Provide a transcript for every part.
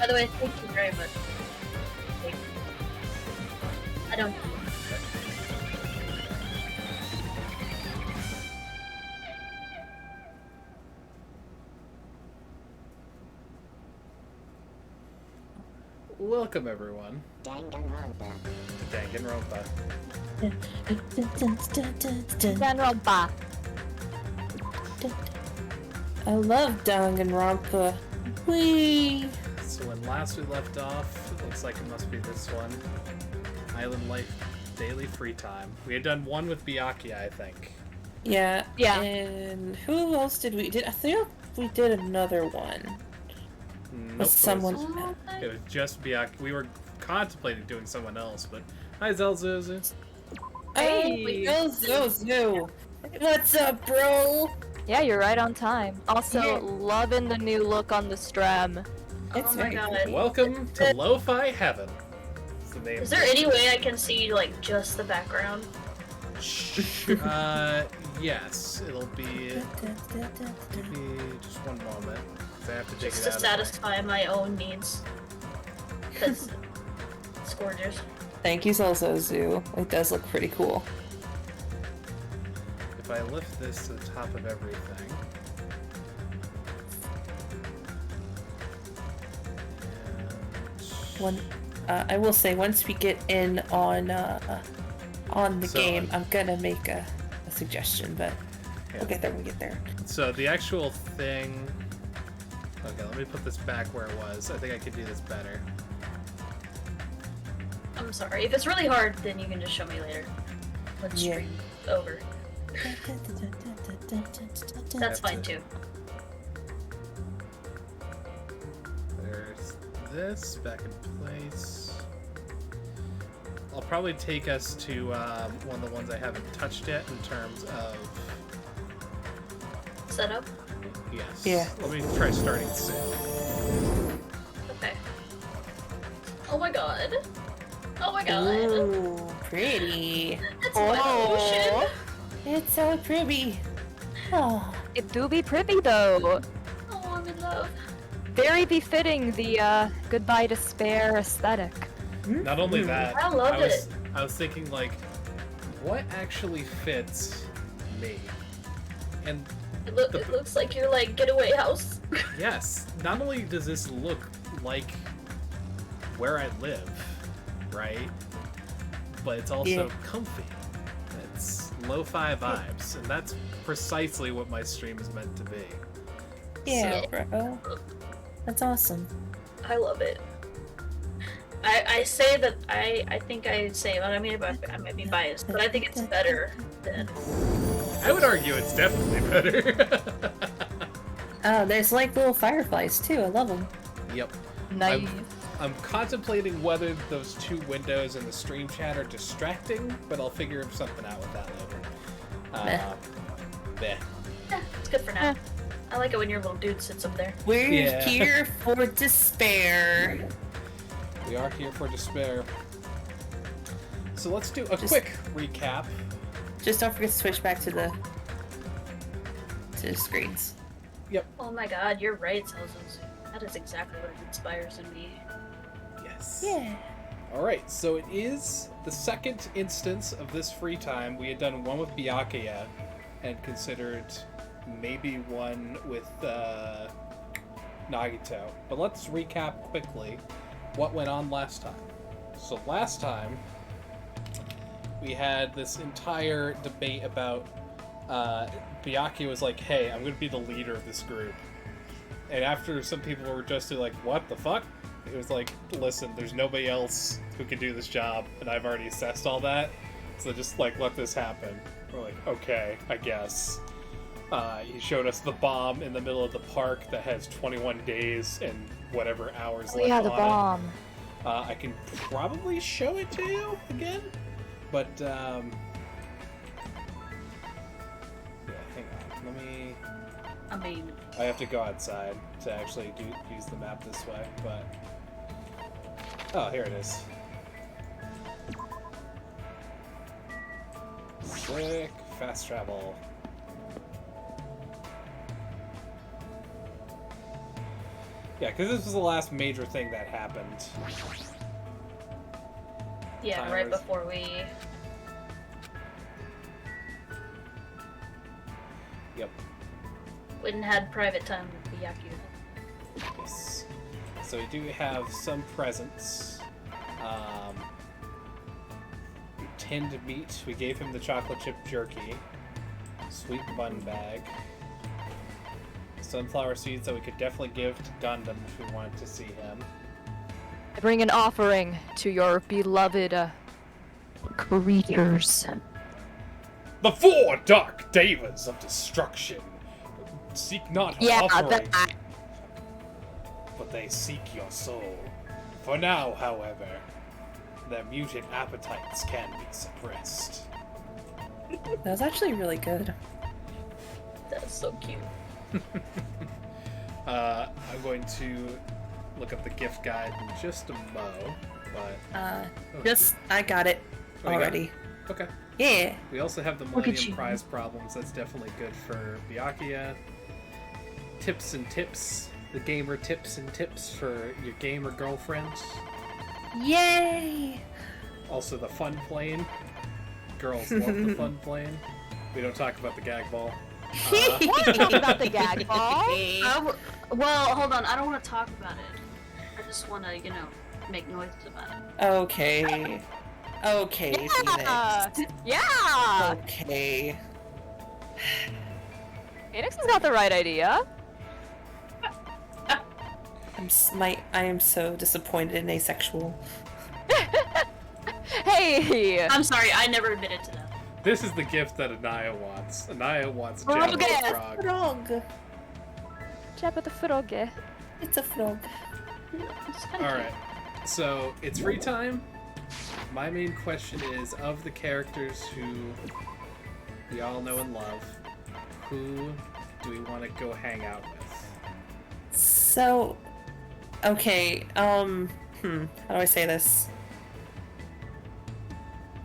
By the way, thank you very much. Like, I don't. Welcome everyone. Dangan Ronpa. Dangan Ronpa. Dangan Ronpa. I love Dangan Ronpa. Whee! So when last we left off, it looks like it must be this one. Island Life Daily Free Time. We had done one with Byakuya, I think. Yeah. Yeah. And who else did we did? I think we did another one. Nope, With someone. It was just Byakuya. We were contemplating doing someone else, but hi Zelzuzu. Hey. Oh, Zozo. What's up, bro? Yeah, you're right on time. Also, Yeah. loving the new look on the stram. It's Oh my very god. pretty. Welcome to Lo-Fi Heaven. That's the name. Is there any way I can see like just the background? Yes, it'll be. Give me just one moment. 'Cause I have to take Just it to out of satisfy my own needs. Because it's gorgeous. Thank you, Zozo. It does look pretty cool. If I lift this to the top of everything. I will say, once we get in on the So- game, I'm gonna make a suggestion, but Yeah. we'll get there when we get there. So the actual thing. Okay, let me put this back where it was. I think I could do this better. I'm sorry. If it's really hard, then you can just show me later. When Yeah. stream over. That's Have fine to- too. There's this back in place. I'll probably take us to one of the ones I haven't touched yet in terms of. Setup? Yes. Yeah. Let me try starting soon. Okay. Oh my god. Oh my god. Ooh, pretty. That's my ocean. It's so pretty. Oh, It do be pretty though. Oh, I'm in love. Very befitting the goodbye despair aesthetic. Not only that, I loved I was thinking like, what actually fits me? And It looks like your like getaway house. yes, not only does this look like where I live, right? But it's also Yeah. comfy. It's lo-fi vibes, and that's precisely what my stream is meant to be. yeah, bro. That's awesome. I love it. I say that I think I say it, I mean I might be biased, but I think it's better than I would argue it's definitely better. Oh, there's like little fireflies too. I love them. Yep. Nice. I'm contemplating whether those two windows in the stream chat are distracting, but I'll figure something out with that later. Meh. yeah, it's good for now. I like it when your little dude sits up there. We're Yeah. here for despair. We are here for despair. So let's do a quick recap. Just don't forget to switch back to the screens. Oh my god, you're right, Zelzos. That is exactly what inspires in me. Yes. Yeah. Alright, so it is the second instance of this free time. We had done one with Byakuya and considered maybe one with Nagito. But let's recap quickly what went on last time. So last time, we had this entire debate about Byakuya was like, hey, I'm going to be the leader of this group. And after some people were just like, what the fuck? It was like, listen, there's nobody else who can do this job, and I've already assessed all that, so just, like, let this happen. We're like, okay, I guess. He showed us the bomb in the middle of the park that has 21 days and whatever hours Oh left yeah, the on bomb. it. I can probably show it to you again, but, yeah, hang on, let me... I mean, I have to go outside to actually use the map this way, but... Oh, here it is. Sick. Fast travel. Yeah, because this was the last major thing that happened. Yeah, Time right was- before we. Yep. Went and had private time with the Yaku. Yes. So we do have some presents. Tinned meat. We gave him the chocolate chip jerky. Sweet bun bag. Sunflower seeds that we could definitely give to Gundam if we wanted to see him. I bring an offering to your beloved creatures. The 4 dark devas of destruction seek not her Yeah, offering, that. but they seek your soul. For now, however, their mutant appetites can be suppressed. That was actually really good. That's so cute. I'm going to look up the gift guide in just a mo, but Just I got it Oh, you got already. okay. Yeah. We also have the at Millennium you. Prize problems. That's definitely good for Byakuya. Tips and tips. The gamer tips and tips for your gamer girlfriends. Yay! Also the fun plane. Girls love the fun plane. We don't talk about the gag ball. Want to talk about the gag ball? Well, hold on. I don't want to talk about it. I just want to, make noises about it. Okay. Okay, Yeah! Phoenix. Yeah! Okay. Phoenix has got the right idea. I am so disappointed in asexual. Hey! I'm sorry. I never admitted to that. This is the gift that Anaya wants. Anaya wants Oh, Jabba okay. the Frog. Frog. Jabba the Frog. It's a frog. It's kinda Alright, so it's free time. My main question is, of the characters who we all know and love, who do we want to go hang out with? So, okay, how do I say this?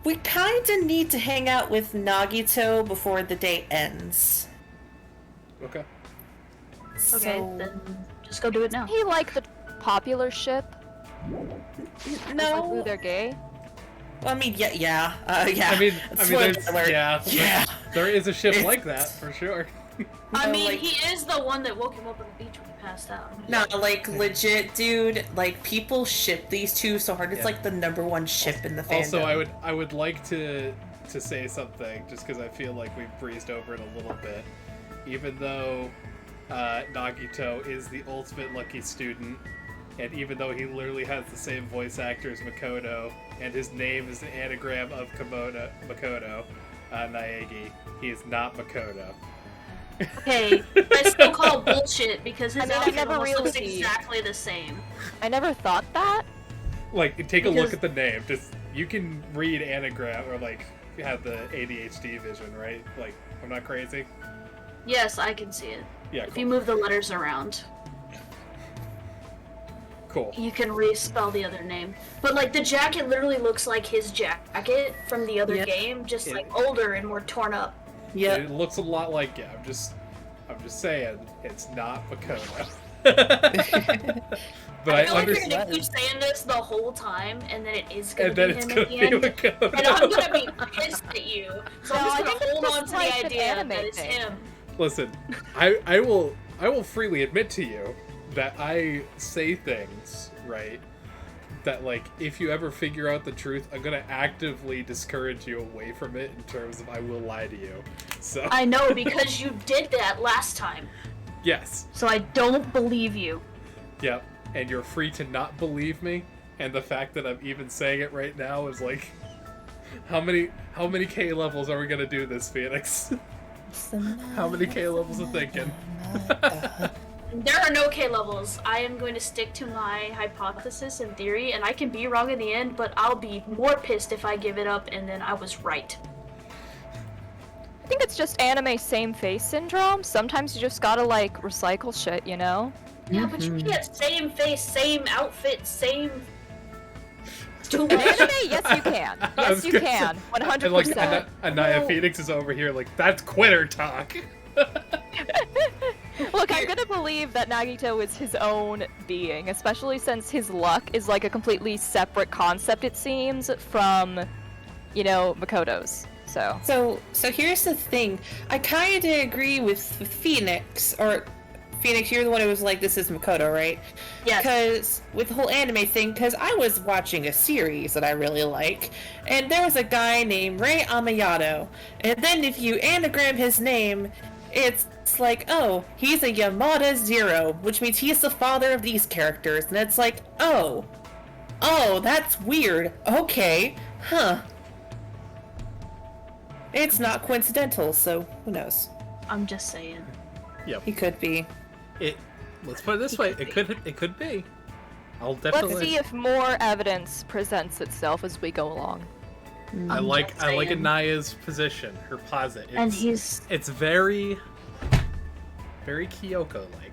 We kinda need to hang out with Nagito before the day ends. Okay. Okay, So- then just go do it now. He like the popular ship? No. Like, ooh, they're gay? Well, I mean, yeah. Yeah. I mean, Spoiler there's, alert. yeah, Yeah. there is a ship It's- like that for sure. I No, mean, like- he is the one that woke him up on the beach when he passed out. No, like, legit, dude, like, people ship these two so hard. It's Yeah. like the #1 ship in the fandom. Also, I would like to say something just because I feel like we've breezed over it a little bit. Even though Nagito is the ultimate lucky student, and even though he literally has the same voice actor as Makoto, and his name is an anagram of Makoto Naegi, he is not Makoto. Okay, I still call bullshit because his I mean, I outfit never almost looks really- exactly the same. I never thought that. Like, take a look Because- at the name. Just you can read anagram or like have the ADHD vision, right? Like, I'm not crazy. Yes, I can see it. Yeah, If you cool. move the letters around, Cool. you can respell the other name. But like the jacket literally looks like his jacket from the other Yep. game, just Yeah. like older and more torn up. Yep. It looks a lot like, yeah, I'm just saying, it's not Makoto. But I I feel like you're understand. gonna keep saying this the whole time, and then it is gonna And be then him it's at gonna the be end. Makoto. And I'm gonna be pissed at you. So No, I'm I just think gonna it's hold just on to the like an idea anime that it's thing. him. Listen, I will freely admit to you that I say things, right? That like if you ever figure out the truth, I'm gonna actively discourage you away from it in terms of I will lie to you. So I know because you did that last time. yes. So I don't believe you. Yep. And you're free to not believe me. And the fact that I'm even saying it right now is like how many K levels are we gonna do this, Phoenix? How many K levels of thinking? There are no K levels. I am going to stick to my hypothesis and theory, and I can be wrong in the end, but I'll be more pissed if I give it up and then I was right. I think it's just anime same face syndrome. Sometimes you just gotta like recycle shit, you know? Yeah, but you can't same face, same outfit, same. In anime, yes you can. I Yes was you gonna can. say- 100%. And like Anaya No. Phoenix is over here like, that's quitter talk. Look, I'm gonna believe that Nagito is his own being, especially since his luck is like a completely separate concept, it seems, from, you know, Makoto's. So So here's the thing. I kind of agree with Phoenix, or Phoenix, you're the one who was like, this is Makoto, right? Yes. Because with the whole anime thing, because I was watching a series that I really like, and there was a guy named Rei Amayato, and then if you anagram his name, it's like, oh, he's a Yamada Zero, which means he's the father of these characters, and it's like, oh, that's weird. Okay, huh. It's not coincidental, so who knows? I'm just saying. Yep. He could be. Let's put it this way. It could be. I'll definitely. let's see if more evidence presents itself as we go along. I I'm like just saying. Anaya's position, her posit. And he's It's very Kyoko-like.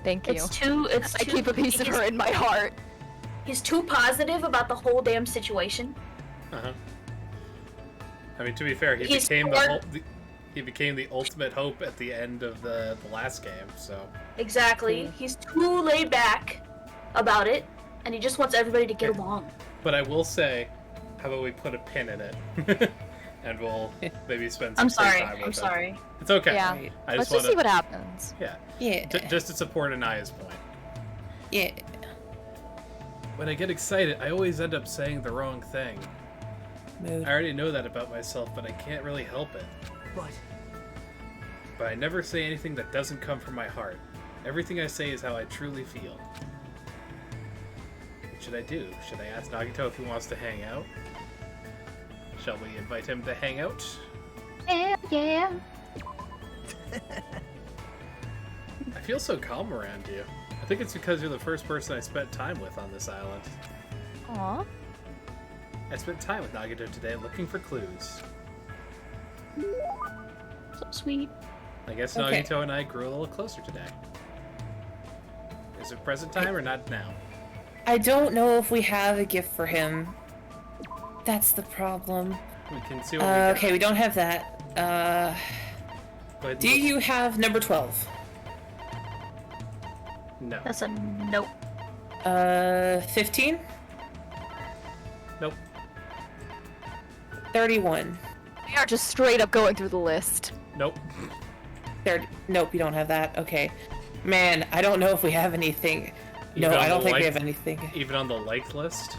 Thank you. it's I too keep a piece of her in my heart. He's too positive about the whole damn situation. Uh-huh. I mean, to be fair, he He's became the ultimate hope at the end of the last game. So Exactly. He's too laid back about it, and he just wants everybody to get along. But I will say, how about we put a pin in it, and we'll maybe spend some free time with I'm it. sorry. It's okay. Yeah. I Let's just just see want what happens. Yeah. Yeah. Just to support Anaya's point. Yeah. When I get excited, I always end up saying the wrong thing. Mood. I already know that about myself, but I can't really help it. What? But I never say anything that doesn't come from my heart. Everything I say is how I truly feel. What should I do? Should I ask Nagito if he wants to hang out? Shall we invite him to hang out? Yeah. I feel so calm around you. I think it's because you're the first person I spent time with on this island. Aw. I spent time with Nagito today looking for clues. So sweet. I guess Okay. Nagito and I grew a little closer today. Is it present time or not now? I don't know if we have a gift for him. That's the problem. We can see what we got. Okay, we don't have that. Go ahead and Do look. you have number 12? No. That's a nope. 15? Nope. 31. We are just straight up going through the list. Nope. 30. Nope, you don't have that. Okay. Man, I don't know if we have anything. No, Even on I don't the think we like- have anything. Even on the like list?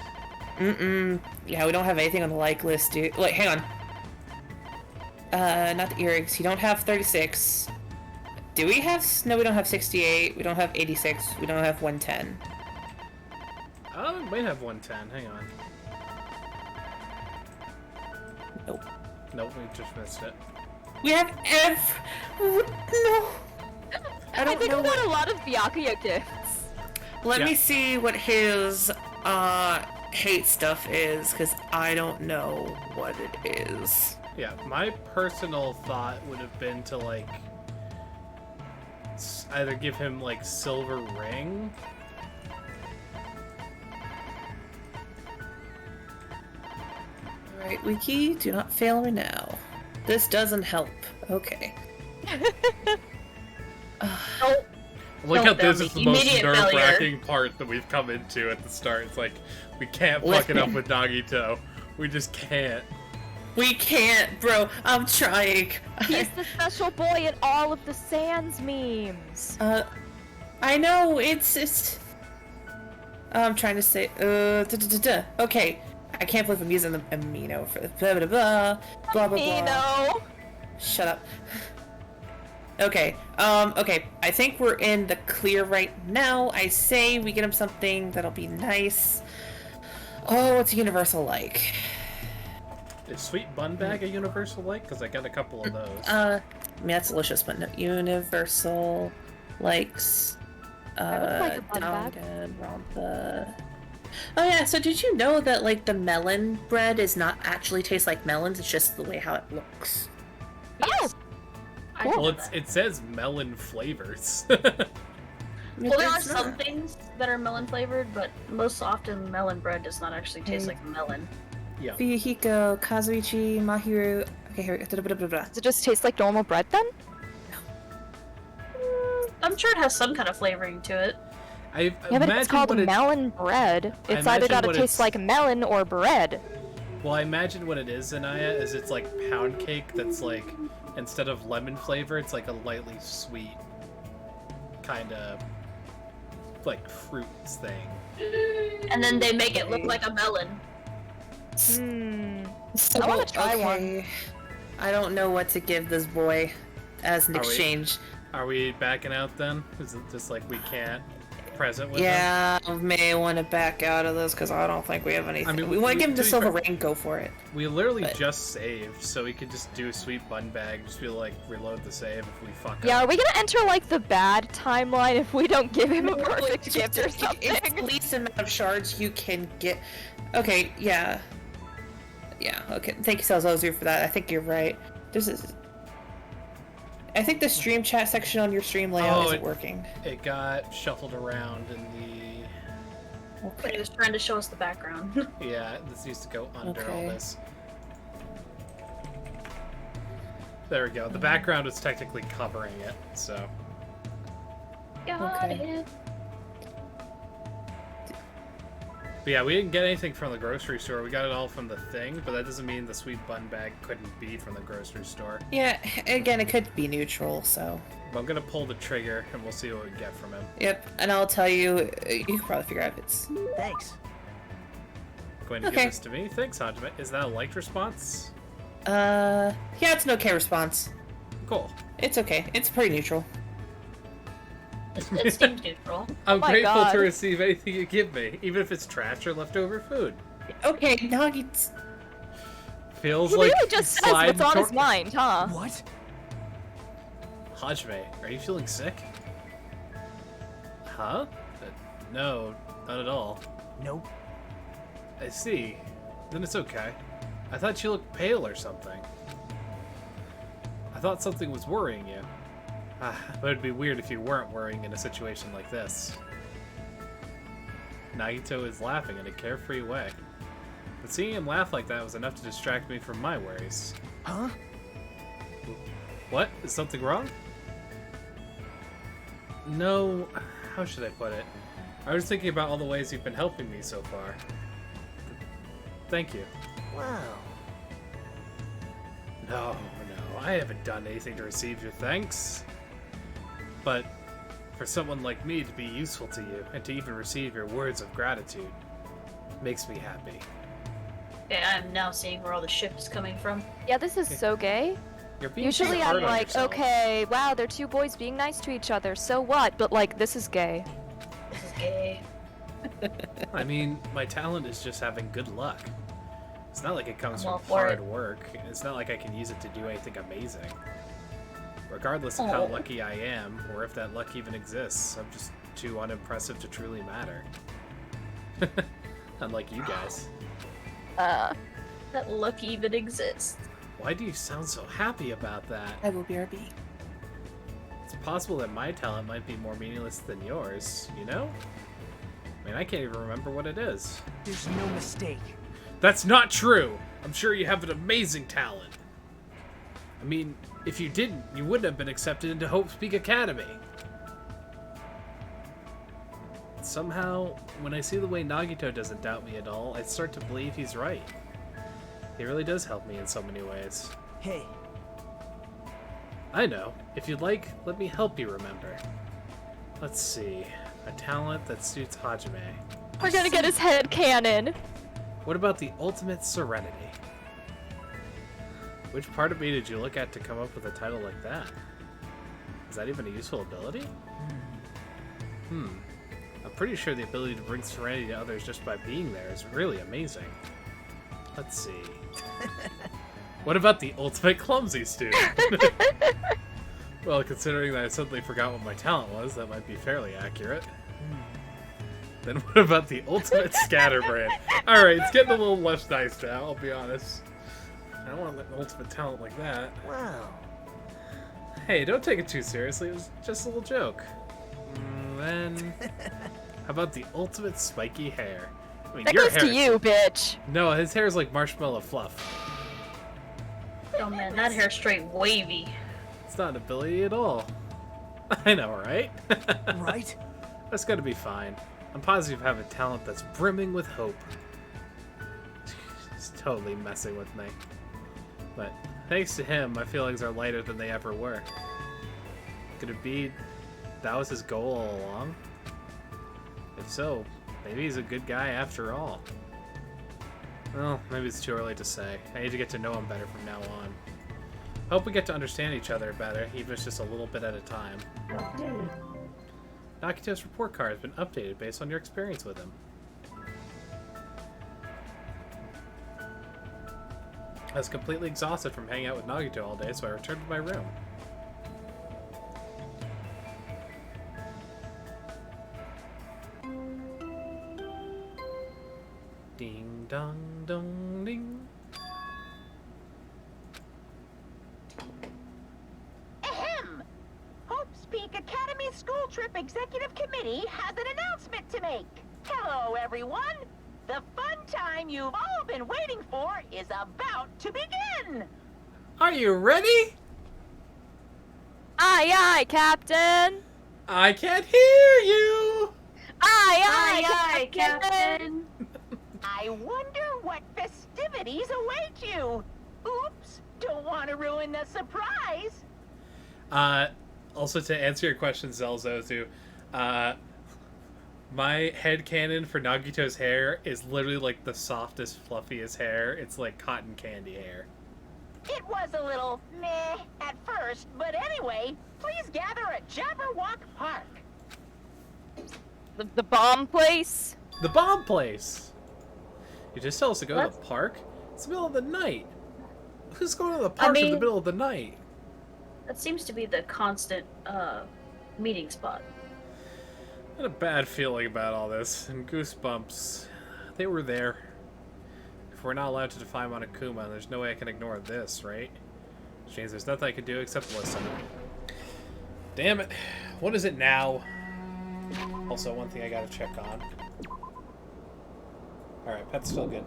Yeah, we don't have anything on the like list, dude. Wait, hang on. Not the earrings. You don't have 36. Do we have... No, we don't have 68. We don't have 86. We don't have 110. Oh, we might have 110. Hang on. Nope. Nope, we just missed it. We have No. I don't think know we got what... a lot of Byakuya gifts. Let Yeah. me see what his, hate stuff is, because I don't know what it is. Yeah, my personal thought would have been to, like, either give him, like, silver ring. Alright, Wiki, do not fail me now. This doesn't help. Okay. Nope. Look Don't how this fail is me. the most Immediate nerve-wracking part that we've come into at the start. It's like, we can't fuck it up Listen. with Nagito. We just can't. We can't, bro. I'm trying. He's the special boy in all of the Sans memes. I know, it's... I'm trying to say, Okay. I can't believe I'm using the amino for blah blah blah blah blah blah. Amino. Shut up. Okay, okay. I think we're in the clear right now. I say we get him something that'll be nice. Oh, what's Universal like? Is Sweet Bun Bag a universal like? Because I got a couple of those. I mean, that's delicious, but no, Universal likes, I would like a bun bag. Dangan Ronpa. Oh yeah, so did you know that, like, the melon bread is not actually taste like melons, it's just the way how it looks? Yes. I Well, know that. it says melon flavors. Well, there are It's some not. things that are melon flavored, but most often melon bread does not actually taste like melon. Yeah. Fuyuhiko, Kazuichi, Mahiru... Okay, here we go. Does it just taste like normal bread then? I'm sure it has some kind of flavoring to it. Yeah, but it's called melon bread. It's either gotta taste like melon or bread. Well, I imagine what it is, Anaya, is it's like pound cake that's like, instead of lemon flavor, it's like a lightly sweet kind of like fruits thing. And then they make it look like a melon. So, I want to try one. I don't know what to give this boy as an exchange. Are we backing out then? Is it just like we can't present with him? Yeah, I may want to back out of this because I don't think we have anything. I mean, we want to give him the silver fair, ring, go for it. We literally just saved, so we could just do a sweet bun bag, just be like, reload the save if we fuck Yeah, up. are we gonna enter like the bad timeline if we don't give him a perfect gift or something? It's the least amount of shards you can get. Okay, yeah. Yeah, okay. Thank you, Salzozu, for that. I think you're right. I think the stream chat section on your stream layout isn't working. It got shuffled around in the... But he was trying to show us the background. Yeah, this needs to go under all this. There we go. The background is technically covering it, so... Got it. But yeah, we didn't get anything from the grocery store. We got it all from the thing, but that doesn't mean the sweet bun bag couldn't be from the grocery store. Yeah, again, it could be neutral, so... But I'm gonna pull the trigger, and we'll see what we get from him. Yep, and I'll tell you, you can probably figure out if it's... Thanks. Going to give this to me? Thanks, Hajime. Is that a liked response? Yeah, it's an okay response. Cool. It's okay. It's pretty neutral. It seems neutral. I'm grateful God. to receive anything you give me, even if it's trash or leftover food. Okay, Nuggies. Feels He like really just says what's on his mind, huh? What? Hajime, are you feeling sick? Huh? No, not at all. Nope. I see. Then it's okay. I thought you looked pale or something. I thought something was worrying you. But it'd be weird if you weren't worrying in a situation like this. Nagito is laughing in a carefree way. But seeing him laugh like that was enough to distract me from my worries. Huh? What? Is something wrong? No, how should I put it? I was thinking about all the ways you've been helping me so far. Thank you. Wow. No, I haven't done anything to receive your thanks. But for someone like me to be useful to you and to even receive your words of gratitude makes me happy. Okay, I am now seeing where all the shit is coming from. Yeah, this is so gay. You're being Usually too hard I'm on like, yourself. okay, wow, they're two boys being nice to each other, so what? But like, this is gay. This is gay. I mean, my talent is just having good luck. It's not like it comes I'm all from for hard it. work. It's not like I can use it to do anything amazing. Regardless of how Oh. lucky I am, or if that luck even exists, I'm just too unimpressive to truly matter. Unlike you guys. That luck even exists. Why do you sound so happy about that? I will BRB. It's possible that my talent might be more meaningless than yours, you know? I mean, I can't even remember what it is. There's no mistake. That's not true! I'm sure you have an amazing talent. I mean, if you didn't, you wouldn't have been accepted into Hope Speak Academy. Somehow, when I see the way Nagito doesn't doubt me at all, I start to believe he's right. He really does help me in so many ways. Hey, I know. If you'd like, let me help you remember. Let's see. A talent that suits Hajime. We're gonna get his head cannon. What about the ultimate serenity? Which part of me did you look at to come up with a title like that? Is that even a useful ability? I'm pretty sure the ability to bring serenity to others just by being there is really amazing. Let's see. What about the ultimate clumsy student? Well, considering that I suddenly forgot what my talent was, that might be fairly accurate. Then what about the ultimate scatterbrain? Alright, it's getting a little less nice now, I'll be honest. I don't want an ultimate talent like that. wow. Hey, don't take it too seriously, it was just a little joke. Then, how about the ultimate spiky hair? I mean, That your goes to hair- you, bitch. No, his hair is like marshmallow fluff. Oh man, that hair's straight wavy. It's not an ability at all. I know, right? Right? That's gotta be fine. I'm positive I have a talent that's brimming with hope. He's totally messing with me. But thanks to him, my feelings are lighter than they ever were. Could it be that was his goal all along? If so, maybe he's a good guy after all. Well, maybe it's too early to say. I need to get to know him better from now on. Hope we get to understand each other better, even if it's just a little bit at a time. Nagito's report card has been updated based on your experience with him. I was completely exhausted from hanging out with Nagito all day, so I returned to my room. Ding dong dong ding. Ahem! Hope's Peak Academy School Trip Executive Committee has an announcement to make. Hello, everyone! The fun time you've all been waiting for is about to begin! Are you ready? Aye, aye, Captain! I can't hear you! Aye, Aye, aye, aye, Captain. I wonder what festivities await you! Oops! Don't want to ruin the surprise! Also to answer your question, Zelzozu, my headcanon for Nagito's hair is literally like the softest, fluffiest hair. It's like cotton candy hair. It was a little meh at first, but anyway, please gather at Jabberwock Park. The bomb place? The bomb place! You just tell us to go to What? the park? It's the middle of the night. Who's going to the park in the mean- middle of the night? That seems to be the constant meeting spot. I had a bad feeling about all this, and goosebumps. They were there. If we're not allowed to defy Monokuma, there's no way I can ignore this, right? Which means there's nothing I can do except listen. Damn it. What is it now? Also, one thing I gotta check on. Alright, pet's still good.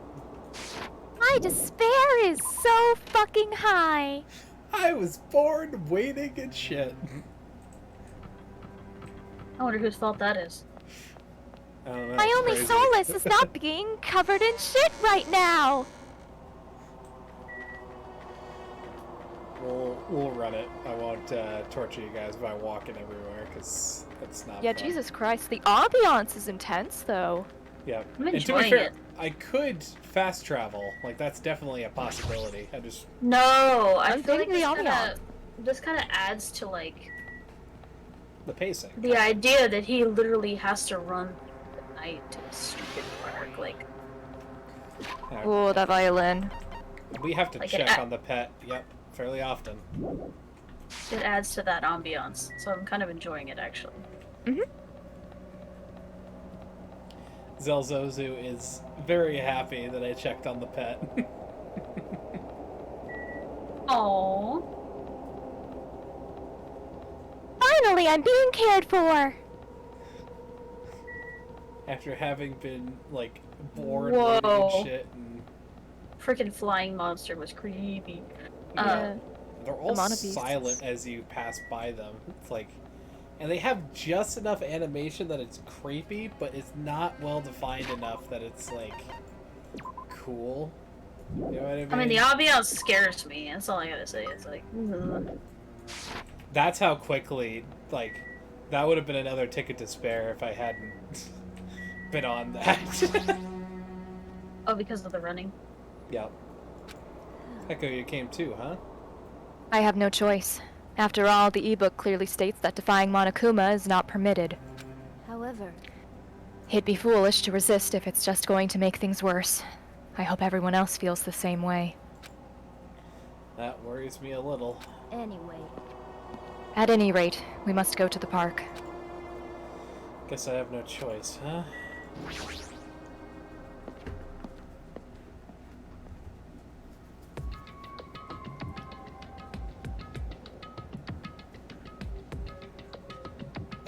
My despair is so fucking high. I was born waiting and shit. I wonder whose fault that is. I don't know, My it's only crazy. solace is not being covered in shit right now. We'll run it. I won't torture you guys by walking everywhere, because that's not Yeah, fun. Jesus Christ, the ambiance is intense, though. Yeah. I'm And to be enjoying fair, it. I could fast travel. Like, that's definitely a possibility. I just... No, I I'm feel like thinking the this kind of adds to like The pacing. the idea that he literally has to run at night to a stupid park. Like, Alright. Oh, that violin. We have to Like check an on the pet, yep, fairly often. it adds to that ambiance. So I'm kind of enjoying it actually. Zelzozu is very happy that I checked on the pet. Aww. Finally, I'm being cared for. After having been, like, bored Whoa. waiting and shit, and Freaking flying monster was creepy. Yeah. they're all Amount of beasts. silent as you pass by them. It's like... And they have just enough animation that it's creepy, but it's not well defined enough that it's, like, cool. You know what I mean? I mean, the ambiance scares me. That's all I gotta say. It's like, That's how quickly, like, that would have been another ticket to spare if I hadn't been on that. oh, because of the running. Yep. Echo, you came too, huh? I have no choice. After all, the ebook clearly states that defying Monokuma is not permitted. However, It'd be foolish to resist if it's just going to make things worse. I hope everyone else feels the same way. That worries me a little. anyway, At any rate, we must go to the park. Guess I have no choice, huh?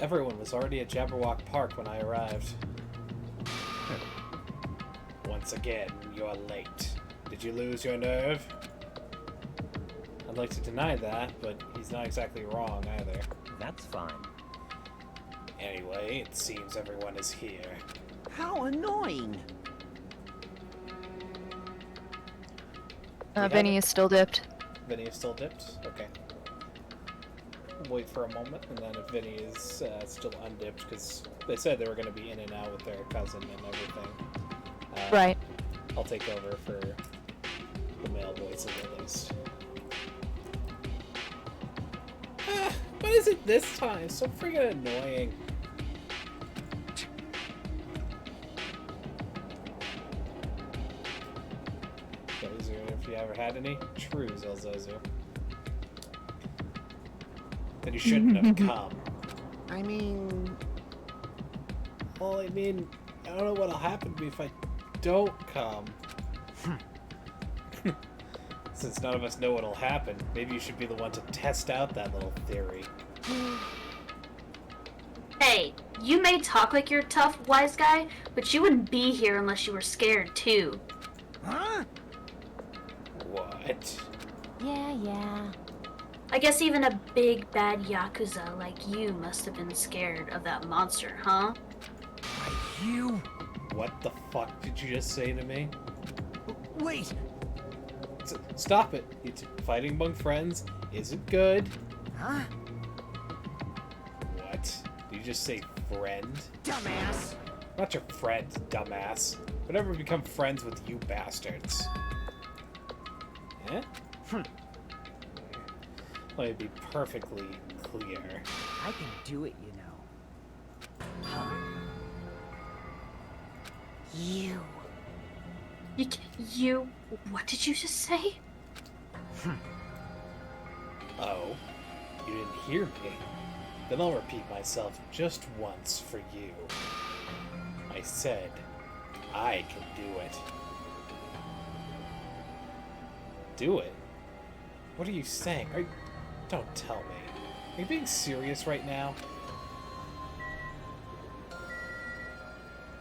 Everyone was already at Jabberwock Park when I arrived. Once again, you're late. Did you lose your nerve? I'd like to deny that, but he's not exactly wrong either. That's fine. Anyway, it seems everyone is here. How annoying! Vinny is still dipped. Vinny is still dipped? Okay. Wait for a moment, and then if Vinny is still undipped, because they said they were going to be in and out with their cousin and everything. Right. I'll take over for the male voices at least. What is it this time? So freaking annoying. Zozu, if you ever had any, true Zozu. Then you shouldn't have come. I mean... Well, I mean, I don't know what'll happen to me if I don't come. Since none of us know what'll happen, maybe you should be the one to test out that little theory. Hey, you may talk like you're a tough, wise guy, but you wouldn't be here unless you were scared, too. Huh? What? Yeah. I guess even a big, bad Yakuza like you must have been scared of that monster, huh? You... What the fuck did you just say to me? Wait! Stop it. Fighting among friends isn't good. Huh? What? Did you just say friend? Dumbass! I'm not your friend, dumbass. Would never become friends with you bastards. Eh? Let me be perfectly clear. I can do it, you know. You... What did you just say? Oh, you didn't hear me? Then I'll repeat myself just once for you. I said, I can do it. Do it? What are you saying? Don't tell me. Are you being serious right now?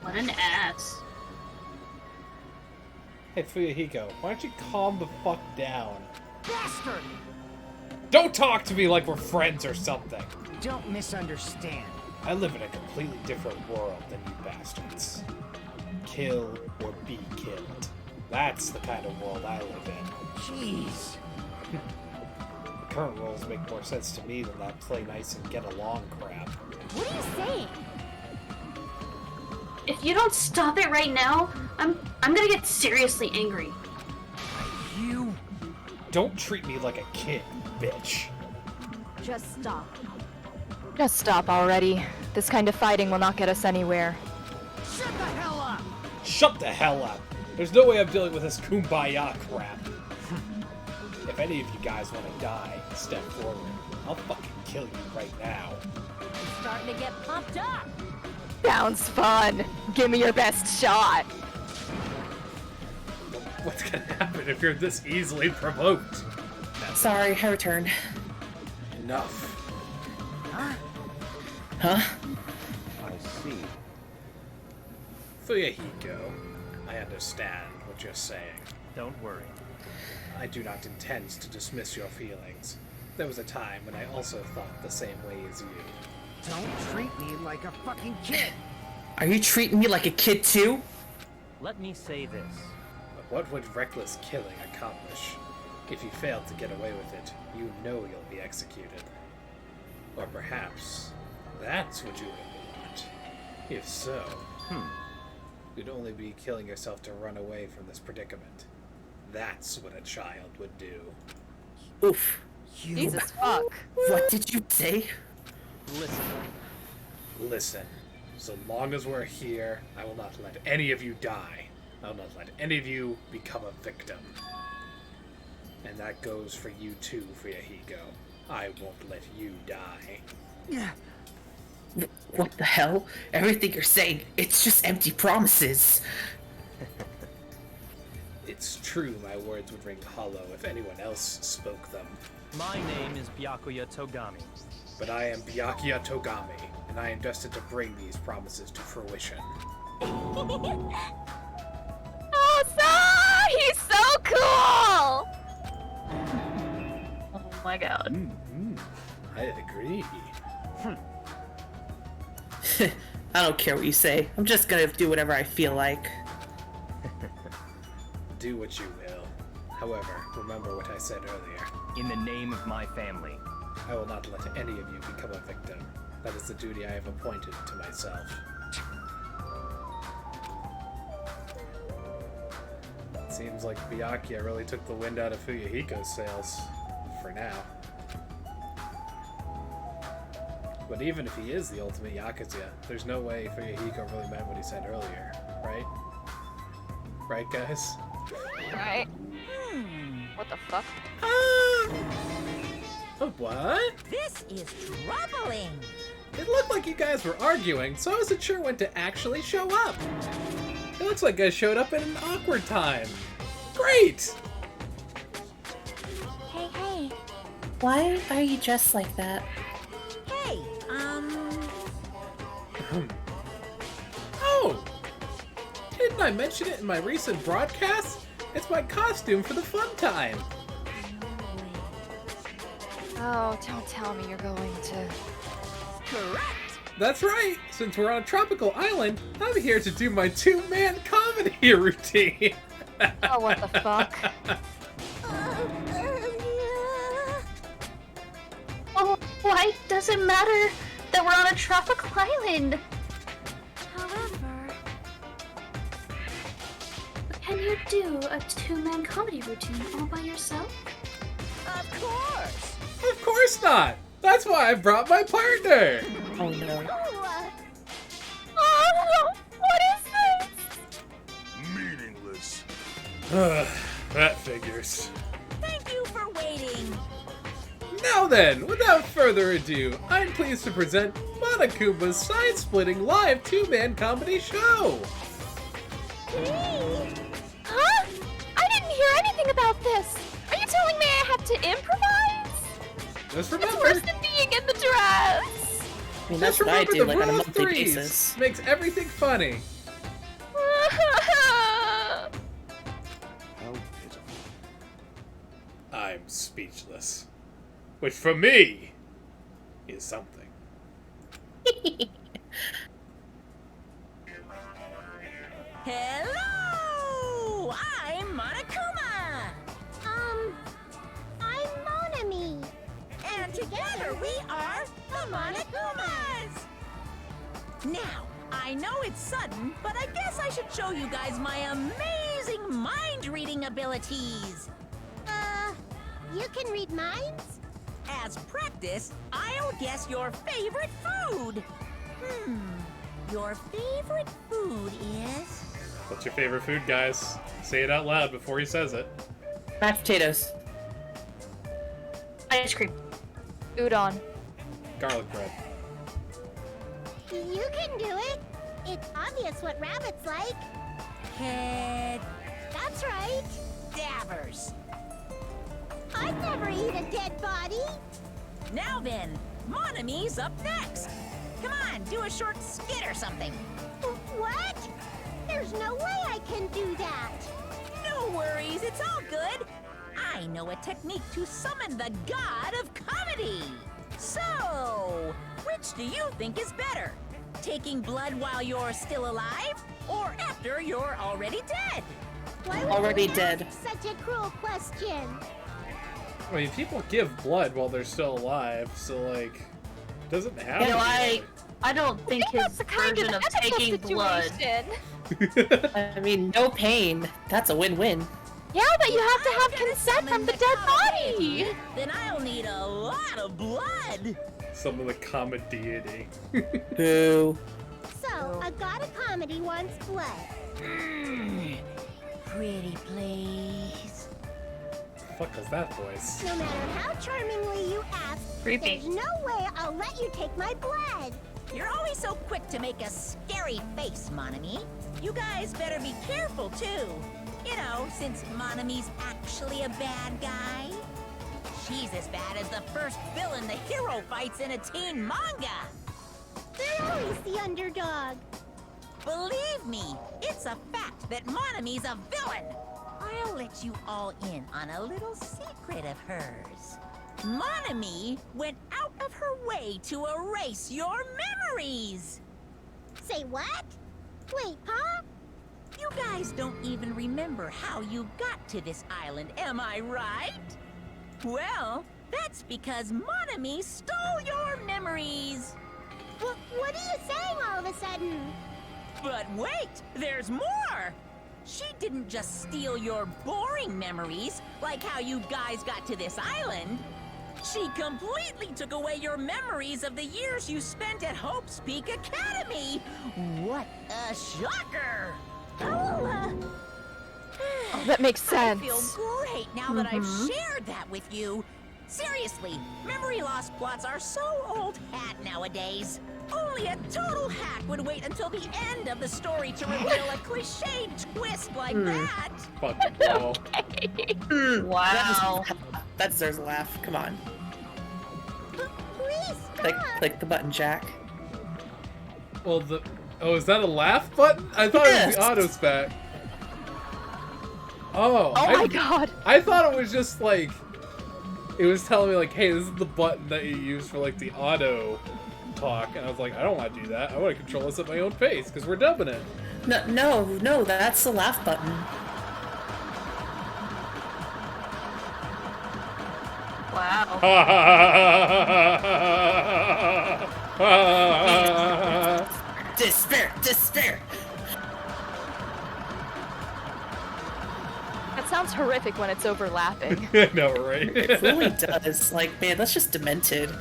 What an ass. Hey, Fuyahiko, why don't you calm the fuck down? Bastard! Don't talk to me like we're friends or something! Don't misunderstand. I live in a completely different world than you bastards. Kill or be killed. That's the kind of world I live in. Jeez. The current rules make more sense to me than that play nice and get along crap. What are you saying? If you don't stop it right now, I'm gonna get seriously angry. You... Don't treat me like a kid, bitch. Just stop. Just stop already. This kind of fighting will not get us anywhere. Shut the hell up! Shut the hell up! There's no way I'm dealing with this kumbaya crap. If any of you guys want to die, step forward. I'll fucking kill you right now. I'm starting to get pumped up. Sounds fun. Give me your best shot. What's gonna happen if you're this easily provoked? Sorry, I returned. Enough. Huh? I see. Fuyahiko, I understand what you're saying. Don't worry. I do not intend to dismiss your feelings. There was a time when I also thought the same way as you. Don't treat me like a fucking kid! Are you treating me like a kid too? Let me say this. But what would reckless killing accomplish? If you fail to get away with it, you know you'll be executed. Or perhaps that's what you really want. If so, you'd only be killing yourself to run away from this predicament. That's what a child would do. Oof. You... Jesus fuck. What did you say? Listen, so long as we're here, I will not let any of you die. I will not let any of you become a victim. And that goes for you too, Fuyahiko. I won't let you die. What the hell? Everything you're saying, it's just empty promises. It's true my words would ring hollow if anyone else spoke them. My name is Byakuya Togami. But I am Byakuya Togami, and I am destined to bring these promises to fruition. Oh, he's so cool! Oh my god. I agree. I don't care what you say. I'm just gonna do whatever I feel like. Do what you will. However, remember what I said earlier. In the name of my family. I will not let any of you become a victim. That is the duty I have appointed to myself. It seems like Byakuya really took the wind out of Fuyuhiko's sails. For now. But even if he is the ultimate Yakuza, there's no way Fuyuhiko really meant what he said earlier, right? Right, guys? Right? What the fuck? What? This is troubling. It looked like you guys were arguing, so I wasn't sure when to actually show up. It looks like I showed up at an awkward time. Great! Hey. Why are you dressed like that? Hey, Oh! Didn't I mention it in my recent broadcast? It's my costume for the fun time. Oh, don't tell me you're going to... correct. That's right. Since we're on a tropical island, I'm here to do my two-man comedy routine. Oh, what the fuck? Oh, why does it matter that we're on a tropical island? However, Can you do a two-man comedy routine all by yourself? Of course. Of course not. That's why I brought my partner. Oh no. oh, what is this? Meaningless. That figures. Thank you for waiting. Now then, without further ado, I'm pleased to present Monokuma's side-splitting live two-man comedy show. Huh? I didn't hear anything about this. Are you telling me I have to improvise? Just It's remember, worse than being in the dress. I mean, that's just what I remember do the like on a rule of monthly threes basis. makes everything funny. How pitiful. I'm speechless. Which for me is something. Hello! I'm Monokuma! I'm Monami. And together we are the Monokumas! Now, I know it's sudden, but I guess I should show you guys my amazing mind-reading abilities. You can read minds? As practice, I'll guess your favorite food. Your favorite food is... What's your favorite food, guys? Say it out loud before he says it. Mashed potatoes. Ice cream. Udon. Garlic bread. You can do it. It's obvious what rabbits like. Head... That's right. dabbers. I'd never eat a dead body. Now then, Monami's up next. Come on, do a short skit or something. What? There's no way I can do that. No worries, it's all good. I know a technique to summon the god of comedy. So, which do you think is better? Taking blood while you're still alive, or after you're already dead? Why would Already you ask dead. Such a cruel question. I mean, people give blood while they're still alive, so like, it doesn't happen. You know, I don't think his That's a kind version of ethical taking blood. situation. I mean, no pain. That's a win-win. Yeah, but you have to I'm have gonna consent summon from the the dead god body. deity. Then I'll need a lot of blood. Some of the common deity. Boo. So, a god of comedy wants blood. Pretty please. Fuck was that voice? No matter how charmingly you ask, Creepy. there's no way I'll let you take my blood. You're always so quick to make a scary face, Monami. You guys better be careful, too. You know, since Monami's actually a bad guy. She's as bad as the first villain the hero fights in a teen manga. They're always the underdog. Believe me, it's a fact that Monami's a villain. I'll let you all in on a little secret of hers. Monami went out of her way to erase your memories. Say what? Wait, huh? You guys don't even remember how you got to this island, am I right? Well, that's because Monami stole your memories. What are you saying all of a sudden? But wait, there's more! She didn't just steal your boring memories, like how you guys got to this island. She completely took away your memories of the years you spent at Hope's Peak Academy. What a shocker! Oh, that makes sense. I feel great now that I've shared that with you. Seriously, memory loss plots are so old hat nowadays. Only a total hack would wait until the end of the story to reveal a cliched twist like that. Fucking bro. Wow. That deserves a laugh. Come on. Please stop. Click the button, Jack. Well, oh, is that a laugh button? I thought it was the auto spec. Oh. Oh my god. I thought it was just like, it was telling me like, hey, this is the button that you use for like the auto talk, and I was like, I don't want to do that. I want to control this at my own pace because we're dubbing it. No, that's the laugh button. Wow. Despair! That sounds horrific when it's overlapping. No, right? It really does. Like, man, that's just demented.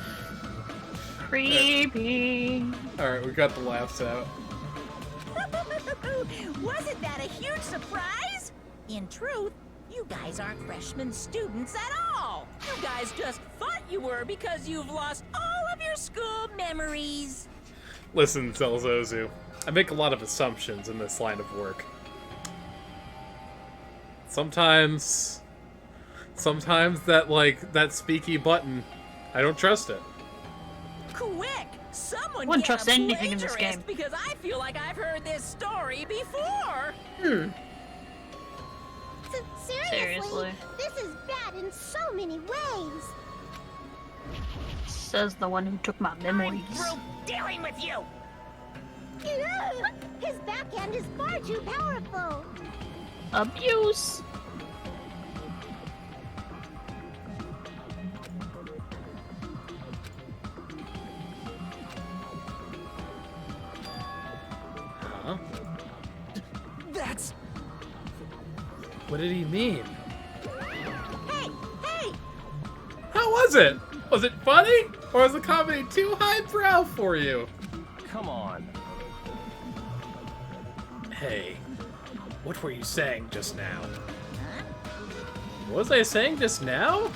Creepy. Alright, we got the laughs out. Wasn't that a huge surprise? In truth, you guys aren't freshman students at all. You guys just thought you were because you've lost all of your school memories. Listen, Zelzozu, I make a lot of assumptions in this line of work. Sometimes that speaky button, I don't trust it. Quick! Someone Wouldn't get trust a anything in this plagiarist, game. because I feel like I've heard this story before. Seriously, this is bad in so many ways. Says the one who took my memories. I'm through dealing with you. His backhand is far too powerful. Abuse. Huh? That's... What did he mean? Hey! How was it? Was it funny? Or was the comedy too highbrow for you? Come on. Hey, what were you saying just now? What was I saying just now?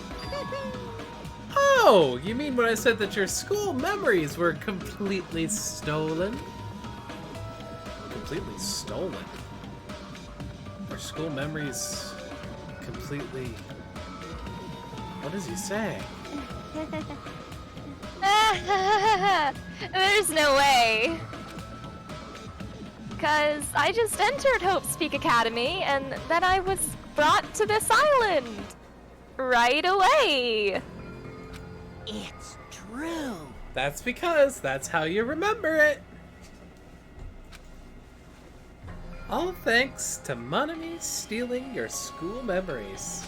Oh, you mean when I said that your school memories were completely stolen? Completely stolen? Your school memories completely... What is he saying? There's no way. Because I just entered Hope's Peak Academy, and then I was brought to this island. Right away. It's true. That's because that's how you remember it. All thanks to Monami stealing your school memories.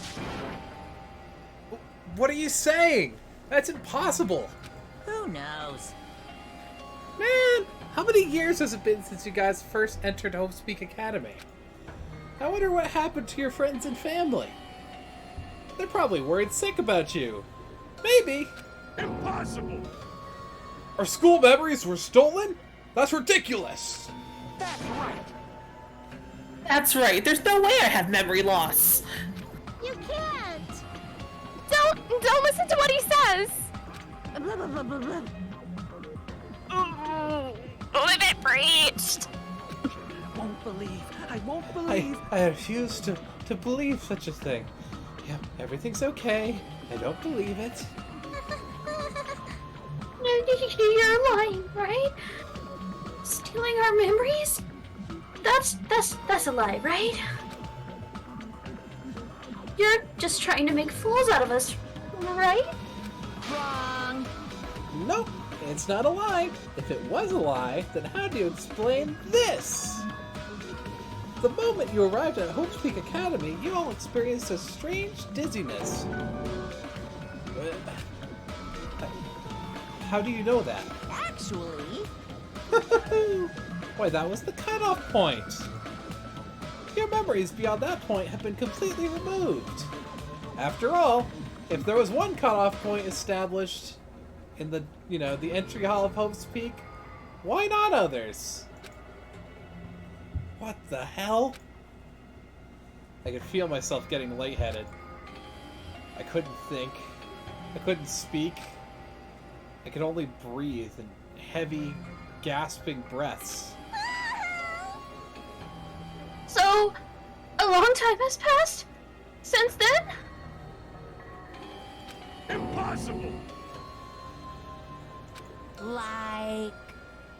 What are you saying? That's impossible. Who knows? Man, how many years has it been since you guys first entered Hope's Peak Academy? I wonder what happened to your friends and family. They're probably worried sick about you. Maybe. Impossible! Our school memories were stolen? That's ridiculous! That's right! That's right. There's no way I have memory loss. You can't. Don't listen to what he says. Limit breached. I won't believe. I refuse to believe such a thing. Yep, everything's okay. I don't believe it. You're lying, right? Stealing our memories? That's a lie, right? You're just trying to make fools out of us, right? Wrong. Nope, it's not a lie. If it was a lie, then how do you explain this? The moment you arrived at Hope's Peak Academy, you all experienced a strange dizziness. How do you know that? Actually, Why, that was the cutoff point. Your memories beyond that point have been completely removed. After all, if there was one cutoff point established in the, the entry hall of Hope's Peak, why not others? What the hell? I could feel myself getting lightheaded. I couldn't think. I couldn't speak. I could only breathe in heavy, gasping breaths. So, a long time has passed since then? Impossible! like...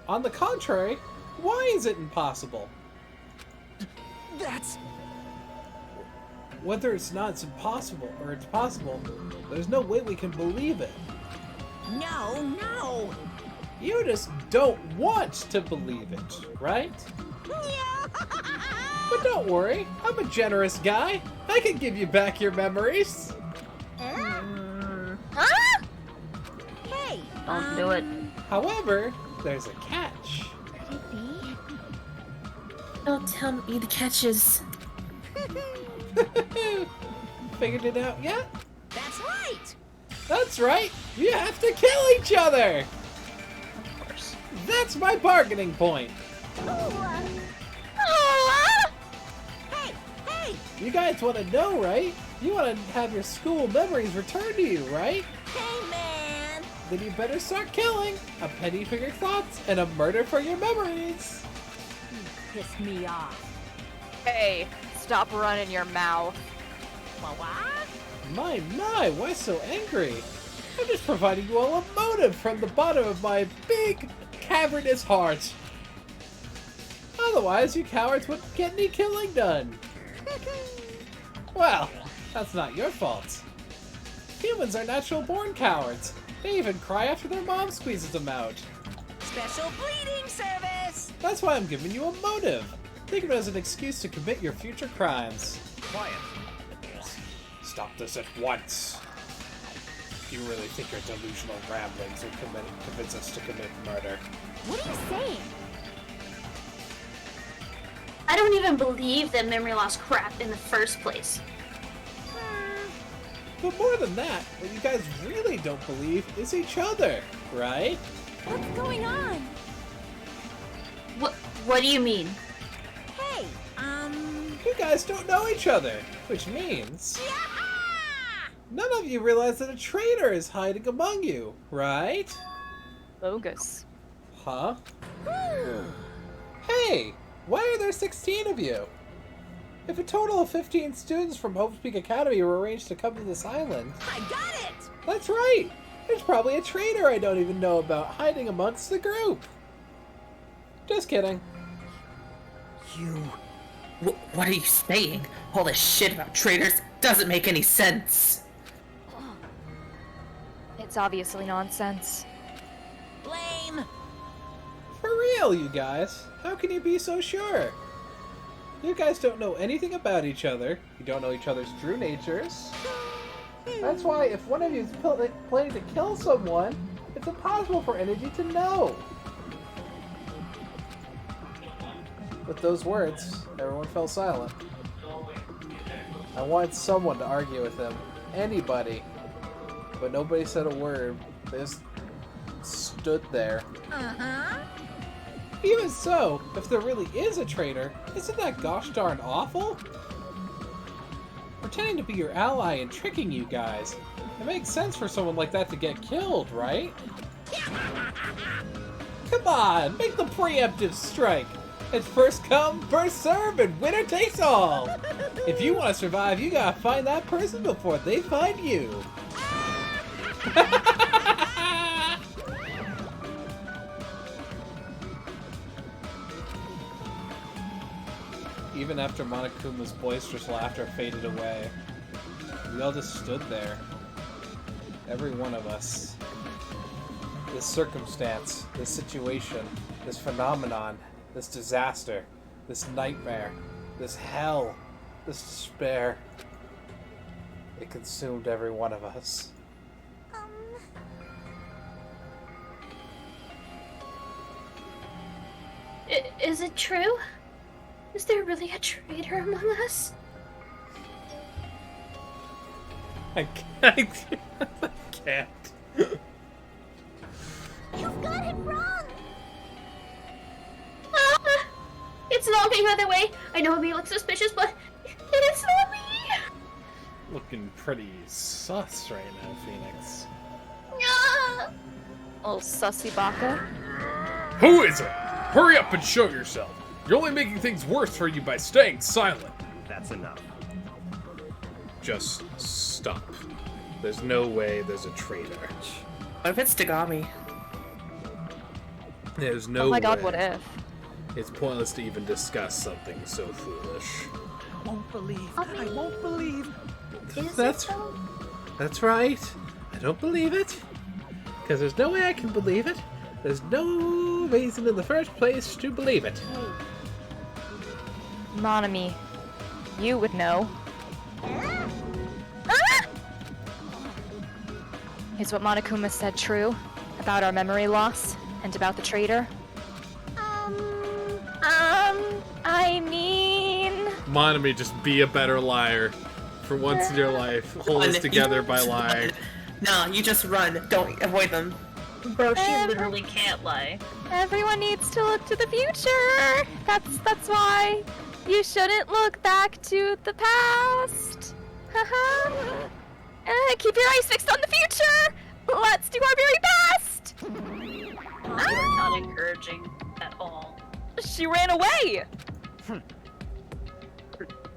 On the contrary, why is it impossible? That's... Whether it's impossible or it's possible, there's no way we can believe it. No! You just don't want to believe it, right? But don't worry, I'm a generous guy. I can give you back your memories. Huh? Hey! Don't do it. However, there's a catch. Could it be? Don't tell me the catches. Figured it out yet? That's right! That's right, you have to kill each other! Of course. That's my bargaining point. Hey! You guys want to know, right? You want to have your school memories returned to you, right? Hey, man! Then you better start killing. A penny for your thoughts and a murder for your memories. Piss me off. Hey, stop running your mouth. What? My, why so angry? I'm just providing you all a motive from the bottom of my big, cavernous heart. Otherwise, you cowards wouldn't get any killing done. Well, that's not your fault. Humans are natural-born cowards. They even cry after their mom squeezes them out. Special bleeding service! That's why I'm giving you a motive. Think of it as an excuse to commit your future crimes. Quiet. Stop this at once. You really think your delusional ramblings will convince us to commit murder? What are you saying? I don't even believe that memory loss crap in the first place. But more than that, what you guys really don't believe is each other, right? What's going on? What do you mean? Hey, You guys don't know each other, which means none of you realize that a traitor is hiding among you, right? Bogus. Huh? Hey, why are there 16 of you? If a total of 15 students from Hope's Peak Academy were arranged to come to this island... I got it! That's right! There's probably a traitor I don't even know about hiding amongst the group. Just kidding. What are you saying? All this shit about traitors doesn't make any sense. It's obviously nonsense. Blame! For real, you guys. How can you be so sure? You guys don't know anything about each other. You don't know each other's true natures. That's why if one of you is planning to kill someone, it's impossible for any of you to know. With those words, everyone fell silent. I wanted someone to argue with him. Anybody. But nobody said a word. They just stood there. Uh-huh. Even so, if there really is a traitor, isn't that gosh darn awful? Pretending to be your ally and tricking you guys. It makes sense for someone like that to get killed, right? Come on, make the preemptive strike! It's first come, first serve, and winner takes all! If you want to survive, you gotta find that person before they find you! Even after Monokuma's boisterous laughter faded away, we all just stood there. Every one of us. This circumstance, this situation, this phenomenon, this disaster, this nightmare, this hell, this despair. It consumed every one of us. Is it true? Is there really a traitor among us? I can't. You've got it wrong! It's not me, by the way. I know it may look suspicious, but it is not me. Looking pretty sus right now, Phoenix. Ah! Little sussy baka. Who is it? Hurry up and show yourself. You're only making things worse for you by staying silent. That's enough. Just stop. There's no way there's a traitor. What if it's Dagami? There's no Oh my god, way. what if? It's pointless to even discuss something so foolish. I won't believe. I won't believe. That's right. I don't believe it. Because there's no way I can believe it. There's no reason in the first place to believe it. Monami, you would know. Is what Monokuma said true about our memory loss and about the traitor? I mean... Monami, just be a better liar. For once in your life, hold us together by lying. No, you just run. Don't avoid them. Bro, she literally can't lie. Everyone needs to look to the future. That's why you shouldn't look back to the past. Haha. Keep your eyes fixed on the future. Let's do our very best. You're not encouraging at all. She ran away.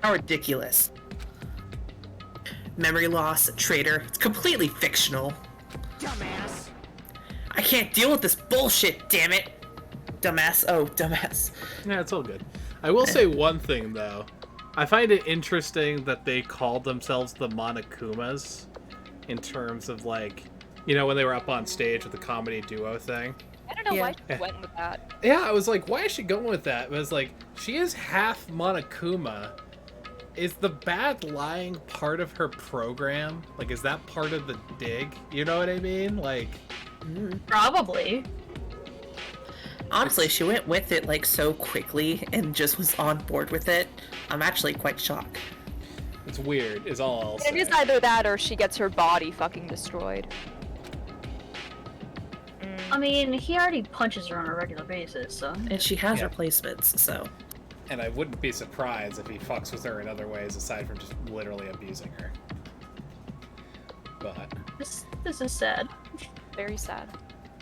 How ridiculous. Memory loss, a traitor. It's completely fictional. Dumbass. I can't deal with this bullshit, damn it. Dumbass. Oh, dumbass. Yeah, it's all good. I will say one thing, though. I find it interesting that they called themselves the Monokumas in terms of, like, you know, when they were up on stage with the comedy duo thing. I don't know Yeah. why she went with that. Yeah, I was like, why is she going with that? It was like, she is half Monokuma. Is the bad lying part of her program? Like, is that part of the dig? You know what I mean? Like... Probably. Honestly, she went with it like so quickly and just was on board with it. I'm actually quite shocked. It's weird, is all I'll say. It is either that or she gets her body fucking destroyed. I mean, he already punches her on a regular basis, so... And she has Yeah. replacements, so. And I wouldn't be surprised if he fucks with her in other ways aside from just literally abusing her. But, This is sad. Very sad.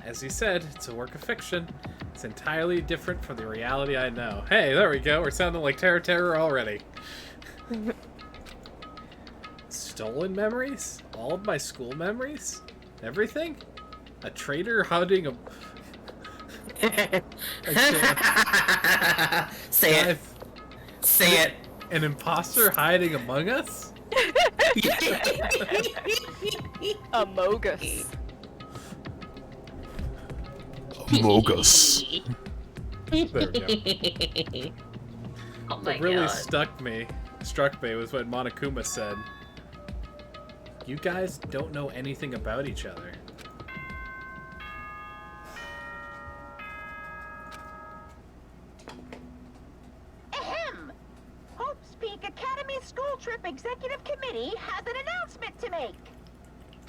as he said, it's a work of fiction. It's entirely different from the reality I know. Hey, there we go. We're sounding like Terror already. Stolen memories? All of my school memories? Everything? A traitor hunting a... Say it. Say it. An imposter hiding among us? Amogus. Mogus. There we go. Oh my What really god. struck me was when Monokuma said, "You guys don't know anything about each other." Ahem! Hope's Peak Academy School Trip Executive Committee has an announcement to make.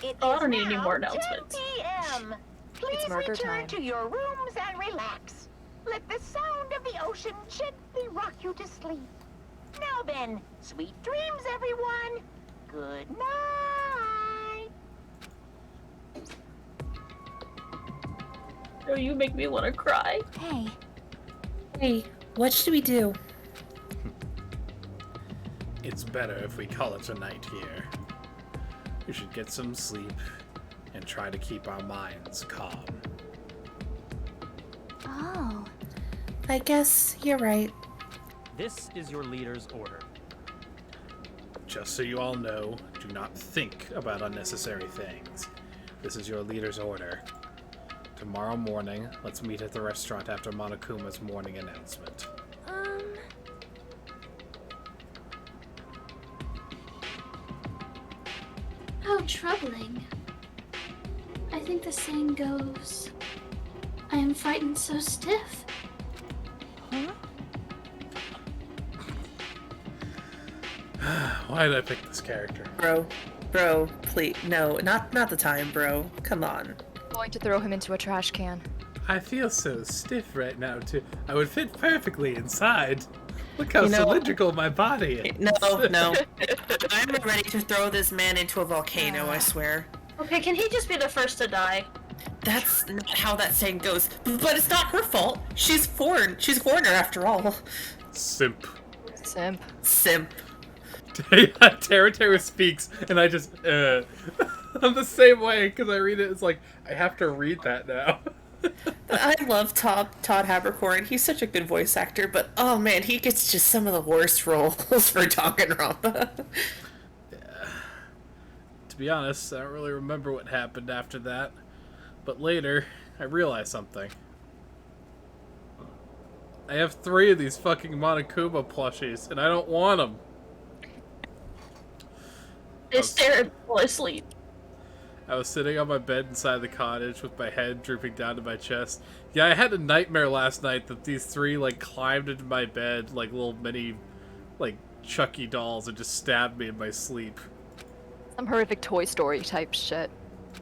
It Oh, I is don't need any now more 10 announcements. p.m. Please murder return time. to your rooms and relax. Let the sound of the ocean gently rock you to sleep. Now then, sweet dreams, everyone. Good night. Oh, you make me want to cry. Hey, Hey, what should we do? It's better if we call it a night here. We should get some sleep and try to keep our minds calm. oh, I guess you're right. This is your leader's order. Just so you all know, do not think about unnecessary things. This is your leader's order. Tomorrow morning, let's meet at the restaurant after Monokuma's morning announcement. How troubling. I think the saying goes, I am frightened so stiff. Huh? Why did I pick this character? Bro, please, no, not the time, bro. Come on. I'm going to throw him into a trash can. I feel so stiff right now, too. I would fit perfectly inside. Look how You know- cylindrical my body is. No. I'm ready to throw this man into a volcano, I swear. Okay, can he just be the first to die? That's not how that saying goes. But it's not her fault. She's foreign. She's a foreigner after all. Simp. Simp. Simp. Tera speaks, and I just, I'm the same way, because I read it, it's like, I have to read that now. I love Todd Habercorn. He's such a good voice actor, but oh man, he gets just some of the worst roles for Dangan Ronpa. Yeah. To be honest, I don't really remember what happened after that, but later, I realized something. I have 3 of these fucking Monokuma plushies, and I don't want them. They stare at fall asleep. I was sitting on my bed inside the cottage with my head drooping down to my chest. Yeah, I had a nightmare last night that these 3, like, climbed into my bed like little mini, like, Chucky dolls and just stabbed me in my sleep. Some horrific Toy Story type shit.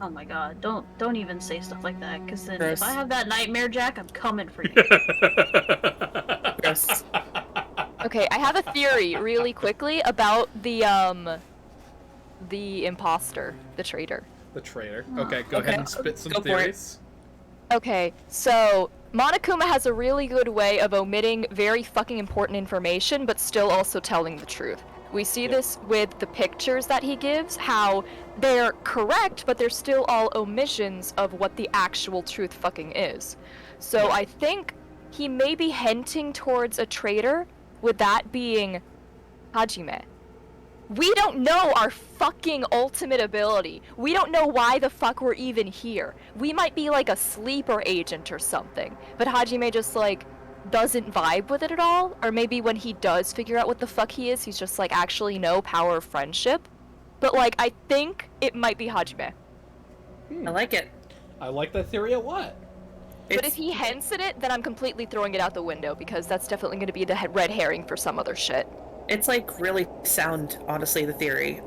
Oh my god, don't even say stuff like that, because then Gross. if I have that nightmare, Jack, I'm coming for you. Gross. Okay, I have a theory really quickly about the imposter, the traitor. The traitor. Okay, go ahead and spit some Go for it. theories. Okay, so Monokuma has a really good way of omitting very fucking important information, but still also telling the truth. We see this with the pictures that he gives, how they're correct, but they're still all omissions of what the actual truth fucking is. So I think he may be hinting towards a traitor, with that being Hajime. We don't know our fucking ultimate ability. We don't know why the fuck we're even here. We might be like a sleeper agent or something, but Hajime just like doesn't vibe with it at all. Or maybe when he does figure out what the fuck he is, he's just like, actually no, power of friendship. But like, I think it might be Hajime. I like it. I like that theory a lot. But if he hints at it, then I'm completely throwing it out the window, because that's definitely going to be the red herring for some other shit. It's like really sound, honestly, the theory.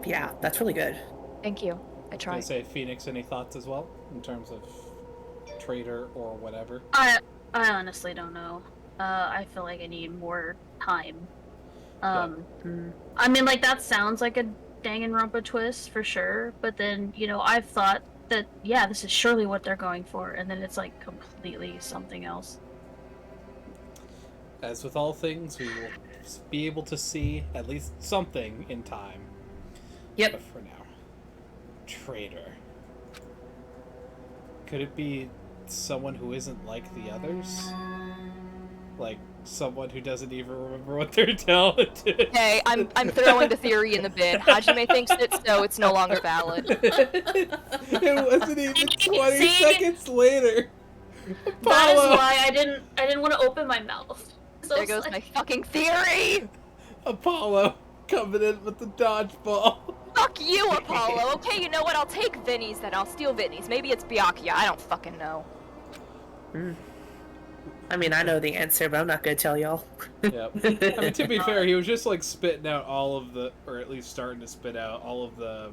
Yeah, that's really good. Thank you. I Can I tried. say, Phoenix, any thoughts as well in terms of traitor or whatever? I honestly don't know. I feel like I need more time. I mean, like, that sounds like a Dangan Ronpa twist for sure, but then, you know, I've thought that, yeah, this is surely what they're going for, and then it's like completely something else. As with all things, we will be able to see at least something in time. Yep. But for now, traitor. Could it be someone who isn't like the others? Like someone who doesn't even remember what they're talented. Okay, I'm throwing the theory in the bin. Hajime thinks it, so it's no longer valid. It wasn't even 20 See? seconds later. That is Apollo! why I didn't want to open my mouth. So There it's goes like- my fucking theory! Apollo coming in with the dodgeball. Fuck you, Apollo! Okay, you know what? I'll take Vinny's then. I'll steal Vinny's. Maybe it's Byakuya. I don't fucking know. I mean, I know the answer, but I'm not gonna tell y'all. Yep. I mean, to be fair, he was just like spitting out all of the, or at least starting to spit out all of the,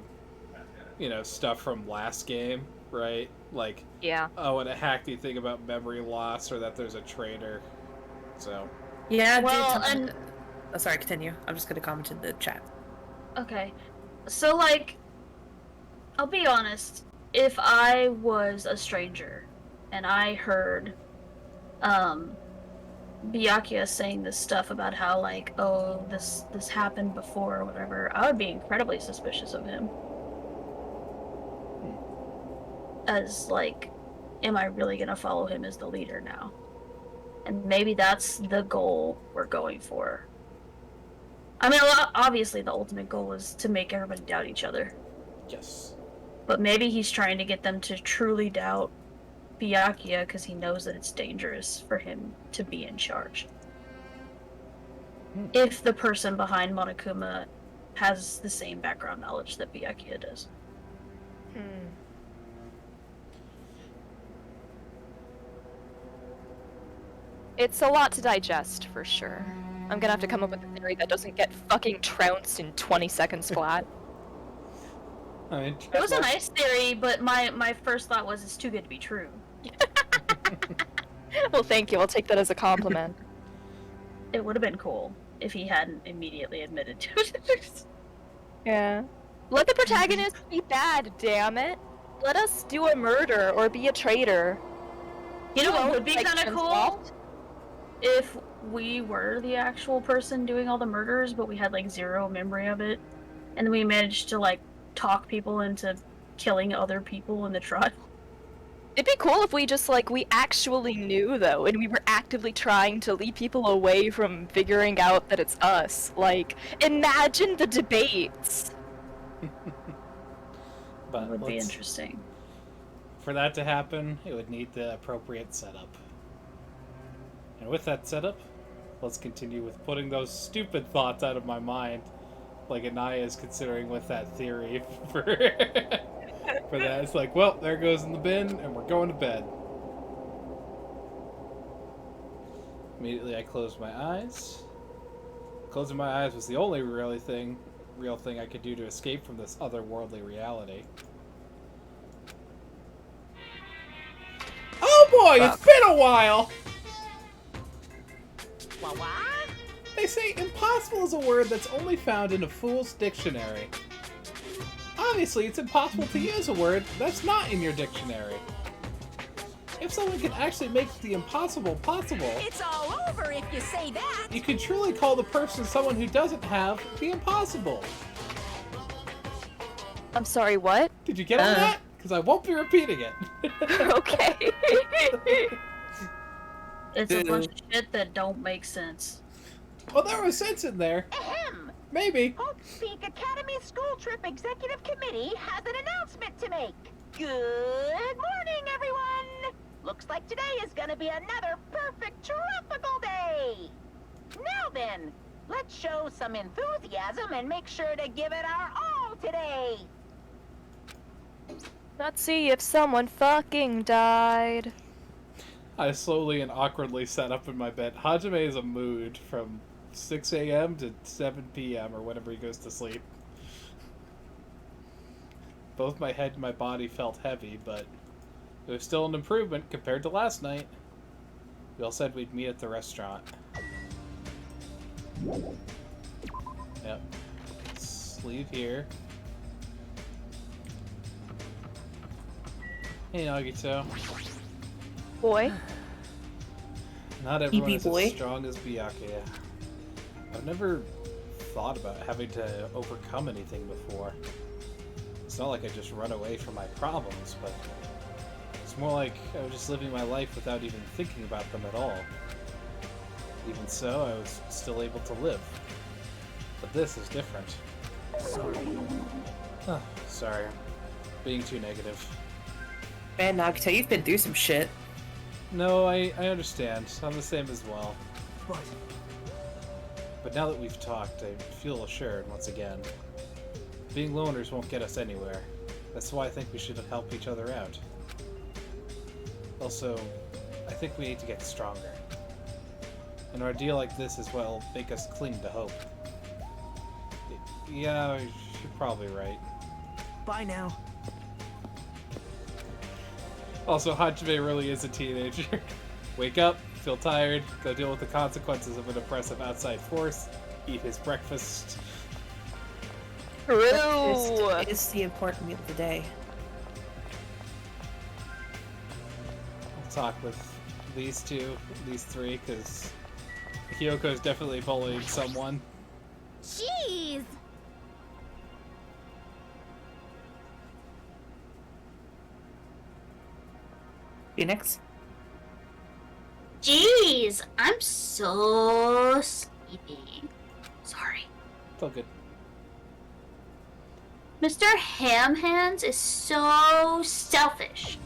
you know, stuff from last game, right? Like, Yeah. oh, and a hacky thing about memory loss, or that there's a traitor. So, Yeah, Well, and oh, sorry, continue. I'm just gonna comment in the chat. okay, so like, I'll be honest. If I was a stranger and I heard Byakuya saying this stuff about how like, oh, this happened before or whatever, I would be incredibly suspicious of him. As like, am I really gonna follow him as the leader now? And maybe that's the goal we're going for. I mean, obviously the ultimate goal is to make everybody doubt each other. yes. But maybe he's trying to get them to truly doubt Byakuya because he knows that it's dangerous for him to be in charge. If the person behind Monokuma has the same background knowledge that Byakuya does. It's a lot to digest, for sure. I'm gonna have to come up with a theory that doesn't get fucking trounced in 20 seconds flat. I mean, It was a nice theory, but my first thought was it's too good to be true. Well, thank you. I'll take that as a compliment. It would have been cool if he hadn't immediately admitted to it. Yeah. Let the protagonist be bad, damn it. Let us do a murder or be a traitor. You know what would be Like kind of cool? Shinsoft? If we were the actual person doing all the murders, but we had like zero memory of it, and then we managed to like talk people into killing other people in the trial. It'd be cool if we just, like, we actually knew, though, and we were actively trying to lead people away from figuring out that it's us. Like, imagine the debates! But That would be interesting. for that to happen, it would need the appropriate setup. And with that setup, let's continue with putting those stupid thoughts out of my mind, like Anaya is considering with that theory for for that. It's like, well, there goes in the bin, and we're going to bed. Immediately, I closed my eyes. Closing my eyes was the only real thing I could do to escape from this otherworldly reality. Oh boy, it's been a while! What? They say impossible is a word that's only found in a fool's dictionary. Obviously, it's impossible to use a word that's not in your dictionary. If someone can actually make the impossible possible, It's all over if you say that. you can truly call the person someone who doesn't have the impossible. I'm sorry, what? Did you get on that? Because I won't be repeating it. Okay. It's a bunch of shit that don't make sense. Well, there was sense in there. Ahem. Maybe. Hope Speak Academy School Trip Executive Committee has an announcement to make. Good morning, everyone! Looks like today is gonna be another perfect tropical day! Now then, let's show some enthusiasm and make sure to give it our all today! Let's see if someone fucking died. I slowly and awkwardly sat up in my bed. Hajime is a mood from 6 a.m. to 7 p.m. or whenever he goes to sleep. Both my head and my body felt heavy, but it was still an improvement compared to last night. We all said we'd meet at the restaurant. Yep. Let's leave here. Hey, Nagito. Boy. Not everyone EB is boy. as strong as Byakuya. I've never thought about having to overcome anything before. It's not like I just run away from my problems, but it's more like I was just living my life without even thinking about them at all. Even so, I was still able to live. But this is different. Sorry. Being too negative. Man, Nagito, you've been through some shit. No, I understand. I'm the same as well. But now that we've talked, I feel assured once again. Being loners won't get us anywhere. That's why I think we should help each other out. Also, I think we need to get stronger. An ordeal like this is what'll make us cling to hope. Yeah, you're probably right. Bye now. Also, Hajime really is a teenager. Wake up, feel tired, go deal with the consequences of an oppressive outside force, eat his breakfast. True. Breakfast is the important meal of the day. I'll talk with these three, because Hyoko's definitely bullying someone. Jeez! Phoenix? Jeez, I'm so sleepy. Sorry. It's all good. Mr. Ham Hands is so selfish.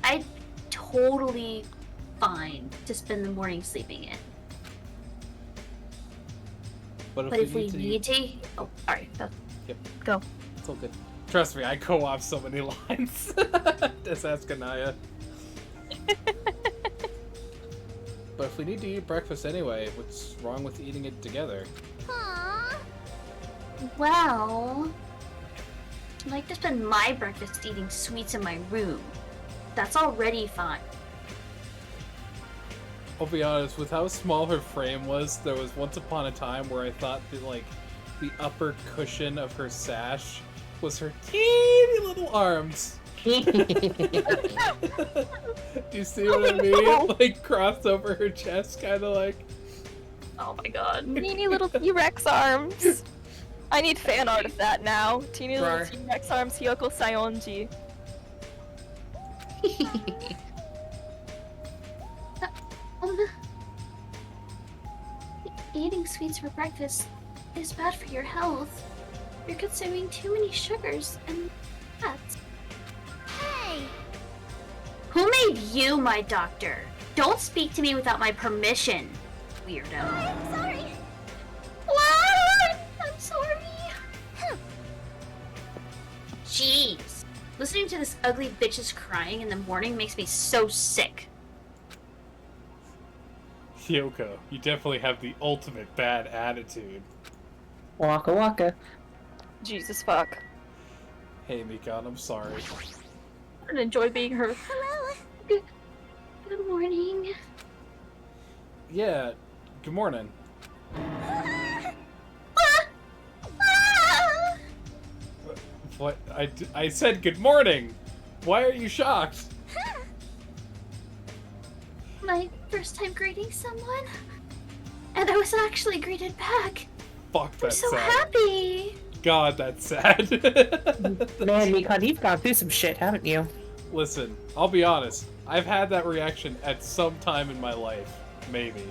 I'd totally fine to spend the morning sleeping in. But if we need to... Oh, sorry. Yep. Go. It's all good. Trust me, I co-op so many lines. Just ask Anaya. But if we need to eat breakfast anyway, what's wrong with eating it together? Well... I like to spend my breakfast eating sweets in my room. That's already fine. I'll be honest, with how small her frame was, there was once upon a time where I thought that, like, the upper cushion of her sash was her teeny little arms. Do you see what I mean? no. Like, crossed over her chest, kind of like... Oh my god. Teeny little T-Rex arms. I need fan art of that now. Teeny little Rar. T-Rex arms, Hyoko Sayonji. Eating sweets for breakfast is bad for your health. You're consuming too many sugars and fats. Hey! Who made you my doctor? Don't speak to me without my permission, weirdo. I'm sorry. What? I'm sorry. Jeez. Listening to this ugly bitch's crying in the morning makes me so sick. Hyoko, you definitely have the ultimate bad attitude. Waka waka. Jesus fuck. Hey, Mikan, I'm sorry. I don't enjoy being her. Hello. Good morning. Yeah, good morning. What? I said good morning! Why are you shocked? My first time greeting someone. And I was actually greeted back. Fuck, I'm that's so sad. happy. God, that's sad. Man, Mikan, you've gone through some shit, haven't you? Listen, I'll be honest. I've had that reaction at some time in my life. Maybe.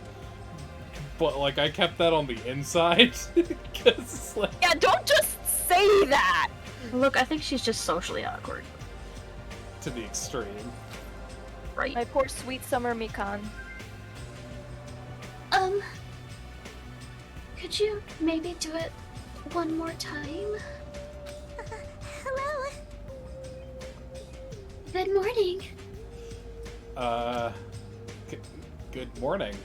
But, like, I kept that on the inside. Because it's like... Yeah, don't just say that! Look, I think she's just socially awkward. to the extreme. Right. My poor sweet summer Mikan. Could you maybe do it one more time? Hello. Good morning. Good morning.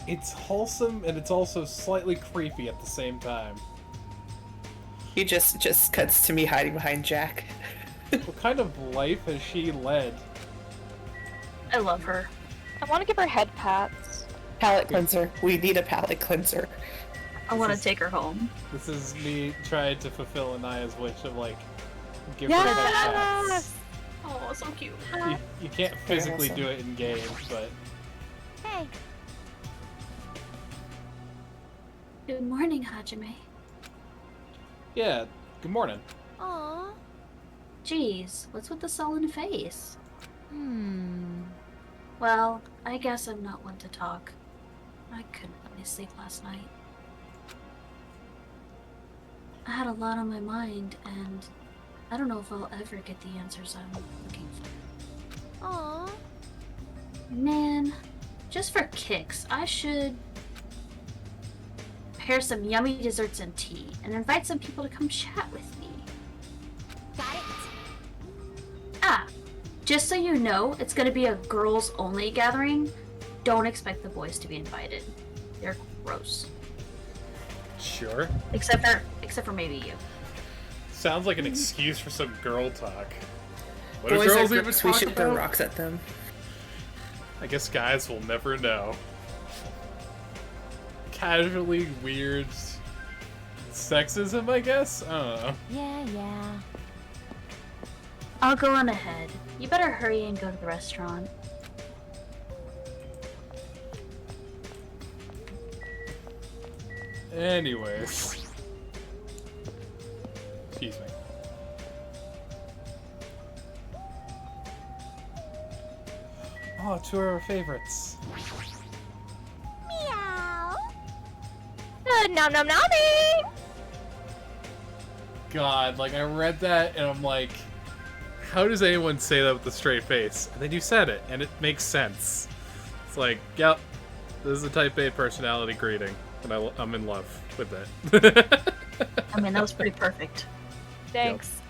It's wholesome and it's also slightly creepy at the same time. He just cuts to me hiding behind Jack. What kind of life has she led? I love her. I want to give her head pats. Palate cleanser. We need a palate cleanser. I want to take her home. This is me trying to fulfill Anaya's wish of, like, give her head pats. Oh, so cute. You can't physically awesome. do it in game, but Hey. Good morning, Hajime. yeah, good morning. Aw. Jeez, what's with the sullen face? Well, I guess I'm not one to talk. I couldn't let me sleep last night. I had a lot on my mind, and I don't know if I'll ever get the answers I'm looking for. Aw. Man, just for kicks, I should prepare some yummy desserts and tea, and invite some people to come chat with me. Got it. Ah, just so you know, it's gonna be a girls-only gathering. Don't expect the boys to be invited. They're gross. Sure. Except for maybe you. Sounds like an excuse for some girl talk. What Boys do are girls even gross, we talk should throw about? rocks at them. I guess guys will never know. Casually weird sexism, I guess? I don't know. Yeah. I'll go on ahead. You better hurry and go to the restaurant. Anyways. Excuse me. Oh, two of our favorites. Meow. Good nom nom nomming! God, like I read that and I'm like, how does anyone say that with a straight face? And then you said it, and it makes sense. It's like, yep, this is a type A personality greeting, and I'm in love with it. I mean, that was pretty perfect. Thanks.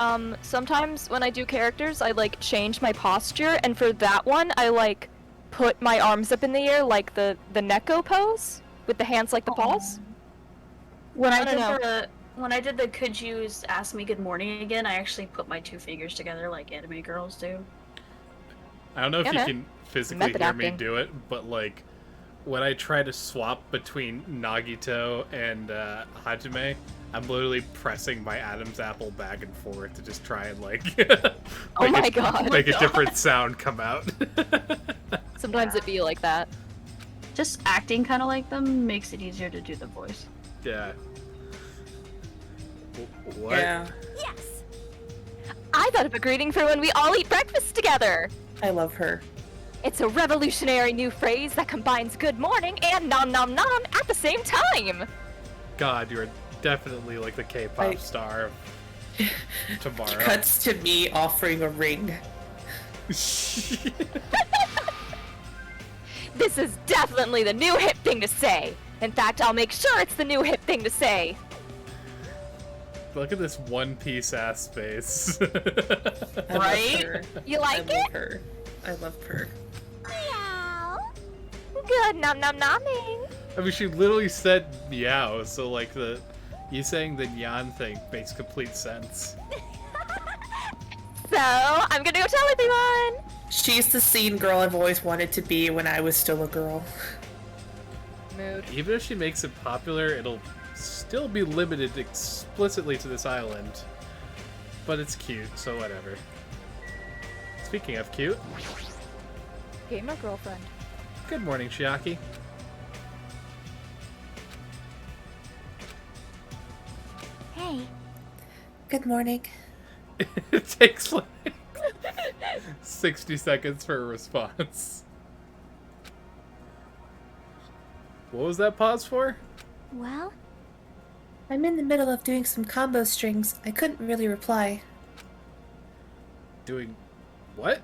Sometimes when I do characters, I like change my posture, and for that one, I like put my arms up in the air like the Neko pose with the hands like the paws. When I don't when I did the could you ask me good morning again, I actually put my two fingers together like anime girls do. I don't know if Yeah, you man. can physically Method hear me acting. do it, but like when I try to swap between Nagito and Hajime, I'm literally pressing my Adam's apple back and forth to just try and like Oh my make god. make a different sound come out. Sometimes it be like that. Just acting kind of like them makes it easier to do the voice. Yeah. What? Yeah, Yes. I thought of a greeting for when we all eat breakfast together. I love her. It's a revolutionary new phrase that combines good morning and nom nom nom at the same time. God, you're definitely like the K-pop I- star of tomorrow. Cuts to me offering a ring. This is definitely the new hip thing to say. In fact, I'll make sure it's the new hip thing to say. Look at this One Piece ass face. I Right? Love her. You like I love it? her. I love her. Meow. Good nom nom nomming. I mean, she literally said meow, so like you saying the nyan thing makes complete sense. So, I'm gonna go tell everyone. She's the scene girl I've always wanted to be when I was still a girl. Mood. Even if she makes it popular, it'll still be limited explicitly to this island. But it's cute, so whatever. Speaking of cute, Gamer girlfriend. good morning, Chiaki. Hey. Good morning. It takes like 60 seconds for a response. What was that pause for? Well, I'm in the middle of doing some combo strings. I couldn't really reply. Doing what?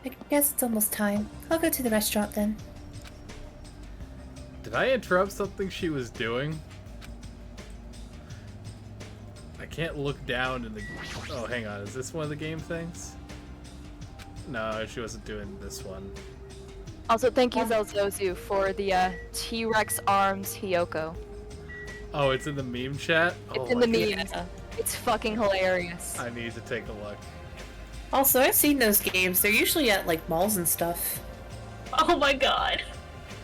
I guess it's almost time. I'll go to the restaurant then. Did I interrupt something she was doing? I can't look down in the... Oh, hang on. Is this one of the game things? No, she wasn't doing this one. Also, thank you, Zelzozu, for the T-Rex arms Hiyoko. Oh, it's in the meme chat? It's Oh in the my memes. God. It's fucking hilarious. I need to take a look. Also, I've seen those games. They're usually at like malls and stuff. Oh my god.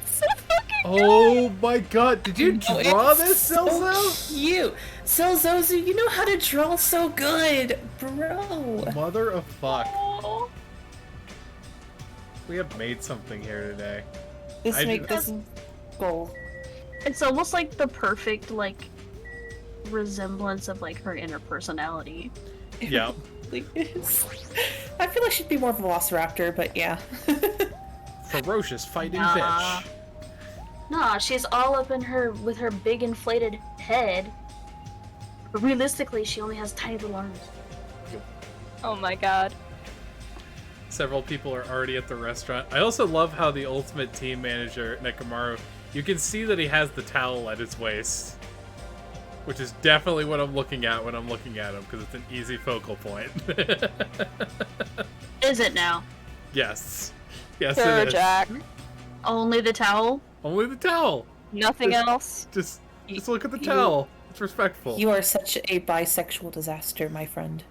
So fucking Oh my god, did you Oh, draw it's this, so Zelzo? cute. Zelzozu, you know how to draw so good, bro. Mother of fuck. Oh. We have made something here today. Let's I make do- this goal. It's almost like the perfect, like, resemblance of, like, her inner personality. Yeah. Please. I feel like she'd be more of a velociraptor, but yeah. Ferocious fighting Nah. bitch. Nah, she's all up in her, with her big inflated head. But realistically, she only has tiny little arms. Oh my god. Several people are already at the restaurant. I also love how the ultimate team manager, Nekomaru, you can see that he has the towel at his waist. Which is definitely what I'm looking at when I'm looking at him, because it's an easy focal point. Is it now? Yes. Yes, Sure, it is. Jack. Only the towel? Only the towel. Nothing else. Just look at the You- towel. It's respectful. You are such a bisexual disaster, my friend.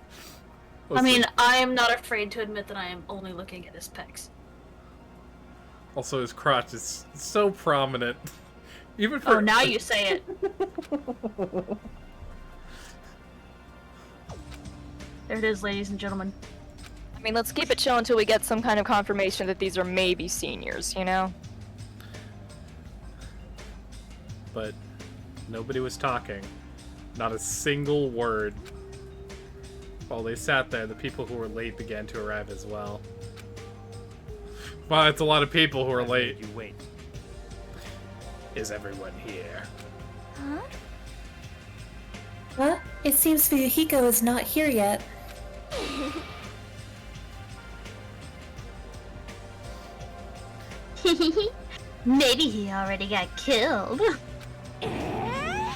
I mean, I am not afraid to admit that I am only looking at his pecs. Also, his crotch is so prominent. Even for Oh, now you say it. There it is, ladies and gentlemen. I mean, let's keep it chill until we get some kind of confirmation that these are maybe seniors, you know? But nobody was talking. Not a single word. While they sat there, the people who were late began to arrive as well. Wow, it's a lot of people who are I made late. You wait. Is everyone here? Huh? What? It seems Fuyuhiko is not here yet. Maybe he already got killed. Yeah?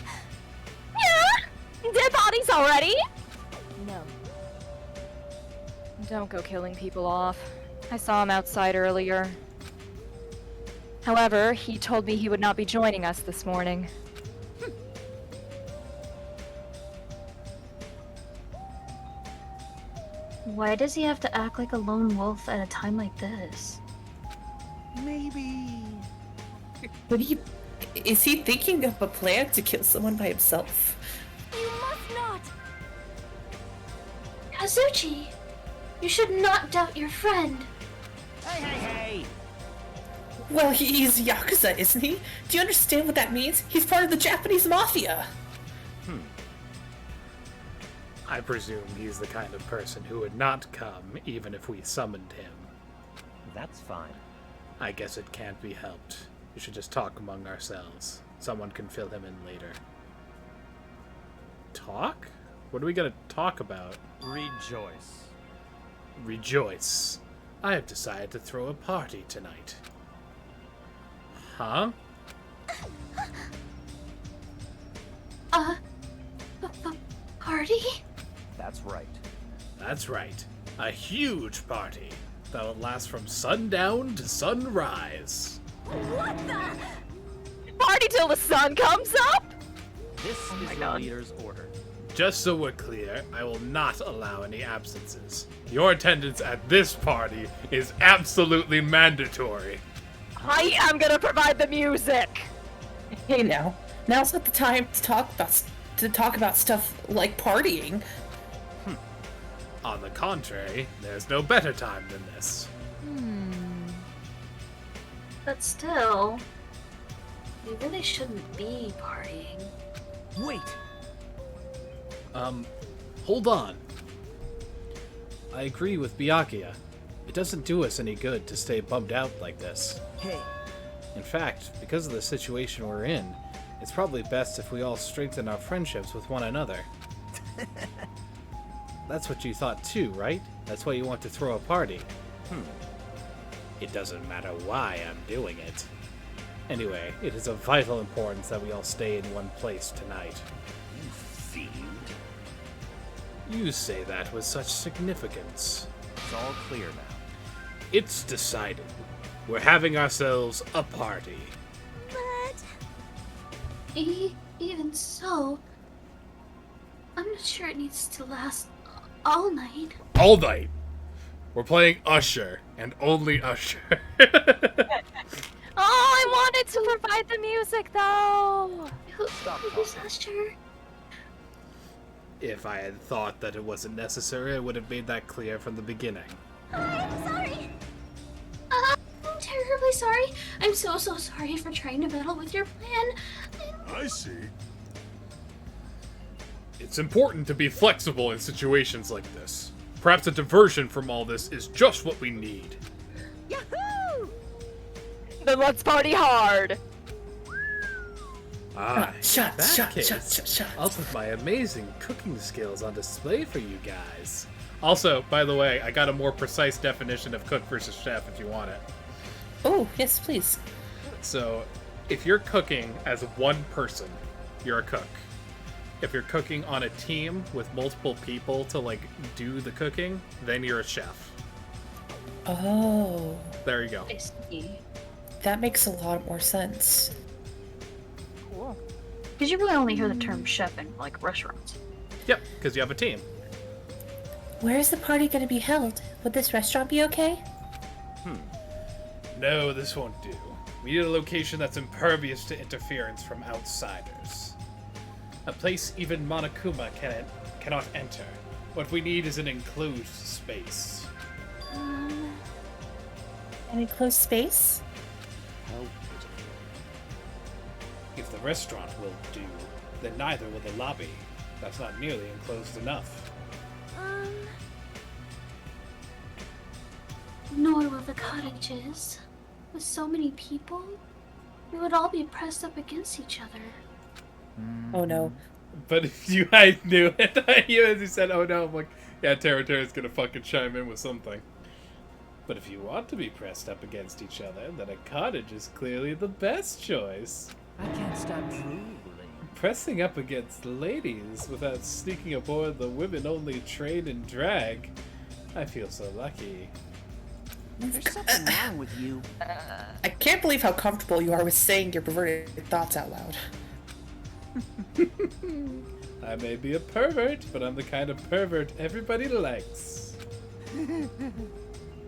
Dead bodies already? No. Don't go killing people off. I saw him outside earlier. However, he told me he would not be joining us this morning. Why does he have to act like a lone wolf at a time like this? Maybe. Is he thinking of a plan to kill someone by himself? You must not! Kazuchi, you should not doubt your friend. Hey, hey, hey! Well, he's Yakuza, isn't he? Do you understand what that means? He's part of the Japanese mafia! I presume he's the kind of person who would not come even if we summoned him. That's fine. I guess it can't be helped. We should just talk among ourselves. Someone can fill him in later. Talk? What are we gonna talk about? Rejoice. Rejoice. I have decided to throw a party tonight. Huh? Party? That's right. That's right. A huge party that will last from sundown to sunrise. What the? Party till the sun comes up? This is the God. leader's order. Just so we're clear, I will not allow any absences. Your attendance at this party is absolutely mandatory. I am gonna provide the music! Hey now, now's not the time to talk about stuff like partying. On the contrary, there's no better time than this. But still, we really shouldn't be partying. Wait! Hold on. I agree with Byakuya. It doesn't do us any good to stay bummed out like this. Hey, In fact, because of the situation we're in, it's probably best if we all strengthen our friendships with one another. That's what you thought too, right? That's why you want to throw a party. It doesn't matter why I'm doing it. Anyway, it is of vital importance that we all stay in one place tonight. you fiend. You say that with such significance. It's all clear now. It's decided. We're having ourselves a party. But... Even so, I'm not sure it needs to last all night. All night. We're playing Usher, and only Usher. Oh, I wanted to provide the music though! Who's not sure? If I had thought that it wasn't necessary, I would have made that clear from the beginning. I'm sorry! I'm terribly sorry. I'm so sorry for trying to meddle with your plan. I see. It's important to be flexible in situations like this. Perhaps a diversion from all this is just what we need. Yahoo! Then let's party hard! Ah, Shut, in that shut, case, shut, shut, shut. I'll put my amazing cooking skills on display for you guys. Also, by the way, I got a more precise definition of cook versus chef if you want it. Oh, yes, please. So, if you're cooking as one person, you're a cook. If you're cooking on a team with multiple people to, like, do the cooking, then you're a chef. Oh, There you go. I see. that makes a lot more sense. Cool. Because you really only hear the term chef in, like, restaurants. Yep, because you have a team. Where is the party going to be held? Would this restaurant be okay? No, this won't do. We need a location that's impervious to interference from outsiders. A place even Monokuma cannot enter. What we need is an enclosed space. An enclosed space? How pitiful. If the restaurant will do, then neither will the lobby. That's not nearly enclosed enough. Nor will the cottages. With so many people. We would all be pressed up against each other. Oh no. But if I knew it. You as you said, oh no, I'm like, yeah, Terra's gonna fucking chime in with something. But if you want to be pressed up against each other, then a cottage is clearly the best choice. I can't stop drooling. Pressing up against ladies without sneaking aboard the women-only train and drag. I feel so lucky. There's something wrong with you. I can't believe how comfortable you are with saying your perverted thoughts out loud. I may be a pervert, but I'm the kind of pervert everybody likes.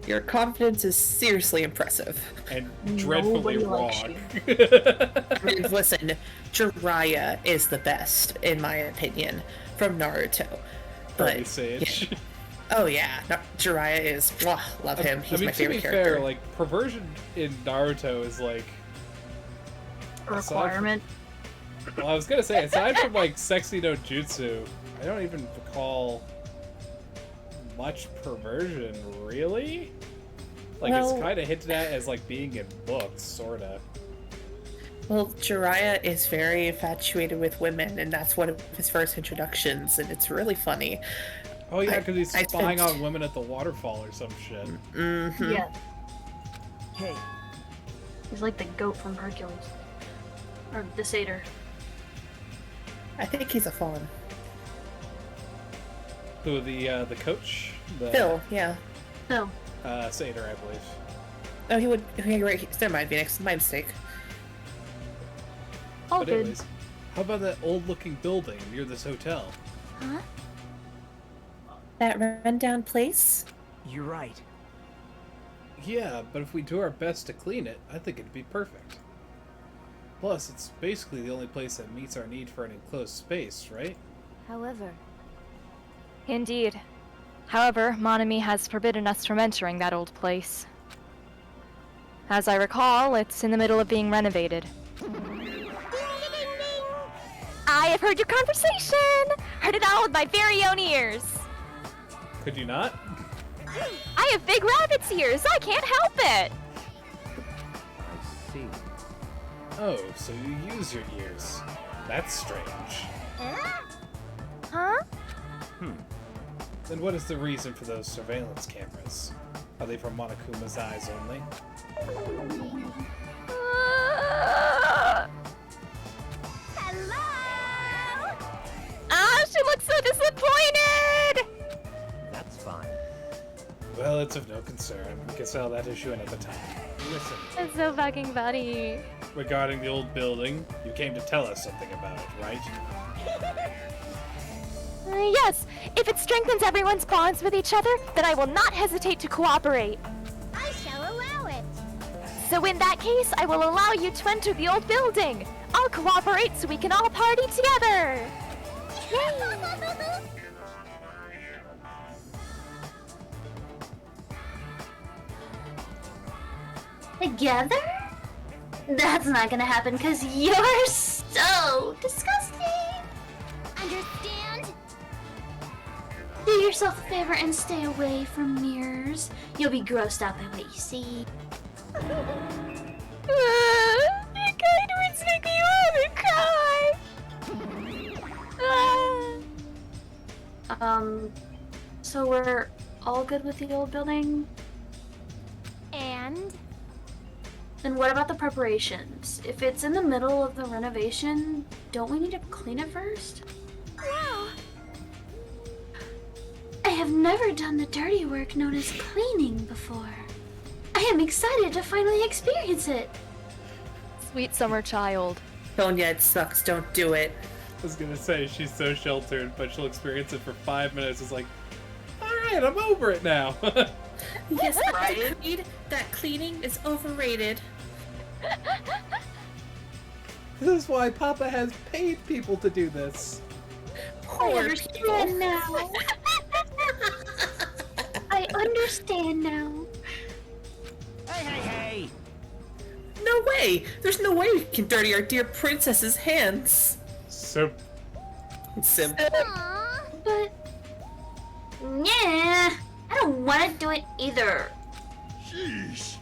Your confidence is seriously impressive. And dreadfully Nobody wrong. likes I mean, listen, Jiraiya is the best, in my opinion, from Naruto. But Sage. Yeah. Oh yeah, no, Jiraiya is, mwah, love him. He's my favorite to be character. fair, like, perversion in Naruto is like... A requirement. Well, I was gonna say, aside from like sexy no jutsu, I don't even recall much perversion, really? Like, Well- it's kind of hinted at as like being in books, sorta. Well, Jiraiya is very infatuated with women, and that's one of his first introductions, and it's really funny. Oh yeah, because he's I spying spent- on women at the waterfall or some shit. Mm-hmm. Yeah, Hey, he's like the goat from Hercules. Or the satyr. I think he's a fawn. Who, the coach? The, Phil, yeah. No. Satyr, I believe. Oh, he would. Okay, right. Never mind, Phoenix. My mistake. All But good. anyways, how about that old-looking building near this hotel? Huh? That rundown place? you're right. Yeah, but if we do our best to clean it, I think it'd be perfect. Plus, it's basically the only place that meets our need for an enclosed space, right? However. Indeed. However, Monami has forbidden us from entering that old place. As I recall, it's in the middle of being renovated. I have heard your conversation! Heard it all with my very own ears! Could you not? I have big rabbit's ears! I can't help it! I see. Oh, so you use your ears. That's strange. Huh? Then what is the reason for those surveillance cameras? Are they from Monokuma's eyes only? Ah, she looks so disappointed! That's fine. Well, it's of no concern. We can settle that issue another time. Listen, It's so fucking funny. regarding the old building, you came to tell us something about it, right? Yes, if it strengthens everyone's bonds with each other, then I will not hesitate to cooperate. I shall allow it. So in that case, I will allow you to enter the old building. I'll cooperate so we can all party together. Together? That's not gonna happen because you're so disgusting. Understand? Do yourself a favor and stay away from mirrors. You'll be grossed out by what you see. You kind of make me want to cry. So we're all good with the old building? And? Then what about the preparations? If it's in the middle of the renovation, don't we need to clean it first? No. I have never done the dirty work known as cleaning before. I am excited to finally experience it. Sweet summer child. Sonya, it sucks. Don't do it. I was gonna say, she's so sheltered, but she'll experience it for 5 minutes. It's like, alright, I'm over it now. Yes, I agreed that cleaning is overrated. This is why Papa has paid people to do this. I Poor understand people. now. I understand now. Hey, hey, hey! No way! There's no way we can dirty our dear princess's hands. So, Simp. Aww. But yeah, I don't want to do it either. jeez.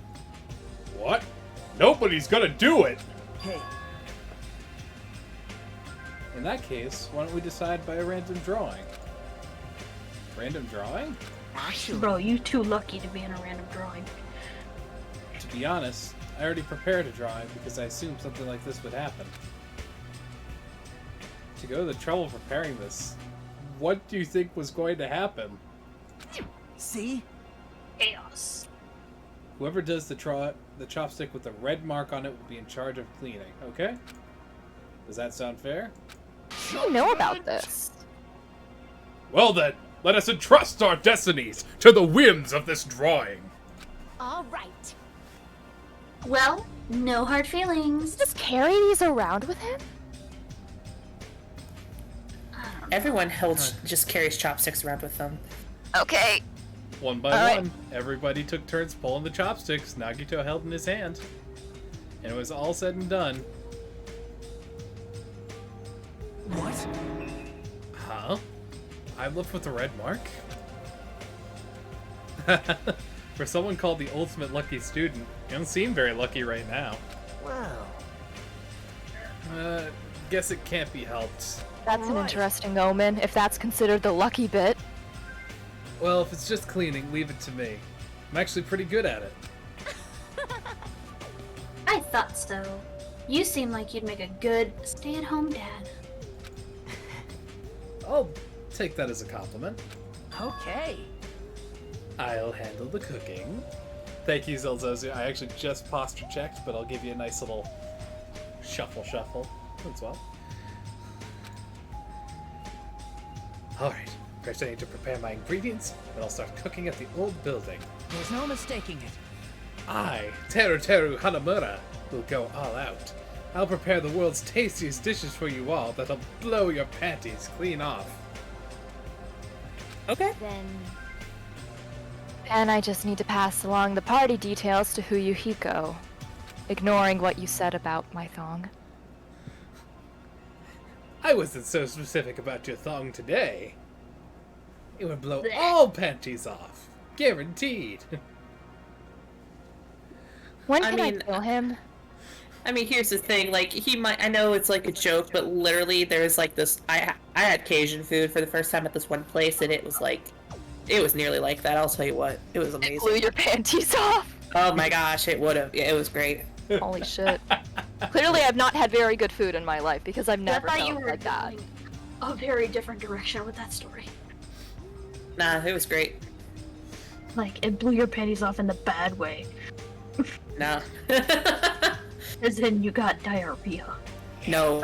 What? Nobody's gonna do it! Hey, In that case, why don't we decide by a random drawing? Random drawing? actually, Bro, you too lucky to be in a random drawing. To be honest, I already prepared a drawing because I assumed something like this would happen. To go to the trouble of preparing this, what do you think was going to happen? see? Chaos. Whoever does the chopstick with the red mark on it will be in charge of cleaning, okay? Does that sound fair? You know about this. Well then, let us entrust our destinies to the whims of this drawing. All right. Well, no hard feelings. Just carry these around with him? Everyone just carries chopsticks around with them. Okay. One by All right. one, everybody took turns pulling the chopsticks Nagito held in his hand. And it was all said and done. What? Huh? I'm left with the red mark? For someone called the ultimate lucky student, you don't seem very lucky right now. Well, Guess it can't be helped. That's an Right. interesting omen, if that's considered the lucky bit. Well, if it's just cleaning, leave it to me. I'm actually pretty good at it. I thought so. You seem like you'd make a good stay-at-home dad. I'll take that as a compliment. okay. I'll handle the cooking. Thank you, Zelzozu. I actually just posture checked, but I'll give you a nice little shuffle as well. Alright, first I need to prepare my ingredients, and I'll start cooking at the old building. There's no mistaking it. I, Teru Hanamura, will go all out. I'll prepare the world's tastiest dishes for you all that'll blow your panties clean off. Okay. Then And I just need to pass along the party details to Huyuhiko, ignoring what you said about my thong. I wasn't so specific about your thong today. It would blow all panties off. Guaranteed. When I can mean- I kill him? I mean, here's the thing. Like, he might. I know it's like a joke, but literally, there's like this. I had Cajun food for the first time at this one place, and it was like, it was nearly like that. I'll tell you what, it was Blew amazing. your panties off? Oh my gosh, it would have. Yeah, it was great. Holy shit. Clearly I've not had very good food in my life because I've never I thought you felt were like that. going a very different direction with that story. Nah, it was great. Like, it blew your panties off in the bad way. Nah. As in, you got diarrhea. No.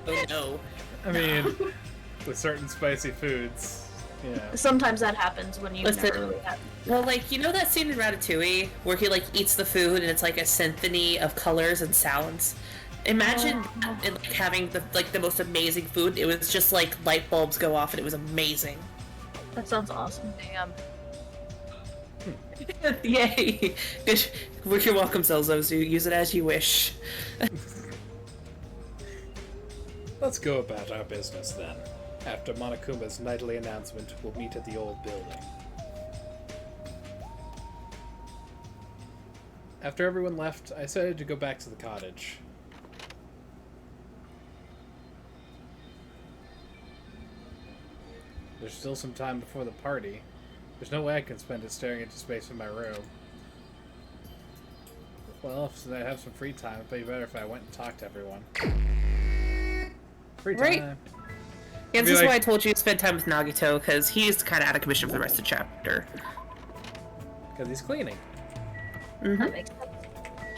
Oh no. I mean, with certain spicy foods, yeah. Sometimes that happens when you Listen. never really have. Well, like, you know that scene in Ratatouille where he like eats the food and it's like a symphony of colors and sounds. Imagine that and, like, having the most amazing food. It was just like light bulbs go off and it was amazing. That sounds awesome. Damn. Yay! Good. You're welcome, Zelzozu. Use it as you wish. Let's go about our business then. After Monokuma's nightly announcement, we'll meet at the old building. After everyone left, I decided to go back to the cottage. There's still some time before the party. There's no way I can spend it staring into space in my room. Well, since I have some free time, it'd be better if I went and talked to everyone. Free time. Right. Yeah, this Be is like- why I told you to spend time with Nagito, because he's kind of out of commission for the rest of the chapter. Because he's cleaning. That makes sense.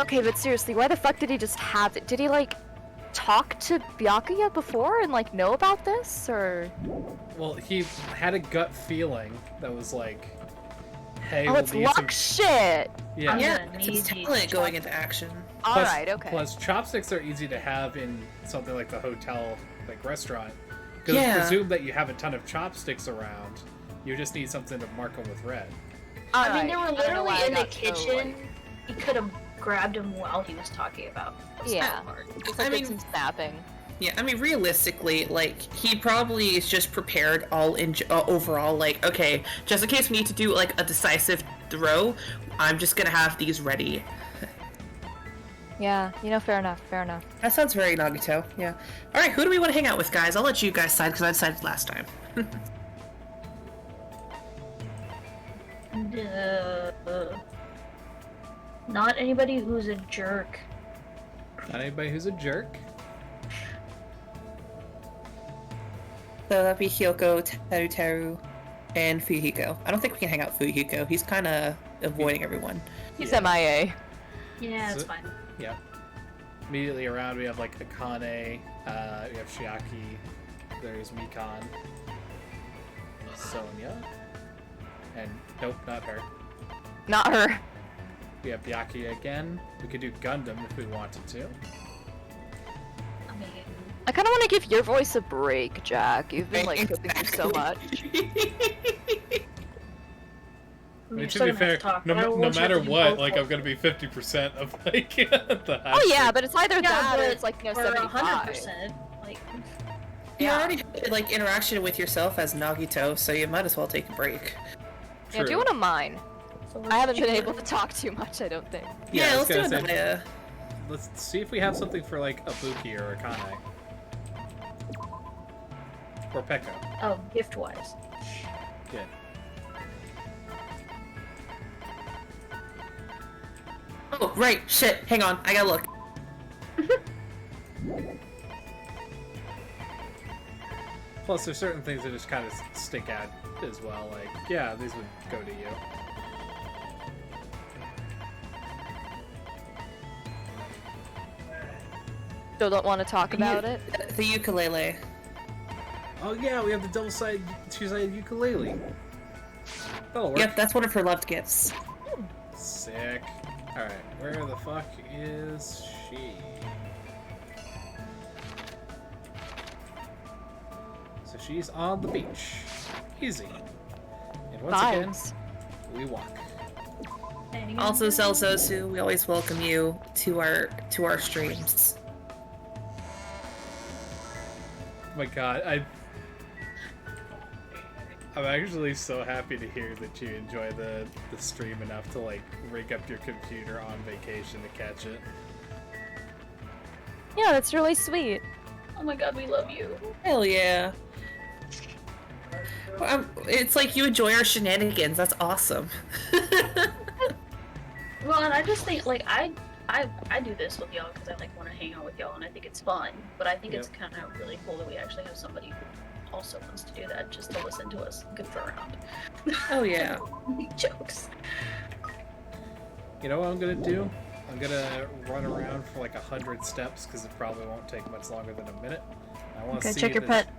Okay, but seriously, why the fuck did he just have it? Did he, like, talk to Byakuya before and, like, know about this? Or... Well, he had a gut feeling that was like, hey, Oh, we'll it's need luck some... shit! Yeah. I'm Yeah, gonna it's need his these talent going chop- into action. Alright, okay. Plus, chopsticks are easy to have in something like the hotel, like restaurant. Because Yeah. presume that you have a ton of chopsticks around. You just need something to mark them with red. I mean, they Alright, were I don't know literally why I in the got so, kitchen. He could have grabbed him while he was talking about this Yeah. part. It's like I mean- some snapping. Yeah, I mean, realistically, like, he probably is just prepared all in overall, like, okay, just in case we need to do, like, a decisive throw, I'm just gonna have these ready. Yeah, fair enough, fair enough. That sounds very Nagito, yeah. Alright, who do we want to hang out with, guys? I'll let you guys decide, because I decided last time. Not anybody who's a jerk. Not anybody who's a jerk. So that'd be Hyoko, Teru, and Fuyuhiko. I don't think we can hang out with Fuyuhiko. He's kind of avoiding everyone. He's MIA. Yeah, it's So- fine. Yeah. Immediately around, we have like Akane, we have Shiaki, there's Mikan, Sonya, and nope, not her. Not her. We have Byakuya again. We could do Gundam if we wanted to. I mean, I kind of want to give your voice a break, Jack. You've been like cooking me so much. I mean, you're to still be gonna have fair, to talk, no, but I no want you matter to do what, both like of I'm gonna be 50% of like the Oh yeah, but it's either Yeah, that or but it's like or 75. 100%. Like, You Yeah. already had, like, interaction with yourself as Nagito, so you might as well take a break. Yeah, do you want to mine? so I haven't let's been do able it. to talk too much, I don't think. Yeah, I let's was do gonna say, Anaya. let's see if we have something for like Ibuki or Akane. Or Pekka. Oh, gift wise. Good. Oh, right, shit, hang on, I gotta look. Plus, there's certain things that just kind of stick out as well. Like, yeah, these would go to you. Still don't want to talk about it. The ukulele. Oh yeah, we have the double-sided two-sided ukulele. That'll work. Yep, that's one of her loved gifts. Sick. Alright, where the fuck is she? So she's on the beach. Easy. And once Vibes. again, we walk. Also, Celsosu, we always welcome you to our streams. Oh my god, I'm actually so happy to hear that you enjoy the stream enough to like rig up your computer on vacation to catch it. Yeah, that's really sweet. Oh my god, we love you. Hell yeah. It's like you enjoy our shenanigans. That's awesome. Well, and I just think like I do this with y'all because I like want to hang out with y'all and I think it's fun. But I think it's kind of really cool that we actually have somebody who also wants to do that just to listen to us goof around. Oh yeah. Make jokes. You know what I'm gonna do? I'm gonna run around for like 100 steps because it probably won't take much longer than a minute. I want to Okay, see. check your pet.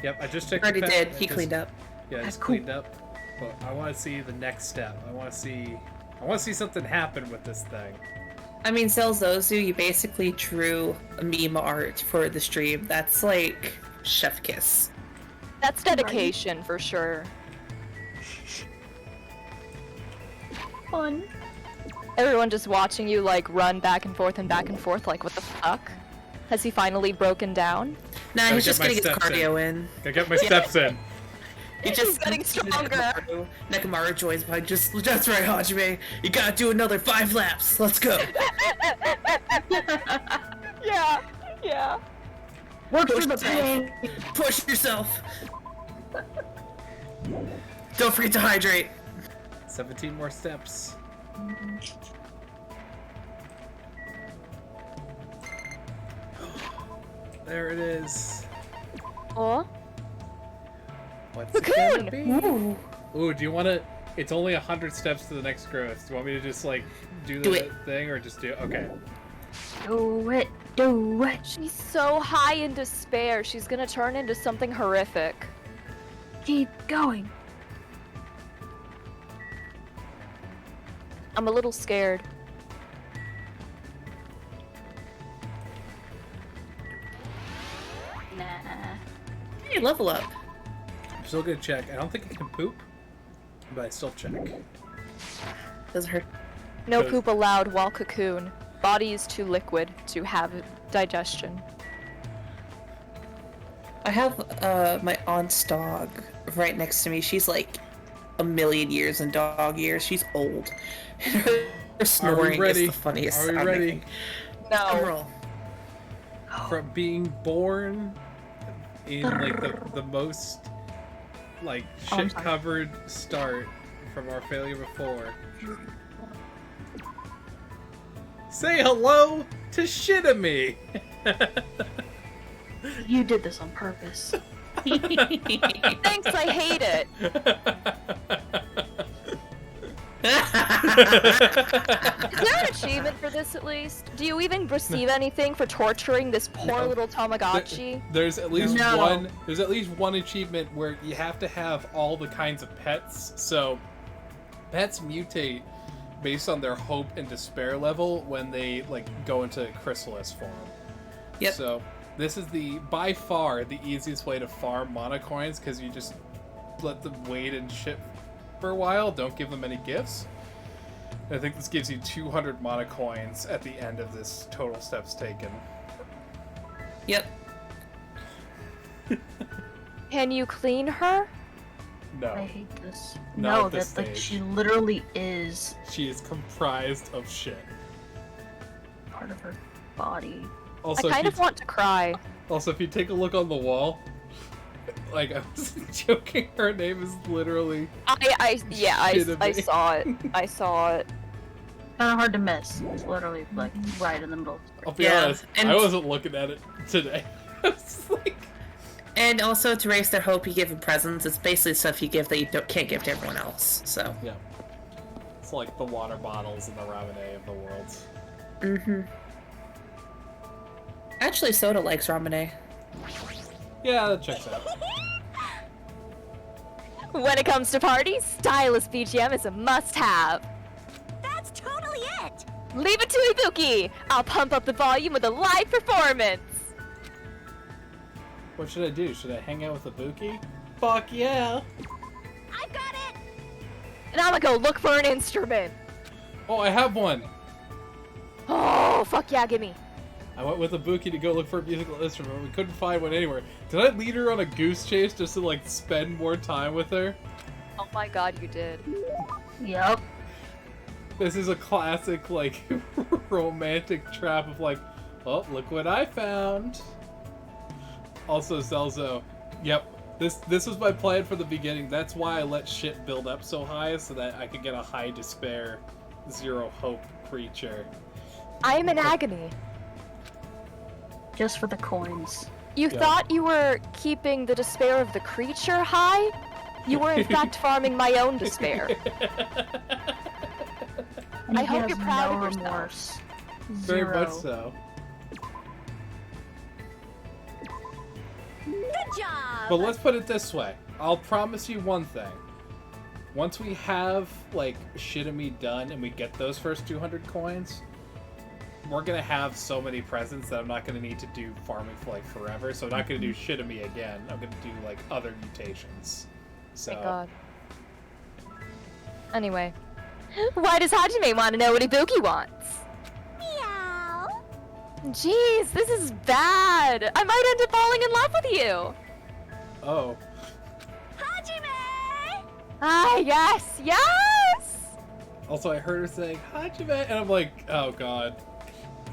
Yep, I just checked. Already your pet. did. He cleaned up. Yeah, I That's just cool. cleaned up. But I want to see the next step. I want to see something happen with this thing. I mean, Celsosu, you basically drew a meme art for the stream. That's like chef kiss. That's dedication for sure. Fun. Everyone just watching you like run back and forth, like what the fuck? Has he finally broken down? Nah, Gotta he's get just my getting his steps cardio in. Gotta get my steps in. He He's getting stronger. Nekomaru joins by that's right, Hajime. You gotta do another 5 laps. Let's go. Yeah. Work for the pain. Push yourself. Don't forget to hydrate. 17 more steps. There it is. Oh, What's it gonna Cocoon! be? Ooh. Ooh, do you want to? It's only 100 steps to the next growth. Do you want me to just like do Do the it. thing or just do? Okay. Do it. Do it. she's so high in despair. She's gonna turn into something horrific. Keep going. I'm a little scared. Nah. Hey, level up. I'm still gonna check. I don't think I can poop, but I still check. Doesn't hurt. No Good. poop allowed while cocoon. Body is too liquid to have digestion. I have my aunt's dog right next to me. She's like a million years in dog years. She's old. And her snoring ready? is the funniest Are we sounding ready? thing. Drum No. roll. From being born in like the most like Oh, I'm shit sorry. covered start from our failure before. Say hello to Shitami! You did this on purpose. Thanks, I hate it. Is there an achievement for this at least? Do you even receive anything for torturing this poor No. little Tamagotchi? There's at least No. one. There's at least one achievement where you have to have all the kinds of pets. So, pets mutate based on their hope and despair level when they like go into chrysalis form. Yep. So, this is by far the easiest way to farm mana coins because you just let them wait and shit for a while. Don't give them any gifts. I think this gives you 200 mana coins at the end of this total steps taken. Yep. Can you clean her? No. I hate this. Not No, at this that like stage. she literally is She is comprised of shit. part of her body. Also, I kind of want to cry. Also, if you take a look on the wall, like I was joking, her name is literally. I Shitami. saw it. I saw it. Kind of hard to miss. It's literally like right in the middle. I'll be Yeah, honest, and- I wasn't looking at it today. I was like, And also to raise their hope, you give them presents. It's basically stuff you give that you can't give to everyone else. So. yeah, it's like the water bottles and the ramen of the world. Mm-hmm. Actually, Soda likes ramen. Yeah, that checks out. When it comes to parties, stylish BGM is a must-have. That's totally it. Leave it to Ibuki. I'll pump up the volume with a live performance. What should I do? Should I hang out with Ibuki? Fuck yeah! I've got it. And I'm gonna go look for an instrument. Oh, I have one. Oh, fuck yeah, gimme. I went with Ibuki to go look for a musical instrument. We couldn't find one anywhere. Did I lead her on a goose chase just to like spend more time with her? Oh my god, you did. Yep. This is a classic like romantic trap of like, oh, look what I found. Also, Zelzo, yep, this was my plan from the beginning. That's why I let shit build up so high so that I could get a high despair, zero hope creature. I am in agony. Just for the coins. You Yeah. thought you were keeping the despair of the creature high? You were in fact farming my own despair. And I he hope has you're proud no of yourself. remorse. Very Zero. much so. Good job. But let's put it this way. I'll promise you one thing. Once we have, like, Shitami done and we get those first 200 coins, we're gonna have so many presents that I'm not gonna need to do farming for, like, forever. So I'm not gonna do Shitami again. I'm gonna do, like, other mutations. So, Thank god. Anyway. Why does Hajime want to know what Ibuki wants? Meow. Jeez, this is bad. I might end up falling in love with you. oh. Hajime. Ah, yes, yes. Also, I heard her saying, Hajime, and I'm like, oh god.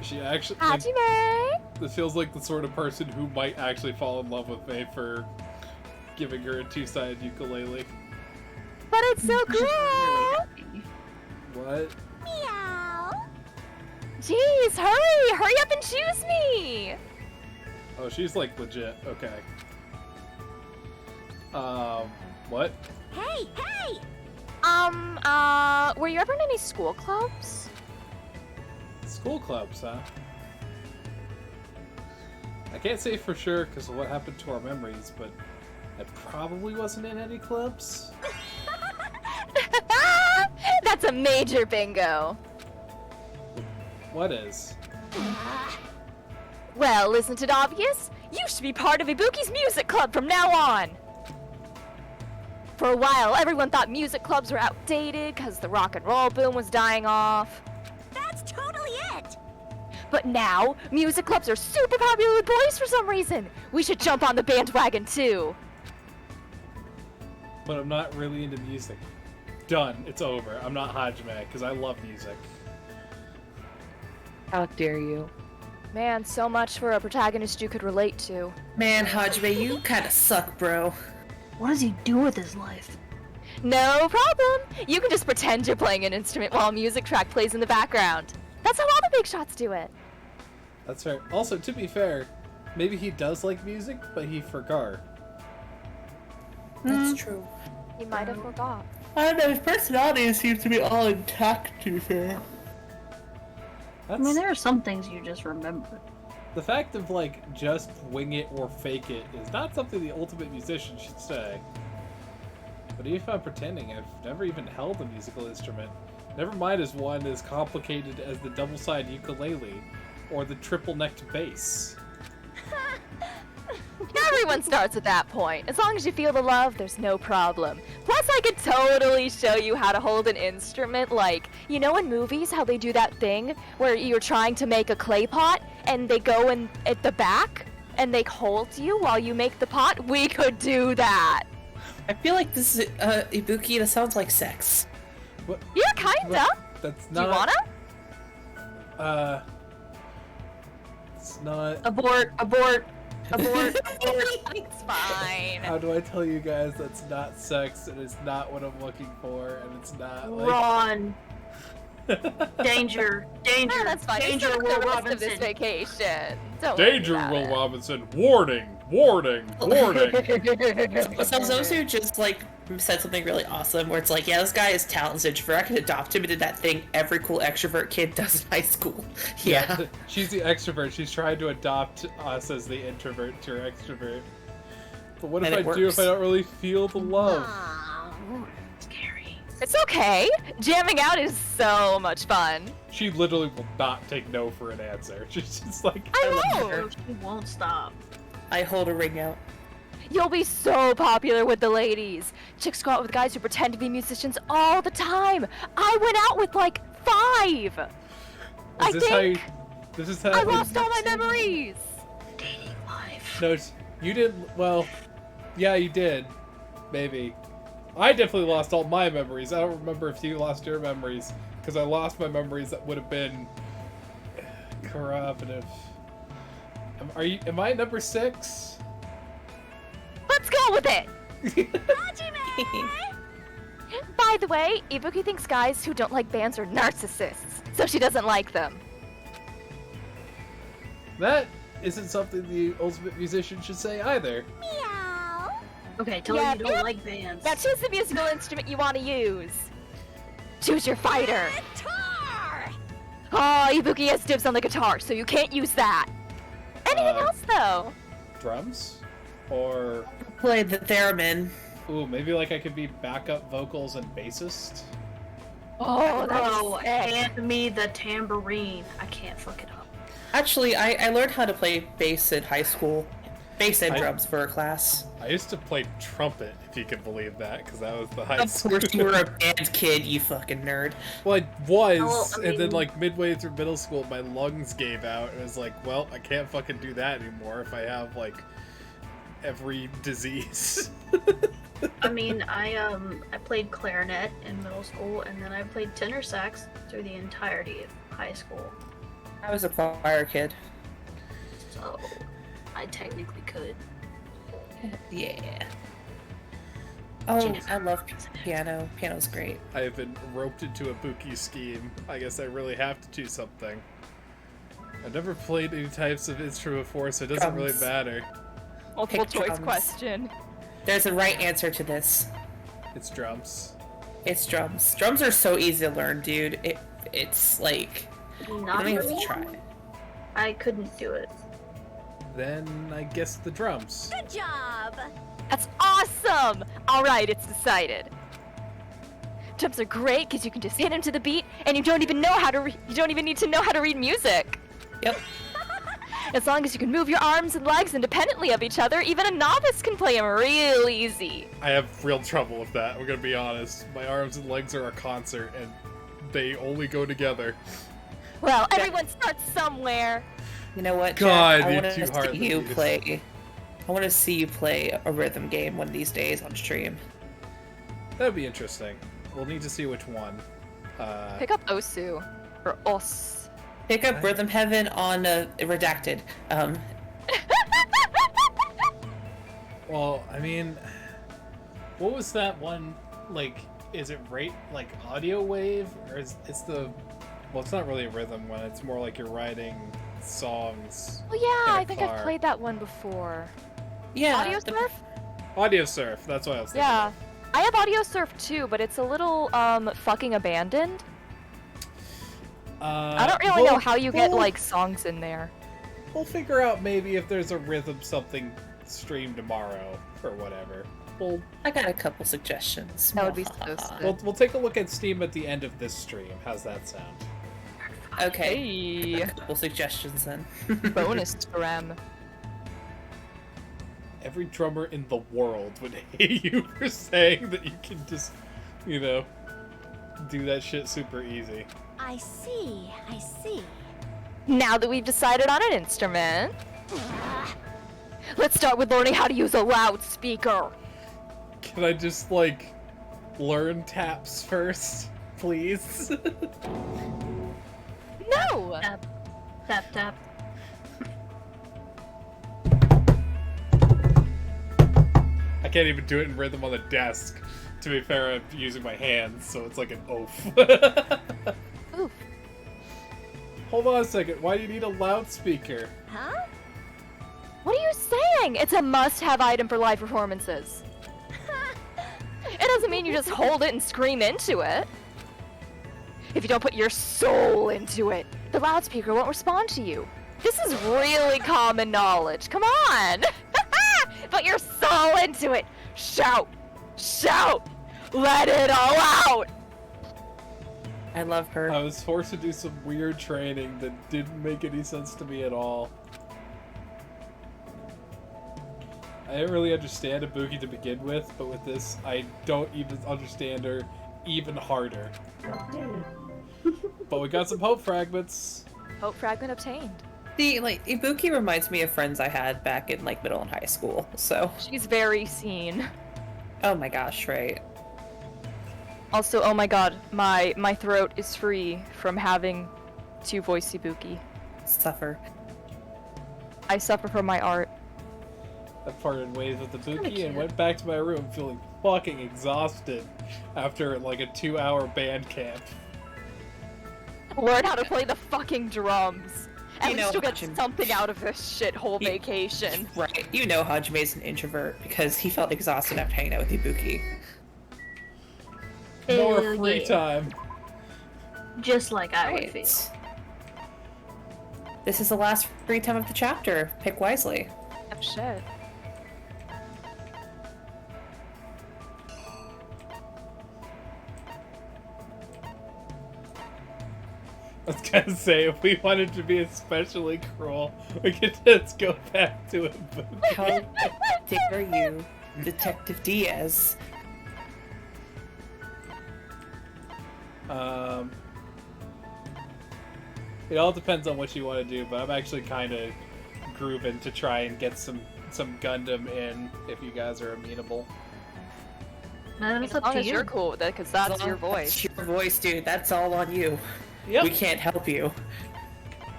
She actually, like, Hajime. this feels like the sort of person who might actually fall in love with me for giving her a two-sided ukulele. But it's so She's really cool. happy. What? Meow. Jeez, hurry up and choose me. Oh, she's like legit. Okay. What? Hey, hey. Were you ever in any school clubs? School clubs, huh? I can't say for sure because of what happened to our memories, but I probably wasn't in any clubs. That's a major bingo. What is? Well, isn't it obvious? You should be part of Ibuki's music club from now on. For a while, everyone thought music clubs were outdated because the rock and roll boom was dying off. That's totally it. But now, music clubs are super popular with boys for some reason. We should jump on the bandwagon too. But I'm not really into music. Done. It's over. I'm not Hajime because I love music. How dare you? Man, so much for a protagonist you could relate to. Man, Hajime, you kinda suck, bro. What does he do with his life? No problem! You can just pretend you're playing an instrument while a music track plays in the background. That's how all the big shots do it. That's fair. Also, to be fair, maybe he does like music, but he forgot. That's true. You might have forgot. I don't know, his personality seems to be all intact, to be fair. I mean, there are some things you just remember. The fact of, like, just wing it or fake it is not something the ultimate musician should say. But even if I'm pretending, I've never even held a musical instrument. Never mind as one as complicated as the double-sided ukulele or the triple-necked bass. Everyone starts at that point. As long as you feel the love, there's no problem. Plus, I could totally show you how to hold an instrument. Like, you know in movies how they do that thing where you're trying to make a clay pot and they go in at the back and they hold you while you make the pot? We could do that. I feel like this is, Ibuki, that sounds like sex. What? Yeah, kinda. That's Do not... you wanna? It's not... Abort, abort, abort. It's fine. How do I tell you guys that's not sex, and it's not what I'm looking for, and it's not, like... Run. Danger, danger, No, that's fine. danger, It's Will the rest of this Robinson. vacation. Don't worry Danger, about Will it. Robinson. Warning! Warning! Warning! So Zosu just, like, said something really awesome where it's like, yeah, this guy is talented introvert. I could adopt him and did that thing every cool extrovert kid does in high school. Yeah. She's the extrovert. She's trying to adopt us as the introvert to her extrovert. But what if And I it do works. if I don't really feel the love? Scary. It's okay. Jamming out is so much fun. She literally will not take no for an answer. She's just like, I know. her. She won't stop. I hold a ring out. You'll be so popular with the ladies. Chicks go out with guys who pretend to be musicians all the time. I went out with like 5. I is this how you... think This is how... I lost all my memories. Dating life. No, you didn't... Well, yeah, you did. Maybe. I definitely lost all my memories. I don't remember if you lost your memories. Because I lost my memories that would have been... corroborative. Am I number 6? Let's go with it. By the way, Ibuki thinks guys who don't like bands are narcissists, so she doesn't like them. That isn't something the ultimate musician should say either. Okay, tell Yeah, her you don't yep. like bands. Now choose the musical instrument you want to use. Choose your fighter. Guitar! Oh, Ibuki has dibs on the guitar, so you can't use that. Anything else, though? Drums? Or... Played the theremin. Ooh, maybe like I could be backup vocals and bassist? Oh, Oh, that's sick. hand me the tambourine. I can't fuck it up. Actually, I learned how to play bass in high school. Bass and I- drums for a class. I used to play trumpet, if you can believe that, because that was the high Of school. course, you were a band kid, you fucking nerd. Well, I was, Well, I and then mean- like midway through middle school, my lungs gave out, and it was like, well, I can't fucking do that anymore if I have like every disease. I mean, I played clarinet in middle school, and then I played tenor sax through the entirety of high school. I was a choir kid. So, I technically could. Yeah. Oh, Genius. I love piano. Piano's great. I have been roped into a Buki scheme. I guess I really have to choose something. I've never played any types of instrument before, so it doesn't really Drums. matter. Multiple Pick choice drums. question. There's a right answer to this. It's drums. It's drums. Drums are so easy to learn, dude. It's like you Not don't even for have me. to try it. I couldn't do it. Then I guess the drums. Good job! That's awesome! Alright, it's decided. Drums are great because you can just hit them to the beat, and you don't even need to know how to read music. Yep. As long as you can move your arms and legs independently of each other, even a novice can play them real easy. I have real trouble with that, I'm gonna be honest. My arms and legs are a concert, and they only go together. Well, everyone starts somewhere. You know what, God, Jack? I you're want too to hard see to you beat. play. I want to see you play a rhythm game one of these days on stream. That'd be interesting. We'll need to see which one. Pick up Osu. Or Os. Pick up Rhythm Heaven on Redacted. Well, I mean, what was that one, like, is it like audio wave? Or is it's the, well, it's not really a rhythm one, it's more like you're writing songs. Well, yeah, in a I think car. I've played that one before. Yeah. Audio Surf? Audio Surf, that's what I was thinking. Yeah. I have Audio Surf too, but it's a little, fucking abandoned. I don't really know how you get, like, songs in there. We'll figure out maybe if there's a rhythm something stream tomorrow or whatever. I got a couple suggestions. That would be so sick. We'll take a look at Steam at the end of this stream. How's that sound? Okay. Hey, A couple suggestions then. bonus Grem. Every drummer in the world would hate you for saying that you can just, you know, do that shit super easy. I see. Now that we've decided on an instrument, let's start with learning how to use a loudspeaker. Can I just, like, learn taps first, please? No! Tap, tap, tap. I can't even do it in rhythm on the desk. To be fair, I'm using my hands, so it's like an oaf. Oof. Hold on a second. Why do you need a loudspeaker? Huh? What are you saying? It's a must-have item for live performances. It doesn't mean you just hold it and scream into it. If you don't put your soul into it, the loudspeaker won't respond to you. This is really common knowledge. Come on! Put your soul into it. Shout! Shout! Let it all out! I love her. I was forced to do some weird training that didn't make any sense to me at all. I didn't really understand Ibuki to begin with, but with this, I don't even understand her even harder. But we got some hope fragments. Hope fragment obtained. See, like, Ibuki reminds me of friends I had back in, like, middle and high school, so. She's very seen. Oh my gosh, right. Also, oh my god, my throat is free from having to voice Ibuki. Suffer. I suffer from my art. I parted ways with Ibuki cute. and went back to my room feeling fucking exhausted after, like, a 2-hour band camp. Learn how to play the fucking drums. At You least know, you'll get Hajime- something out of this shithole You- vacation. Right. You know Hajime's an introvert because he felt exhausted after hanging out with Ibuki. More Hell free yeah. time. Just like I would Right. feel. This is the last free time of the chapter. Pick wisely. Oh shit. I was gonna say, if we wanted to be especially cruel, we could just go back to Ibuki. How dare you, Detective Diaz? It all depends on what you want to do, but I'm actually kind of grooving to try and get some Gundam in, if you guys are amenable. Man, As it's up long to as you. you're cool with it, because that's your voice. That's your voice, dude. That's all on you. Yep. We can't help you.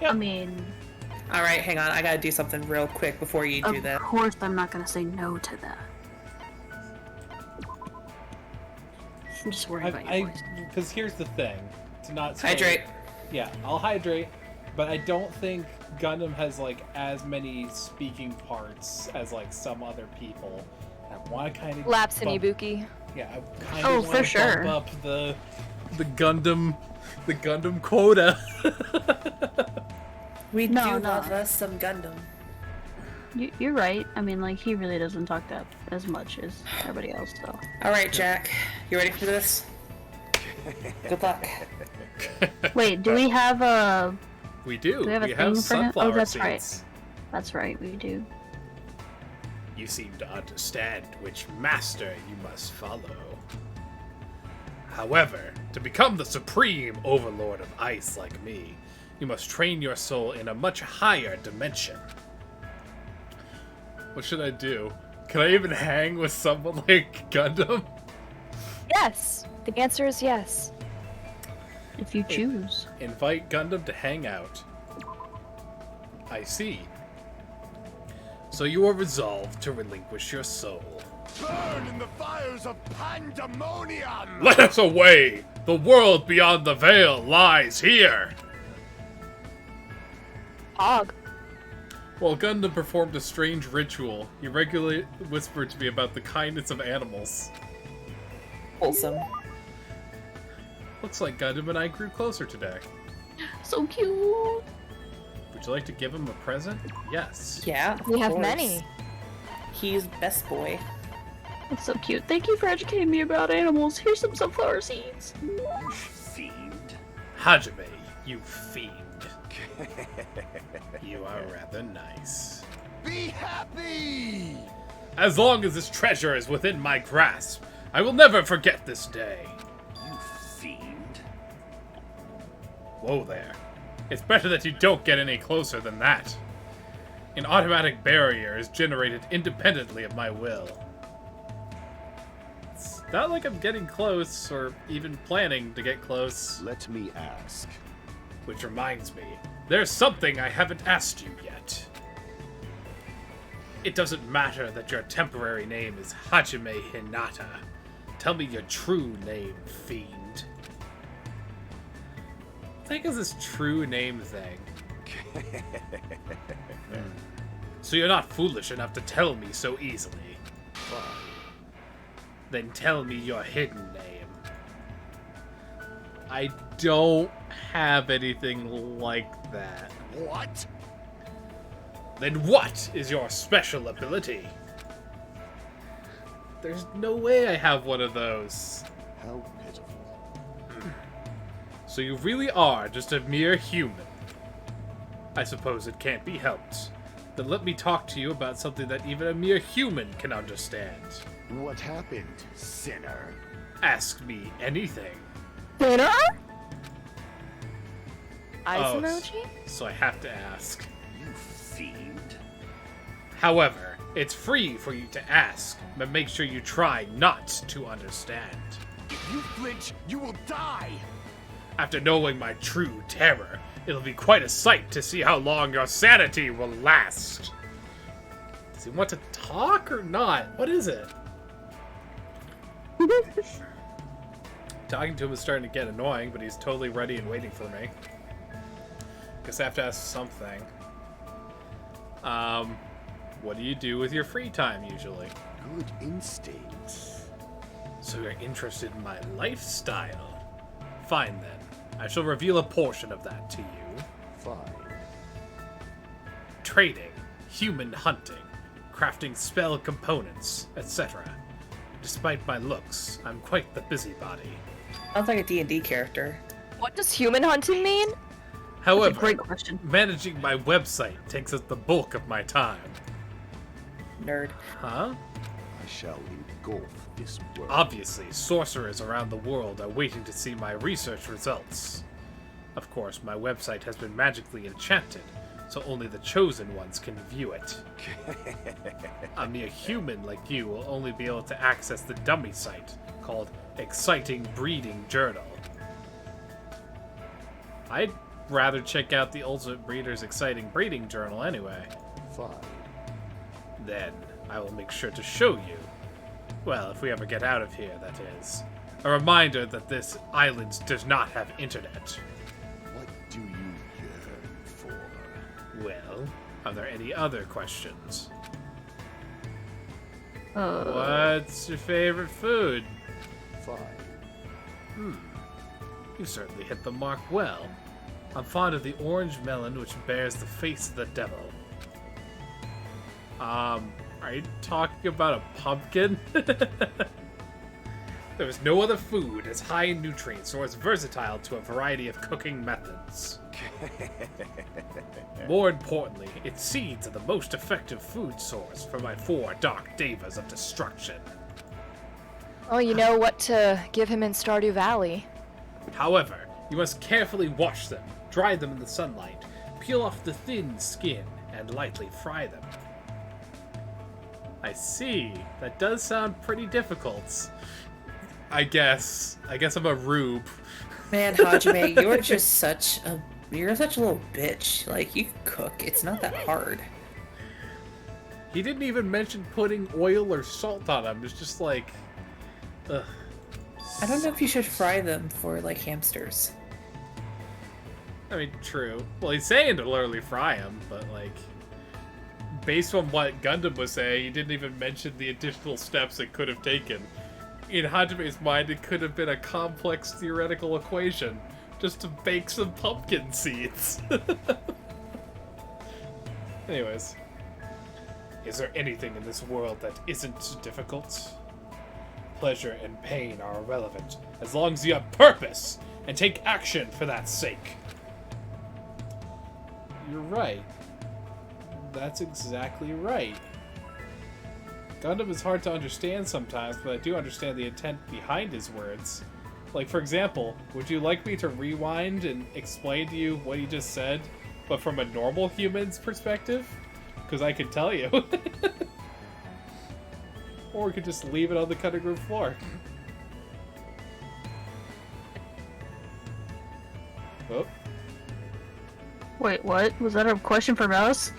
I mean, All right, hang on. I gotta do something real quick before you do of that. course I'm not gonna say no to that. I'm just worried about your voice. Because here's the thing, to not spoil- Hydrate. Yeah, I'll hydrate, but I don't think Gundam has like as many speaking parts as like some other people. I want to kind of Laps in Ibuki. Yeah, I kind Oh, of for want to sure. bump up the Gundam quota. We No, do no. love us some Gundam. You're right. I mean, like, he really doesn't talk that as much as everybody else, so. All right, Jack. You ready for this? Good luck. Wait, do we have a... We do. we have a we thing have for him? sunflower Oh, that's seeds. right. That's right, we do. You seem to understand which master you must follow. However, to become the supreme overlord of ice like me, you must train your soul in a much higher dimension. What should I do? Can I even hang with someone like Gundam? Yes! The answer is yes. If you choose. Invite Gundam to hang out. I see. So you are resolved to relinquish your soul. Burn in the fires of pandemonium! Let us away! The world beyond the veil lies here! Og. While Gundam performed a strange ritual, he regularly whispered to me about the kindness of animals. Wholesome. Looks like Gundam and I grew closer today. So cute. Would you like to give him a present? Yes. Yeah, of We have course. many. He's best boy. It's so cute. Thank you for educating me about animals. Here's some sunflower seeds. You fiend. Hajime, you fiend. You are rather nice. Be happy! As long as this treasure is within my grasp, I will never forget this day. You fiend. Whoa there. It's better that you don't get any closer than that. An automatic barrier is generated independently of my will. It's not like I'm getting close, or even planning to get close. Let me ask. Which reminds me, there's something I haven't asked you yet. It doesn't matter that your temporary name is Hajime Hinata. Tell me your true name, fiend. I think it's this true name thing. So you're not foolish enough to tell me so easily. Then tell me your hidden name. I don't have anything like that. What? Then what is your special ability? There's no way I have one of those. How pitiful. So you really are just a mere human. I suppose it can't be helped. Then let me talk to you about something that even a mere human can understand. What happened, sinner? Ask me anything. Dinner? Eyes Oh, emoji? So I have to ask. You fiend. However, it's free for you to ask, but make sure you try not to understand. If you flinch, you will die! After knowing my true terror, it'll be quite a sight to see how long your sanity will last. Does he want to talk or not? What is it? Talking to him is starting to get annoying, but he's totally ready and waiting for me. Guess I have to ask something. What do you do with your free time usually? Good instincts. So you're interested in my lifestyle? Fine then. I shall reveal a portion of that to you. Fine. Trading, human hunting, crafting spell components, etc. Despite my looks, I'm quite the busybody. Sounds like a D&D character. What does human hunting mean? However, Great question. managing my website takes up the bulk of my time. Nerd. Huh? I shall engulf this world. Obviously, sorcerers around the world are waiting to see my research results. Of course, my website has been magically enchanted, so only the chosen ones can view it. A mere human like you will only be able to access the dummy site called Exciting Breeding Journal. I'd rather check out the Ultimate Breeder's Exciting Breeding Journal anyway. Fine. Then I will make sure to show you. Well, if we ever get out of here, that is. A reminder that this island does not have internet. What do you yearn for? Well, are there any other questions? Uh, What's your favorite food? Fine. You certainly hit the mark well. I'm fond of the orange melon which bears the face of the devil. Are you talking about a pumpkin? There is no other food as high in nutrients or as versatile to a variety of cooking methods. More importantly, its seeds are the most effective food source for my 4 dark devas of destruction. Oh, you know what to give him in Stardew Valley. However, you must carefully wash them, dry them in the sunlight, peel off the thin skin, and lightly fry them. I see. That does sound pretty difficult. I guess I'm a rube. Man, Hajime, you're such a little bitch. Like, you can cook. It's not that hard. He didn't even mention putting oil or salt on them. It's just like, ugh. I don't know if you should fry them for, like, hamsters. I mean, true. Well, he's saying to literally fry them, but like, based on what Gundam was saying, he didn't even mention the additional steps it could have taken. In Hajime's mind, it could have been a complex theoretical equation just to bake some pumpkin seeds. Anyways. Is there anything in this world that isn't difficult? Pleasure and pain are irrelevant, as long as you have purpose and take action for that sake. You're right. That's exactly right. Gundam is hard to understand sometimes, but I do understand the intent behind his words. Like, for example, would you like me to rewind and explain to you what he just said, but from a normal human's perspective? Because I could tell you. Or we could just leave it on the cutting room floor. Oh. Wait, what? Was that a question from us?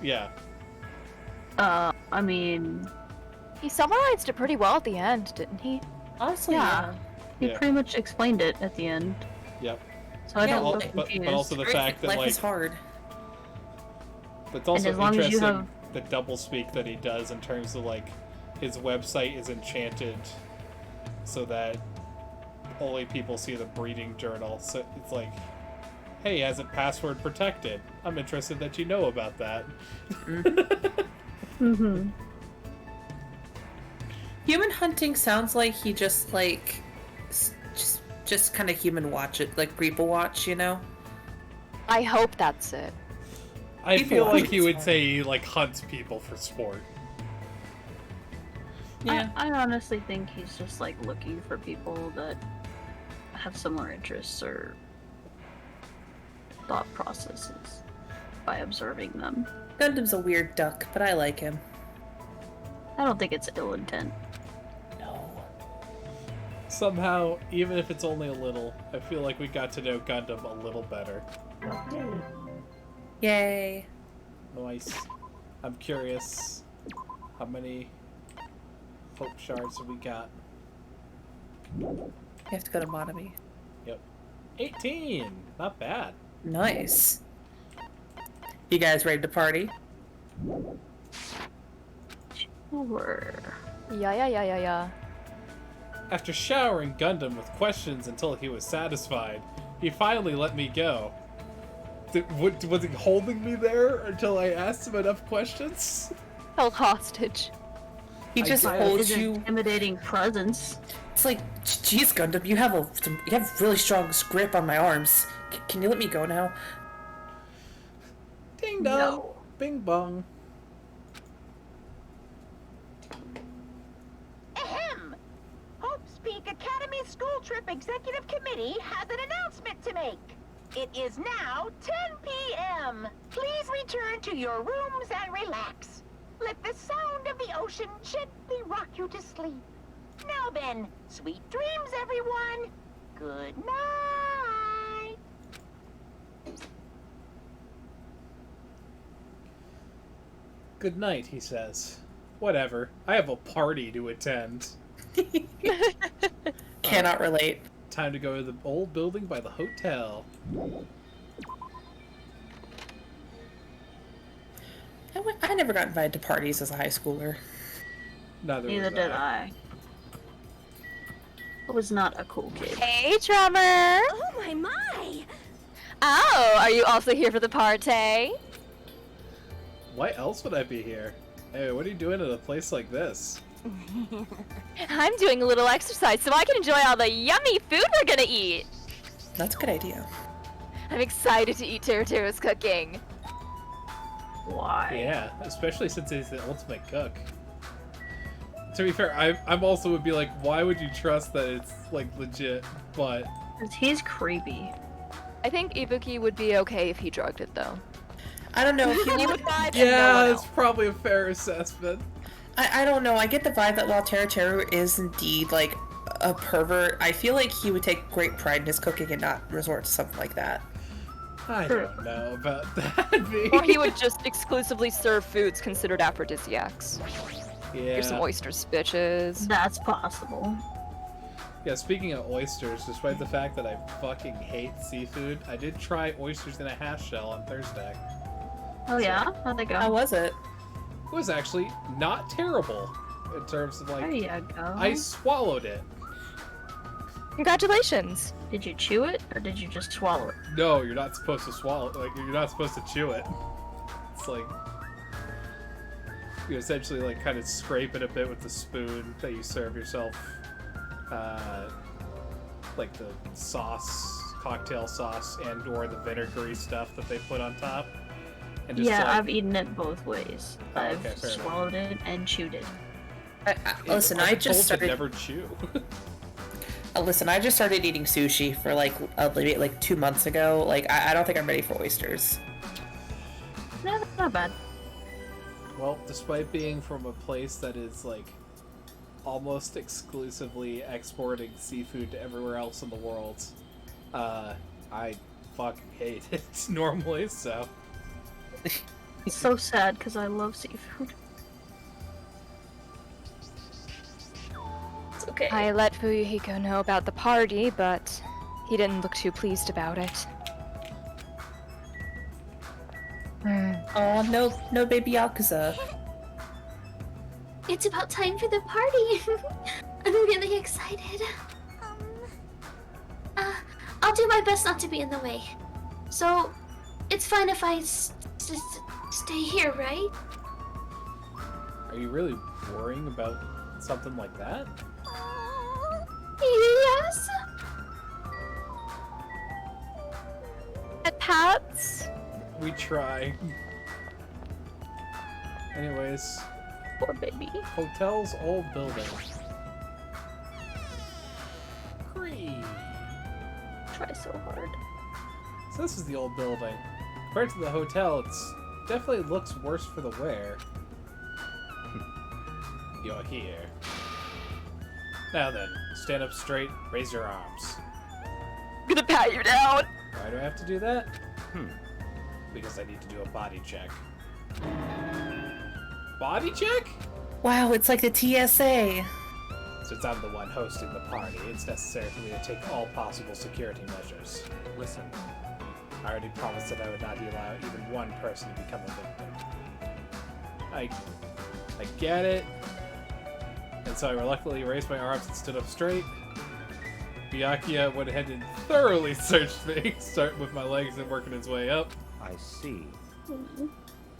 Yeah. I mean... He summarized it pretty well at the end, didn't he? Honestly, Yeah. He Yeah. pretty much explained it at the end. Yep. So I Yeah, don't well, look confused. But also the fact that, life like... is hard. But it's also as long as you interesting have- the double speak that he does in terms of, like, his website is enchanted so that only people see the breeding journal. So it's like, hey, has it password protected? I'm interested that you know about that. Mm-hmm. Human hunting sounds like he just, like, just kind of human watch it, like Reaper watch, you know? I hope that's it. I People feel like watch he it. would say he, like, hunts people for sport. Yeah. I honestly think he's just like looking for people that have similar interests or thought processes by observing them. Gundam's a weird duck, but I like him. I don't think it's ill intent. No. Somehow, even if it's only a little, I feel like we got to know Gundam a little better. Yay. Nice. I'm curious, how many hope shards have we got? You have to go to Monami. Yep. 18! Not bad. Nice. You guys ready to party? Sure. Yeah. After showering Gundam with questions until he was satisfied, he finally let me go. Was he holding me there until I asked him enough questions? Held hostage. He just guess. holds His you. intimidating presence. It's like, geez, Gundam, you have really strong grip on my arms. Can you let me go now? Ding dong! No. Bing bong. Ahem! Hope's Peak Academy School Trip Executive Committee has an announcement to make. It is now 10 p.m. Please return to your rooms and relax. Let the sound of the ocean gently rock you to sleep. Now then, sweet dreams, everyone. Good night. Good night, he says. Whatever. I have a party to attend. Cannot relate. Time to go to the old building by the hotel. I never got invited to parties as a high schooler. Neither Neither was did I. I was not a cool kid. Hey, drummer! Oh my! Oh, are you also here for the party? Why else would I be here? Hey, what are you doing at a place like this? I'm doing a little exercise so I can enjoy all the yummy food we're gonna eat. That's a good idea. I'm excited to eat Teruteru's cooking. Why? Yeah, especially since he's the ultimate cook. To be fair, I'm also would be like, why would you trust that it's, like, legit? But 'Cause he's creepy. I think Ibuki would be okay if he drugged it, though. I don't know if He you would vibe and yeah, no one that's else. probably a fair assessment. I don't know. I get the vibe that while Teru is indeed like a pervert, I feel like he would take great pride in his cooking and not resort to something like that. I don't know about that. Or he would just exclusively serve foods considered aphrodisiacs. Yeah. Here's some oysters, bitches. That's possible. Yeah, speaking of oysters, despite the fact that I fucking hate seafood, I did try oysters in a half shell on Thursday. Oh yeah? How'd they go? How was it? It was actually not terrible in terms of There like, you go. I swallowed it. Congratulations. Did you chew it, or did you just swallow it? No, you're not supposed to swallow. Like, you're not supposed to chew it. It's like you essentially like kind of scrape it a bit with the spoon that you serve yourself, like the sauce, cocktail sauce, and or the vinegary stuff that they put on top. And just Yeah, like, I've eaten it both ways. Oh, I've okay, fair enough. swallowed it and chewed it. Listen, I'm I told just to started. never chew. Listen, I just started eating sushi for maybe 2 months ago. Like, I don't think I'm ready for oysters. No, that's not bad. Well, despite being from a place that is like almost exclusively exporting seafood to everywhere else in the world, I fucking hate it normally, so. It's so sad because I love seafood. It's okay. I let Fuyuhiko know about the party, but he didn't look too pleased about it. Oh, no baby Yakuza. It's about time for the party. I'm really excited. I'll do my best not to be in the way. So, it's fine if I stay here, right? Are you really worrying about something like that? Yes. At Pat's? We try. Anyways, Poor baby. hotel's old building. Great. Try so hard. So this is the old building. Compared to the hotel, it's definitely looks worse for the wear. You're here. Now then, stand up straight, raise your arms. I'm gonna pat you down. Why do I have to do that? Because I need to do a body check. Body check? Wow, it's like the TSA. Since I'm the one hosting the party, it's necessary for me to take all possible security measures. Listen, I already promised that I would not allow even one person to become a victim. I get it. And so I reluctantly raised my arms and stood up straight. Byakuya went ahead and thoroughly searched me, starting with my legs and working his way up. I see.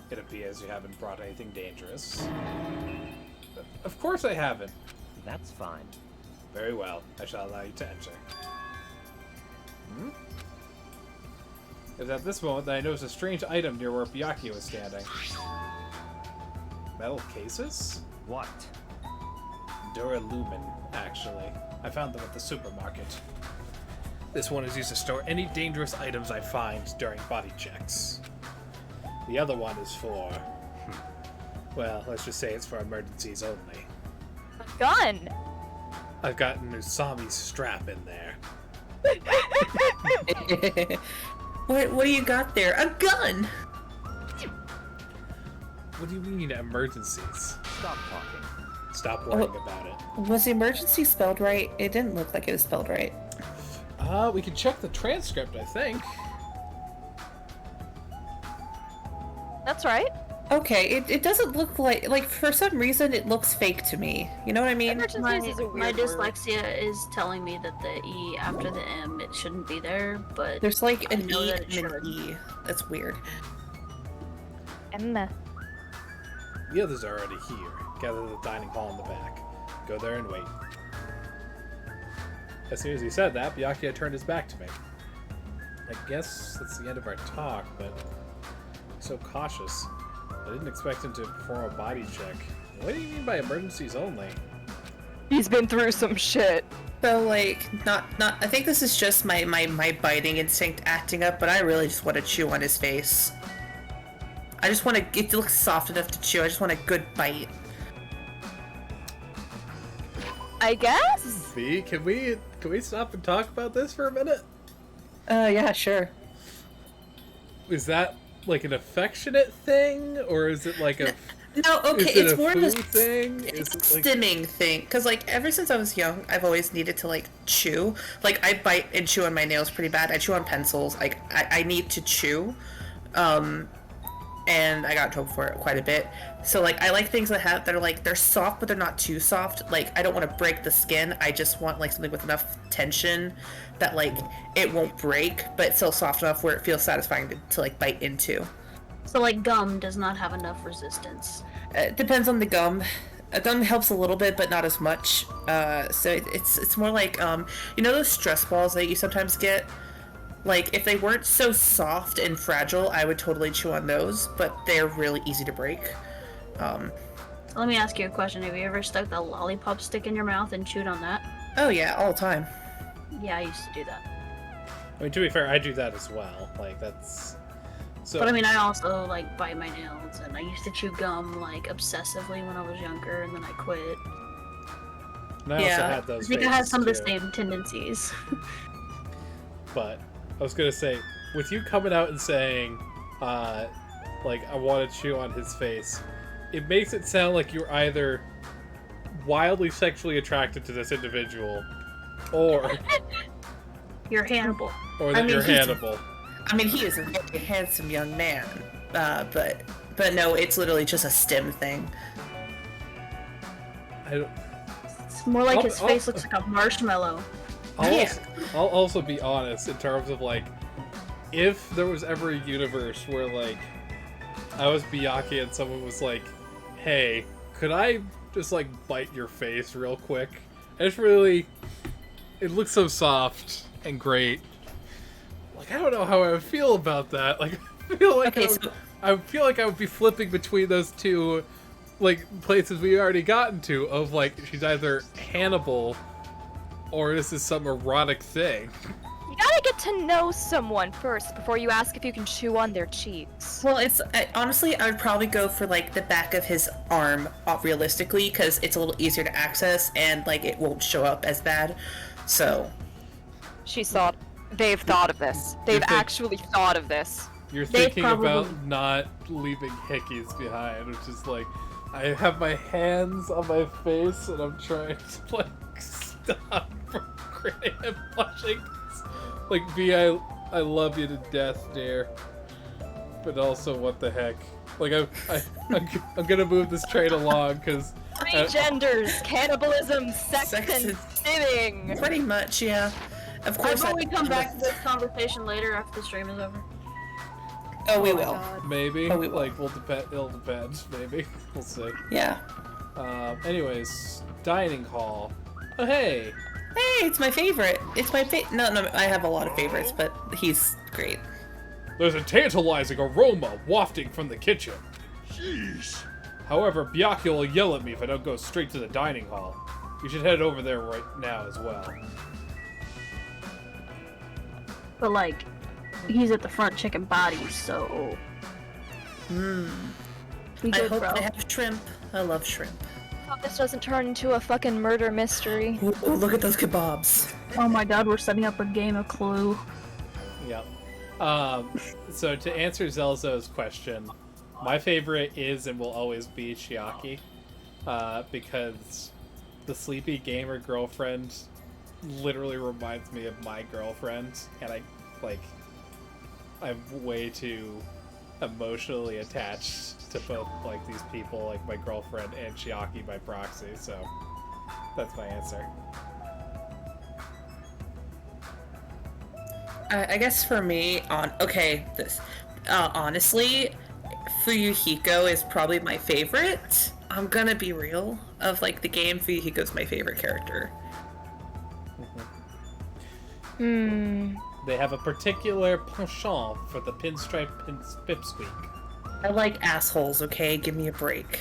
It appears you haven't brought anything dangerous. Of course I haven't. That's fine. Very well, I shall allow you to enter. It was at this moment that I noticed a strange item near where Byakuya was standing. Metal cases? What? Duralumin, actually. I found them at the supermarket. This one is used to store any dangerous items I find during body checks. The other one is for... well, let's just say it's for emergencies only. Gun. I've got an Usami's strap in there. What do you got there? A gun! What do you mean, emergencies? Stop talking. Stop worrying about it. Was the emergency spelled right? It didn't look like it was spelled right. We can check the transcript, I think. That's right. Okay, it doesn't look like for some reason it looks fake to me. You know what I mean? Emergencies is a weird My word. dyslexia is telling me that the E after the M, it shouldn't be there, but There's like an I know E that it and an should. E. That's weird. Emma. The others are already here. Gather the dining hall in the back. Go there and wait. As soon as he said that, Byakuya turned his back to me. I guess that's the end of our talk, but he's so cautious. I didn't expect him to perform a body check. What do you mean by emergencies only? He's been through some shit. So like, not. I think this is just my biting instinct acting up, but I really just want to chew on his face. I just want to. It looks soft enough to chew. I just want a good bite. I guess? V, can we stop and talk about this for a minute? Yeah, sure. Is that like an affectionate thing, or is it like a No, okay, is it it's a more of food a thing? it's Is a it like stimming thing. Cause like ever since I was young, I've always needed to like chew. Like I bite and chew on my nails pretty bad. I chew on pencils. Like I need to chew. And I got in trouble for it quite a bit. So like I like things that are like they're soft but they're not too soft. Like I don't want to break the skin. I just want like something with enough tension that like it won't break, but it's still soft enough where it feels satisfying to like bite into. So like gum does not have enough resistance. It depends on the gum. Gum helps a little bit, but not as much. So it's more like you know those stress balls that you sometimes get. Like if they weren't so soft and fragile, I would totally chew on those. But they're really easy to break. Let me ask you a question. Have you ever stuck the lollipop stick in your mouth and chewed on that? Oh yeah, all the time. Yeah, I used to do that. I mean, to be fair, I do that as well. Like that's so. But I mean, I also like bite my nails, and I used to chew gum like obsessively when I was younger, and then I quit. And I also Yeah. had those. I think I had phases, some of the too. same tendencies. But I was gonna say, with you coming out and saying, like I want to chew on his face, it makes it sound like you're either wildly sexually attracted to this individual, or You're Hannibal. or I that mean, you're he's- Hannibal. I mean, he is a very handsome young man. But no, it's literally just a stim thing. I don't. It's more like I'll- his I'll- face looks like a marshmallow. Yeah. I'll also be honest in terms of like, if there was ever a universe where like I was Byakuya and someone was like, "Hey, could I just like bite your face real quick?" It's really, it looks so soft and great. Like I don't know how I would feel about that. Like I feel like Okay, I feel like I would be flipping between those two, like places we already gotten to of like she's either Hannibal, or this is some erotic thing. You gotta get to know someone first before you ask if you can chew on their cheeks. Well, honestly, I would probably go for like the back of his arm, realistically, because it's a little easier to access and like it won't show up as bad. So They've thought of this. They've think- actually thought of this. You're They thinking about probably- not leaving hickeys behind, which is like, I have my hands on my face and I'm trying to like stop from grinning and blushing. Like, V, I love you to death, dear. But also, what the heck? Like, I'm gonna move this train along because Three genders, cannibalism, sex, Sex and and- stimming. pretty much, yeah. Of course. Why don't we come back to this conversation later after the stream is over? Oh, we will. maybe Oh, we will. like it'll depend. Maybe we'll see. Yeah. Anyways, dining hall. Oh hey. Hey, it's my favorite. It's my no, I have a lot of favorites, but he's great. There's a tantalizing aroma wafting from the kitchen. Sheesh. However, Byakuya will yell at me if I don't go straight to the dining hall. You should head over there right now as well. But like, he's at the front checking bodies, so. We I good, hope bro. they have shrimp. I love shrimp. Hope this doesn't turn into a fucking murder mystery. Ooh, look at those kebabs. Oh my god, we're setting up a game of Clue. Yep. So to answer Zelzo's question, my favorite is and will always be Chiaki, because the sleepy gamer girlfriend literally reminds me of my girlfriend, and I'm way too emotionally attached to both like these people, like my girlfriend and Chiaki by proxy. So that's my answer. I guess for me, honestly, Fuyuhiko is probably my favorite. I'm gonna be real. Of like the game, Fuyuhiko's my favorite character. They have a particular penchant for the pinstripe pipsqueak. I like assholes, okay? Give me a break.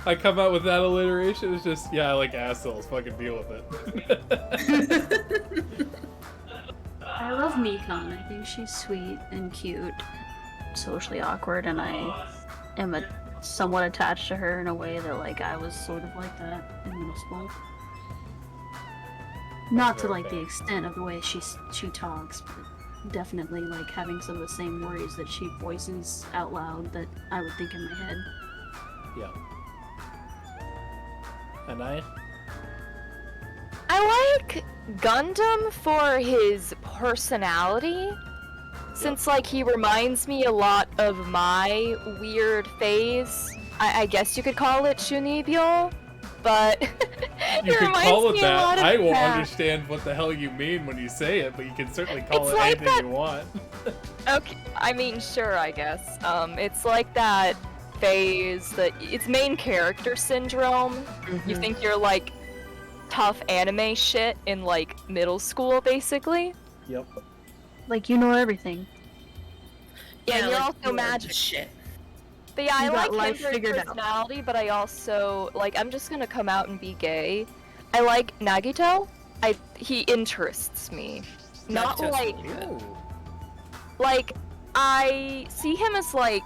I come out with that alliteration. It's just, yeah, I like assholes. Fucking deal with it. I love Mikan. I think she's sweet and cute, socially awkward, and I am somewhat attached to her in a way that like I was sort of like that in middle school. Not to Very like the fair. extent of the way she talks, but definitely like having some of the same worries that she voices out loud that I would think in my head. Yeah. And I like Gundam for his personality. Since, like, he reminds me a lot of my weird phase. I guess you could call it Shunibyo, but You it could reminds call it me a lot that. of I won't that. understand what the hell you mean when you say it, but you can certainly call It's it like anything that- you want. Okay, I mean, sure, I guess. It's like that phase that it's main character syndrome. You think you're like tough anime shit in like middle school, basically. Yep. Like, you know everything. Yeah, and you're like, also you are the magic. shit. But yeah, I You got like him life for his figured out. personality, but I also like. I'm just gonna come out and be gay. I like Nagito. He interests me. Not Nagito's like really good. Ooh. like I see him as like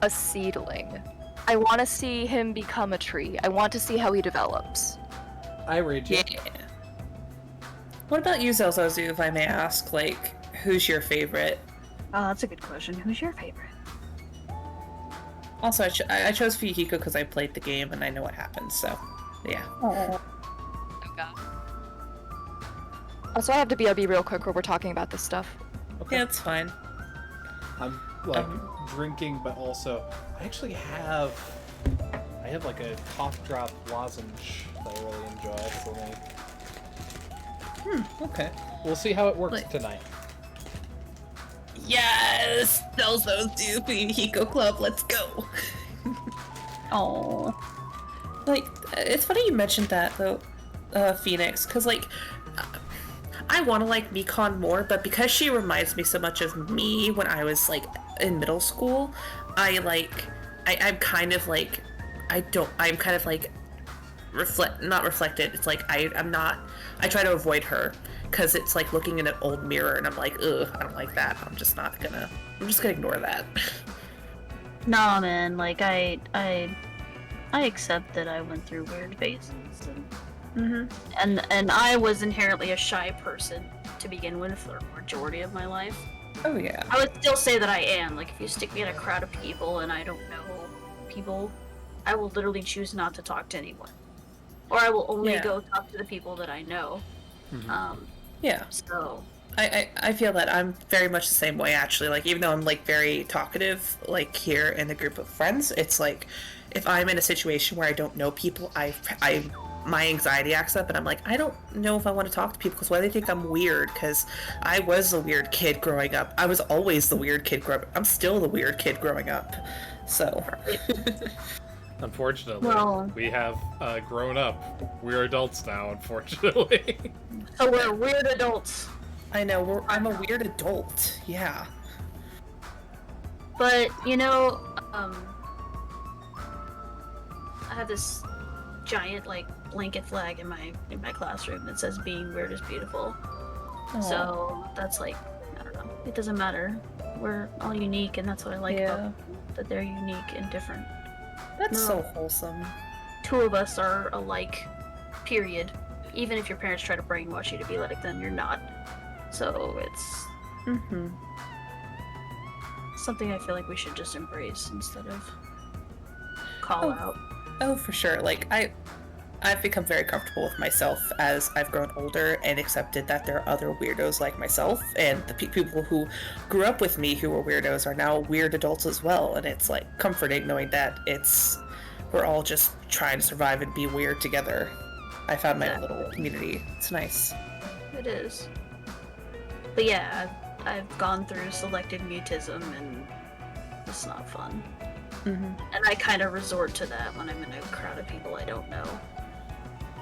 a seedling. I want to see him become a tree. I want to see how he develops. I read you. Yeah. What about you, Zelzozu, if I may ask? Like, who's your favorite? Oh, that's a good question. Who's your favorite? Also, I chose Fuyuhiko because I played the game and I know what happens, so yeah. Oh. Also, I have to BRB real quick where we're talking about this stuff. Yeah, it's fine. I'm like drinking, but also I actually have like a cough drop lozenge that I really enjoy. So Okay. we'll see how it works Like- tonight. Yes! Zelzozu, Fuyuhiko Club, let's go! Oh. Like, it's funny you mentioned that, though, Phoenix, because, like, I want to like Mikon more, but because she reminds me so much of me when I was, like, in middle school, I'm kind of, like, I'm kind of, like, not reflected, it's like, I try to avoid her, because it's like looking in an old mirror, and I'm like, ugh, I don't like that, I'm just gonna ignore that. Nah, man. Like, I accept that I went through weird phases, and I was inherently a shy person to begin with for the majority of my life. Oh, yeah. I would still say that I am. Like, if you stick me in a crowd of people and I don't know people, I will literally choose not to talk to anyone, or I will only Yeah. go talk to the people that I know. Yeah. So I feel that I'm very much the same way, actually. Like, even though I'm, like, very talkative, like, here in a group of friends, it's like, if I'm in a situation where I don't know people, my anxiety acts up, and I'm like, I don't know if I want to talk to people, because why do they think I'm weird? Because I was a weird kid growing up. I was always the weird kid growing up. I'm still the weird kid growing up. So. Unfortunately, Well- we have grown up. We're adults now, unfortunately. So we're weird adults. I know, I'm a weird adult. Yeah. But, you know, I have this giant, like, blanket flag in my classroom that says being weird is beautiful. So that's like, I don't know. It doesn't matter. We're all unique, and that's what I like about them, that they're unique and different. That's No. so wholesome. Two of us are alike, period. Even if your parents try to brainwash you to be like them, you're not. So it's something I feel like we should just embrace instead of call out. Oh, for sure. Like, I've become very comfortable with myself as I've grown older and accepted that there are other weirdos like myself, and the people who grew up with me who were weirdos are now weird adults as well, and it's, like, comforting knowing that we're all just trying to survive and be weird together. I found my own little community. It's nice. It is. But yeah, I've gone through selective mutism, and it's not fun. And I kind of resort to that when I'm in a crowd of people I don't know.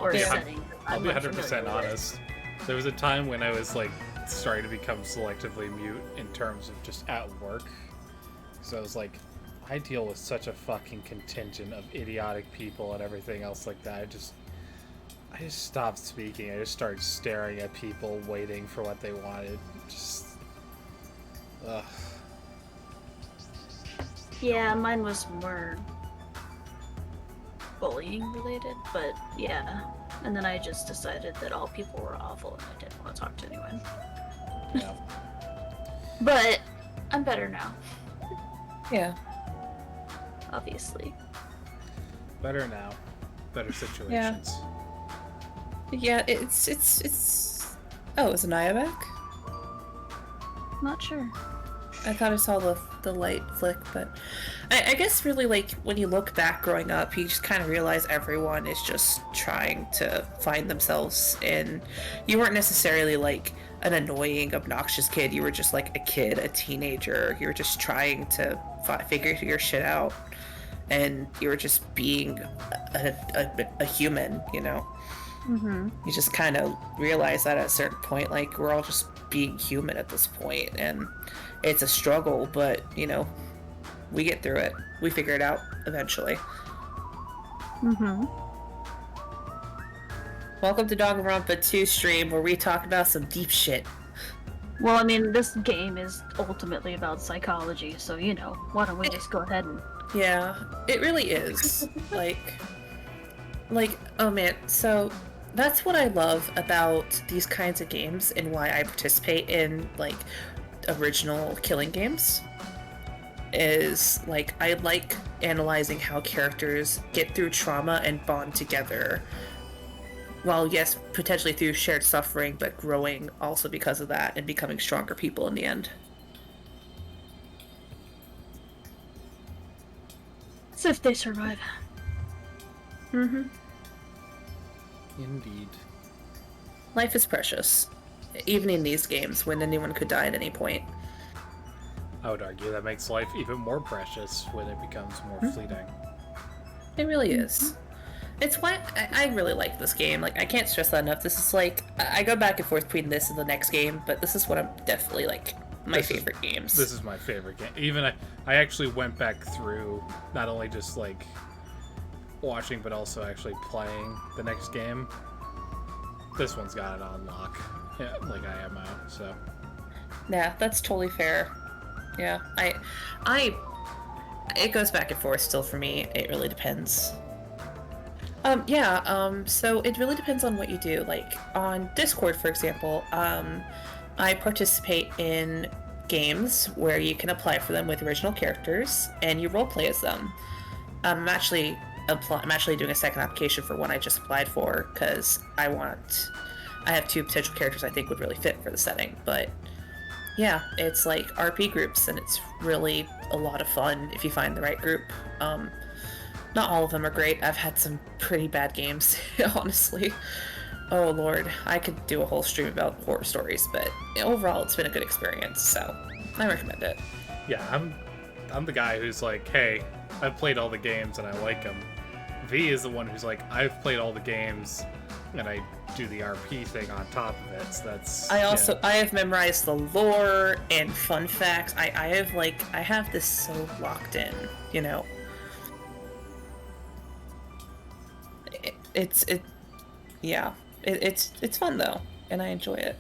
Or a Yeah. setting that I'll I'm be unfamiliar 100% with. honest. There was a time when I was like starting to become selectively mute in terms of just at work. So I was like, I deal with such a fucking contingent of idiotic people and everything else like that. I just stopped speaking. I just started staring at people, waiting for what they wanted. Just, ugh. Yeah, mine was more bullying related, but yeah. And then I just decided that all people were awful and I didn't want to talk to anyone. Yeah. But I'm better now, Yeah. obviously. Better now. Better situations. Yeah, it's oh, is Anaya back? Not sure. I thought I saw the light flick, but I guess really like when you look back growing up, you just kind of realize everyone is just trying to find themselves, and you weren't necessarily like an annoying, obnoxious kid. You were just like a kid, a teenager. You were just trying to figure your shit out, and you were just being a human, you know? Mm-hmm. You just kind of realize that at a certain point, like, we're all just being human at this point, and it's a struggle, but, you know, we get through it. We figure it out eventually. Mm-hmm. Welcome to Dangan Ronpa 2 stream, where we talk about some deep shit. Well, I mean, this game is ultimately about psychology, so, you know, why don't we just go ahead and... Yeah, it really is. like, oh man, so that's what I love about these kinds of games and why I participate in, like, original killing games. Is, like, I like analyzing how characters get through trauma and bond together. Well, yes, potentially through shared suffering, but growing also because of that and becoming stronger people in the end. So if they survive. Mm-hmm. Indeed. Life is precious, even in these games when anyone could die at any point. I would argue that makes life even more precious when it becomes more fleeting. It really is. It's why I really like this game. Like, I can't stress that enough. This is like, I go back and forth between this and the next game, but this is what I'm definitely like my favorite games. This is my favorite game. Even I actually went back through not only just like watching, but also actually playing the next game. This one's got it on lock, yeah, like I am out. So Yeah, that's totally fair. Yeah, it goes back and forth still for me. It really depends. So it really depends on what you do. Like, on Discord, for example, I participate in games where you can apply for them with original characters, and you roleplay as them. I'm actually doing a second application for one I just applied for, because I have 2 potential characters I think would really fit for the setting, but yeah, it's like RP groups, and it's really a lot of fun if you find the right group. Not all of them are great. I've had some pretty bad games, honestly. Oh lord, I could do a whole stream about horror stories, but overall it's been a good experience, so I recommend it. yeah, I'm the guy who's like, hey, I've played all the games and I like them. V is the one who's like, I've played all the games and I do the RP thing on top of it. So that's. I have memorized the lore and fun facts. I have this so locked in, you know. It's fun though, and I enjoy it.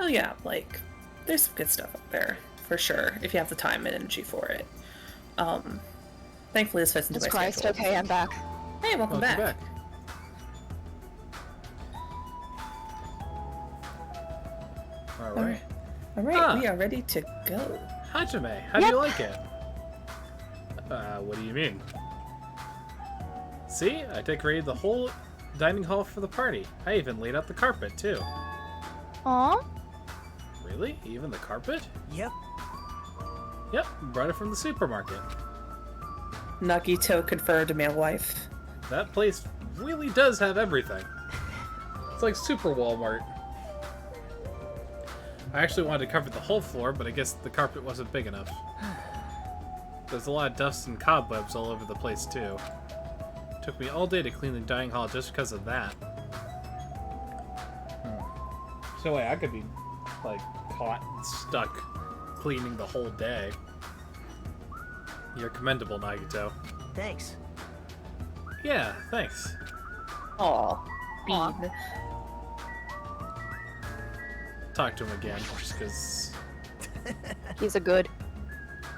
Oh yeah, like, there's some good stuff up there for sure if you have the time and energy for it. Thankfully this fits into my Christ, schedule. okay, I'm back. Hey, welcome back. All right. All right, we are ready to go. Hajime, how do you like it? What do you mean? See, I decorated the whole dining hall for the party. I even laid out the carpet, too. Aw. Really? Even the carpet? Yep. Yep, brought it from the supermarket. Nagito confirmed a male wife. That place really does have everything. It's like Super Walmart. I actually wanted to cover the whole floor, but I guess the carpet wasn't big enough. There's a lot of dust and cobwebs all over the place, too. Took me all day to clean the dining hall just because of that. So wait, I could be, like, caught and stuck cleaning the whole day. You're commendable, Nagito. Thanks. Yeah, thanks. Aw, Bean. Talk to him again, just because He's a good.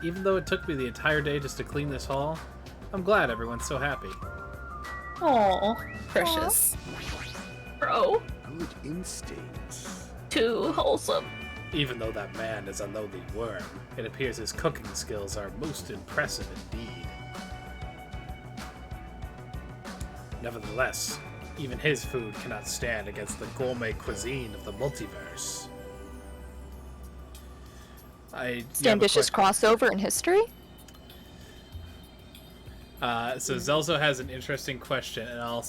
even though it took me the entire day just to clean this hall, I'm glad everyone's so happy. Oh, precious. Bro, Good instincts. too wholesome. Even though that man is a lowly worm, it appears his cooking skills are most impressive indeed. Nevertheless, even his food cannot stand against the gourmet cuisine of the multiverse. Most ambitious crossover in history? So Zelzo has an interesting question, and I'll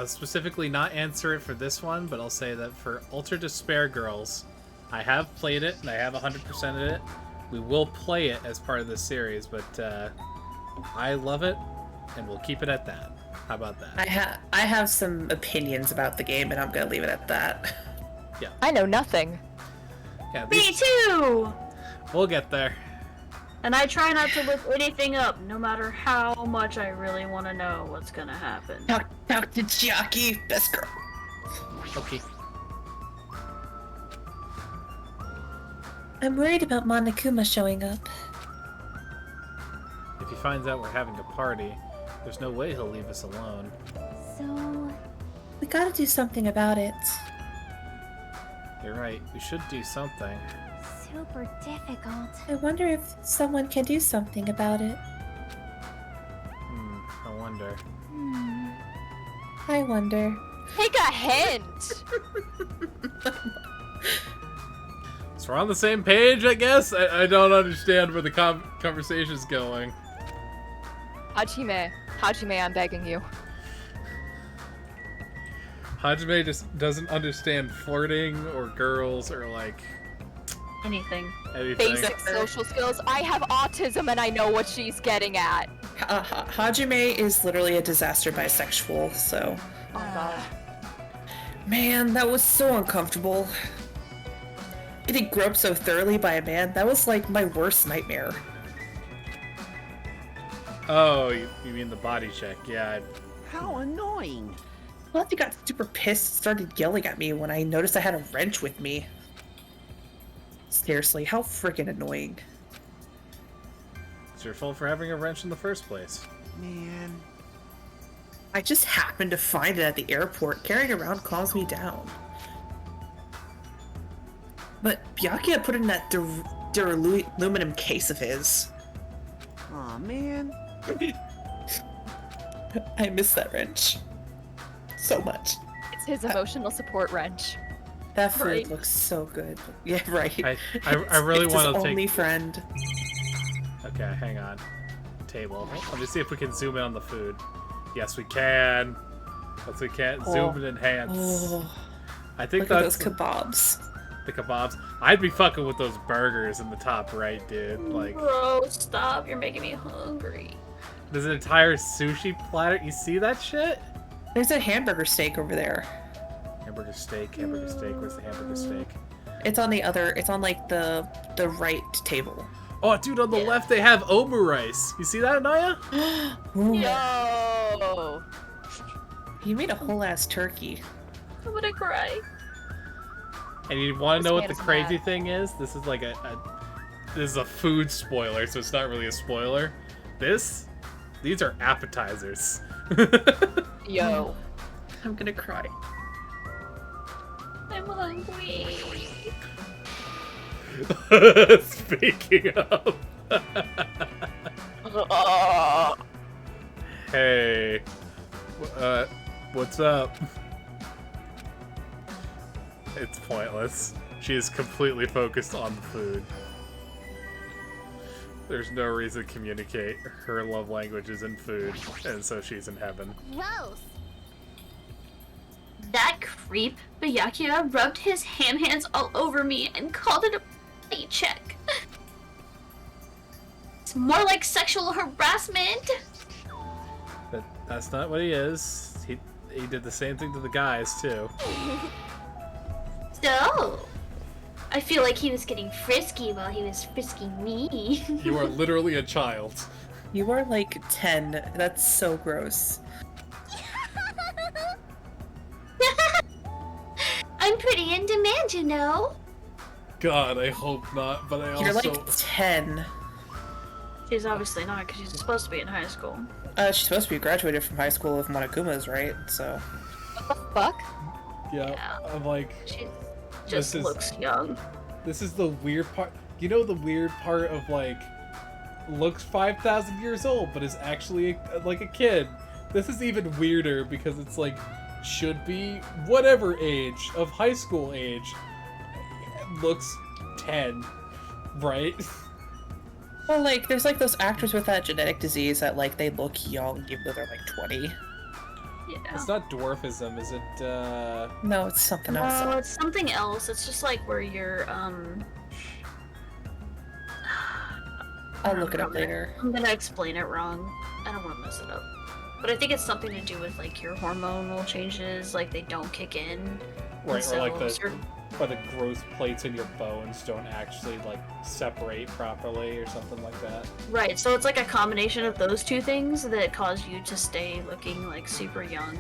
specifically not answer it for this one, but I'll say that for Ultra Despair Girls, I have played it, and I have 100% of it. We will play it as part of this series, but I love it, and we'll keep it at that. How about that? I have some opinions about the game, and I'm gonna leave it at that. Yeah. I know nothing. Yeah, Me too! We'll get there. And I try not to look anything up, no matter how much I really want to know what's gonna happen. Talk to Chiaki, best girl. Okay. I'm worried about Monokuma showing up. If he finds out we're having a party, there's no way he'll leave us alone. So, We gotta do something about it. You're right, we should do something. super difficult. I wonder if someone can do something about it. I wonder. I wonder. Take a hint! So we're on the same page, I guess? I don't understand where the conversation's going. Hajime, I'm begging you. Hajime just doesn't understand flirting or girls or, like, Anything. anything. Basic social skills. I have autism and I know what she's getting at. Hajime is literally a disaster bisexual, so... Oh god. Man, that was so uncomfortable. Getting groped so thoroughly by a man, that was like my worst nightmare. Oh, you mean the body check. Yeah. How annoying. Well, he got super pissed and started yelling at me when I noticed I had a wrench with me. Seriously, how freaking annoying. It's your fault for having a wrench in the first place. Man. I just happened to find it at the airport. Carrying it around calms me down. But Byakuya put it in that aluminum case of his. Aw, man. I miss that wrench. So much. It's his emotional support wrench. That food Right. looks so good. Yeah, right. I really it's want his to take... only friend. Okay, hang on. Table. Let me see if we can zoom in on the food. Yes, we can. Yes, we can. Oh. Zoom and enhance. Oh, I think look at that's those kebabs. the kebabs. I'd be fucking with those burgers in the top right, dude. Like, Bro, stop. You're making me hungry. there's an entire sushi platter. You see that shit? There's a hamburger steak over there. Hamburger steak, hamburger steak. Where's the hamburger steak? It's on it's on like the right table. Oh, dude, on the left they have omurice. You see that, Anaya? Ooh, Yo! you made a whole ass turkey. I'm gonna cry. And you want to know what the This man is crazy mad. thing is? This is like this is a food spoiler, so it's not really a spoiler. These are appetizers. Yo. I'm gonna cry. I'm hungry. Speaking of. Hey. What's up? It's pointless. She is completely focused on the food. There's no reason to communicate. Her love language is in food, and so she's in heaven. Gross. That creep, Byakuya, rubbed his ham hands all over me and called it a body check. It's more like sexual harassment. But that's not what he is. He did the same thing to the guys, too. So, I feel like he was getting frisky while he was frisking me. You are literally a child. You are like 10. That's so gross. I'm pretty in demand, you know. God, I hope not, but I You're also... like 10. She's obviously not, because she's supposed to be in high school. She's supposed to be graduated from high school if Monokuma's right, so. What the fuck? Yeah, I'm like, She just This is- looks young. this is the weird part. You know the weird part of like, looks 5,000 years old, but is actually like a kid. This is even weirder because it's like, should be whatever age of high school age, looks 10, right? Well, like, there's like those actors with that genetic disease that like they look young even though they're like 20. Yeah. It's not dwarfism, is it? No, it's something else. No, it's something else. It's just like where you're, I'll look it up later. I'm gonna explain it wrong. I don't want to mess it up. But I think it's something to do with like your hormonal changes, like they don't kick in. Right, or like certain- or the growth plates in your bones don't actually like separate properly or something like that. Right, so it's like a combination of those two things that cause you to stay looking like super young.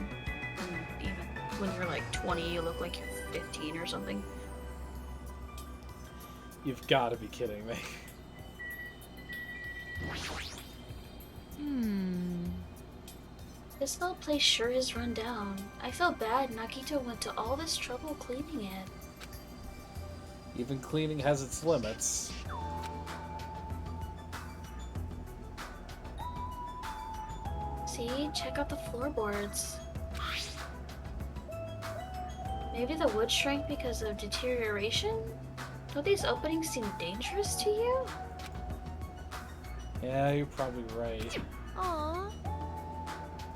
And even when you're like 20, you look like you're 15 or something. You've got to be kidding me. This old place sure is run down. I feel bad Nagito went to all this trouble cleaning it. Even cleaning has its limits. See? Check out the floorboards. Maybe the wood shrank because of deterioration? Don't these openings seem dangerous to you? Yeah, you're probably right. Aww.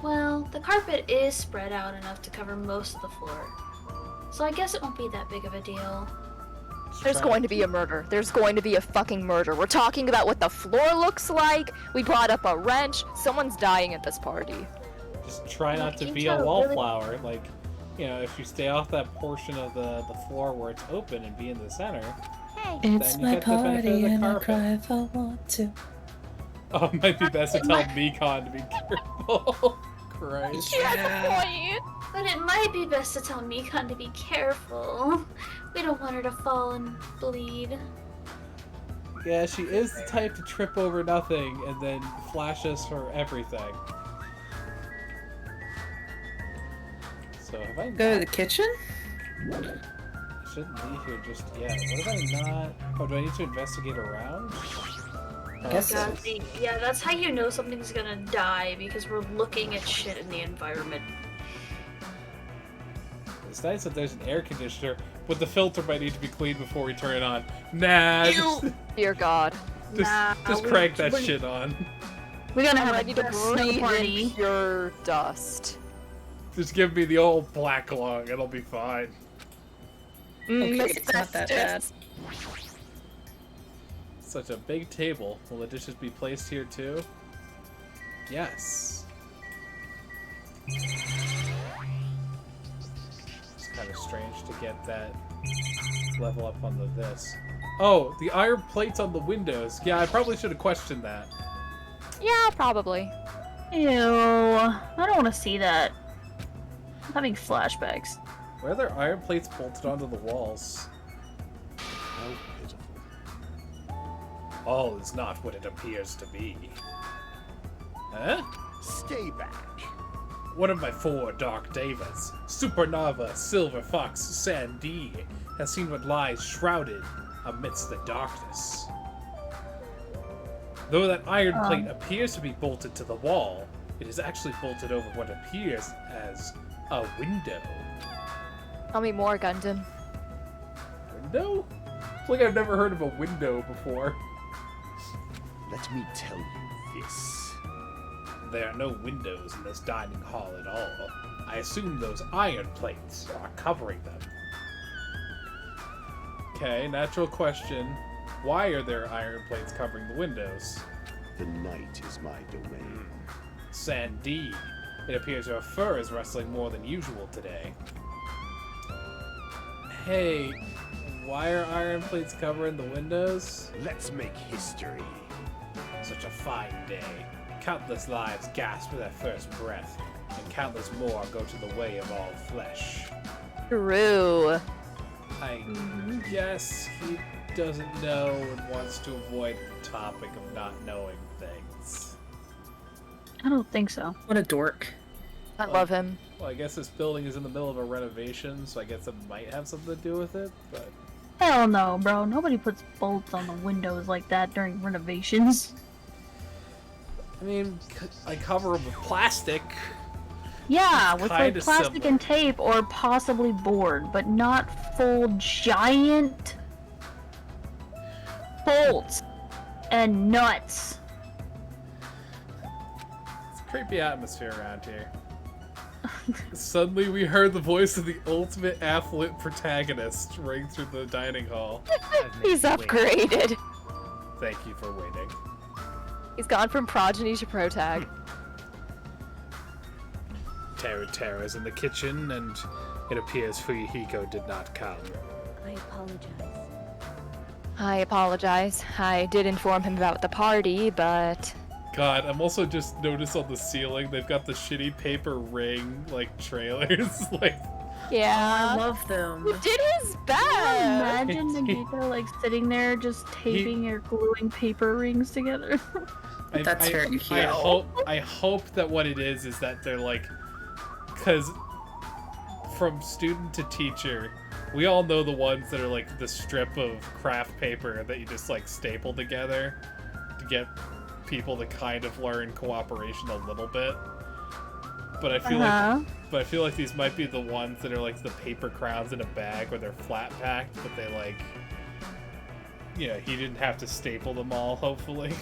Well, the carpet is spread out enough to cover most of the floor. So I guess it won't be that big of a deal. There's going to be a murder. There's going to be a fucking murder. We're talking about what the floor looks like. We brought up a wrench. Someone's dying at this party. Just try not to Can be you a tell really- wallflower. Like, you know, if you stay off that portion of the floor where it's open and be in the center. Hey. It's Then you my get the benefit of party the and I carpet. cry if I want to. Oh, it might be best to tell Mikon to be careful. Christ. She has a point. But it might be best to tell Mikon to be careful. We don't want her to fall and bleed. Yeah, she is the type to trip over nothing and then flash us for everything. So have I Go to not... the kitchen? I shouldn't leave here just yet. What have I not... Oh, do I need to investigate around? Oh, Guess so. God, see, yeah, that's how you know something's gonna die, because we're looking at shit in the environment. It's nice that there's an air conditioner, but the filter might need to be cleaned before we turn it on. Nah, just Dear God. just crank that shit on. We're gonna I'm have ready a to best snow breathe in party. pure dust. Just give me the old black lung, it'll be fine. Okay, it's not that bad. Such a big table. Will the dishes be placed here too? Yes. It's kind of strange to get that level up on the this. Oh, the iron plates on the windows. Yeah, I probably should have questioned that. Yeah, probably. Ew, I don't want to see that. I'm having flashbacks. Why are there iron plates bolted onto the walls? How pitiful. All is not what it appears to be. Huh? Stay back. One of my 4 Dark Devas, Supernova, Silver Fox, Sandy, has seen what lies shrouded amidst the darkness. Though that iron plate appears to be bolted to the wall, it is actually bolted over what appears as a window. Tell me more, Gundam. Window? It's like I've never heard of a window before. Let me tell you this. There are no windows in this dining hall at all. I assume those iron plates are covering them. Okay, natural question. Why are there iron plates covering the windows? The night is my domain. Sandy, it appears your fur is rustling more than usual today. Hey, why are iron plates covering the windows? Let's make history. Such a fine day. Countless lives gasp with their first breath, and countless more go to the way of all flesh. True. I guess he doesn't know and wants to avoid the topic of not knowing things. I don't think so. What a dork. I love him. Well, I guess this building is in the middle of a renovation, so I guess it might have something to do with it, but... Hell no, bro. Nobody puts bolts on the windows like that during renovations. I mean, I cover them with plastic. Yeah, It's with like kinda plastic similar. and tape or possibly board, but not full giant bolts and nuts. It's a creepy atmosphere around here. Suddenly we heard the voice of the ultimate affluent protagonist ring through the dining hall. He's upgraded. Thank you for waiting. He's gone from progeny to protag. Tara's in the kitchen, and it appears Fuyuhiko did not come. I apologize. I apologize. I did inform him about the party, but God, I'm also just noticed on the ceiling they've got the shitty paper ring like trailers. Like, yeah. I love them. He did his best. Imagine Nagito like sitting there just taping or gluing paper rings together. That's very cute. I hope that what it is that they're like, because from student to teacher, we all know the ones that are like the strip of craft paper that you just like staple together to get people to kind of learn cooperation a little bit. But I feel like these might be the ones that are like the paper crowns in a bag where they're flat packed, but they like, you know, he didn't have to staple them all, hopefully.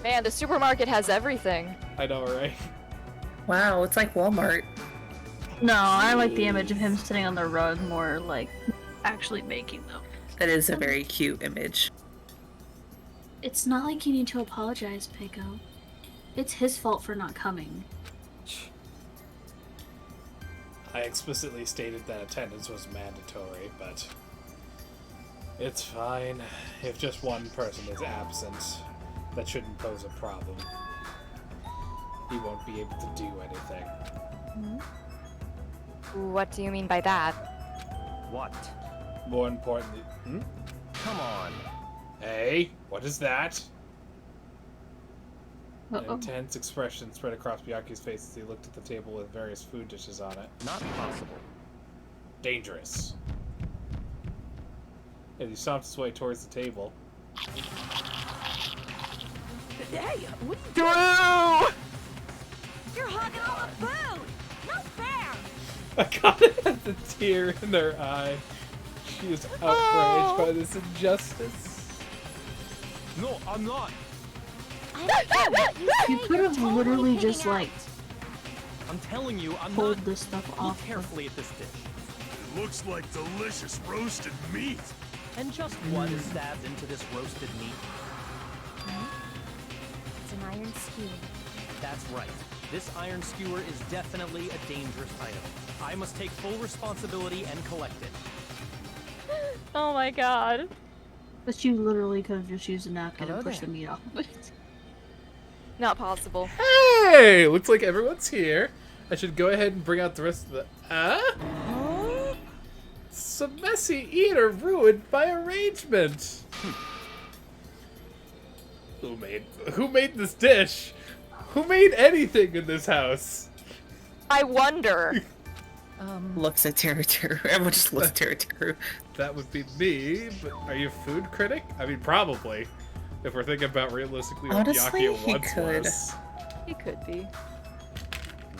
Man, the supermarket has everything. I know, right? Wow, it's like Walmart. No, I like the image of him sitting on the rug more like actually making them. That is a very cute image. It's not like you need to apologize, Pico. It's his fault for not coming. I explicitly stated that attendance was mandatory, but it's fine. If just one person is absent, that shouldn't pose a problem. He won't be able to do anything. What do you mean by that? What? More importantly, Come on. Hey, what is that? An Uh-oh. intense expression spread across Byaku's face as he looked at the table with various food dishes on it. Not possible. Dangerous. As he stomped his way towards the table. Hey, what are you Drew! You're hogging all the food! No fair! Akane had the tear in her eye. She is outraged by this injustice. No, I'm not. I don't care what you say, You could you're have totally literally picking just out. like I'm telling you, I'm pulled not. this stuff Look off. carefully at this dish. It looks like delicious roasted meat. And just what is stabbed into this roasted meat? It's an iron skewer. That's right. This iron skewer is definitely a dangerous item. I must take full responsibility and collect it. Oh my god. But you literally could have just used a napkin Hello and pushed there. the meat off of it. Not possible. Hey! Looks like everyone's here. I should go ahead and bring out the rest of the... Some messy eater ruined my arrangement. Who made this dish? Who made anything in this house? I wonder. Looks at Teru. Everyone just looks at Teru. That would be me, but are you a food critic? I mean, probably. If we're thinking about realistically what Honestly, Byakuya he once could. was. He could be.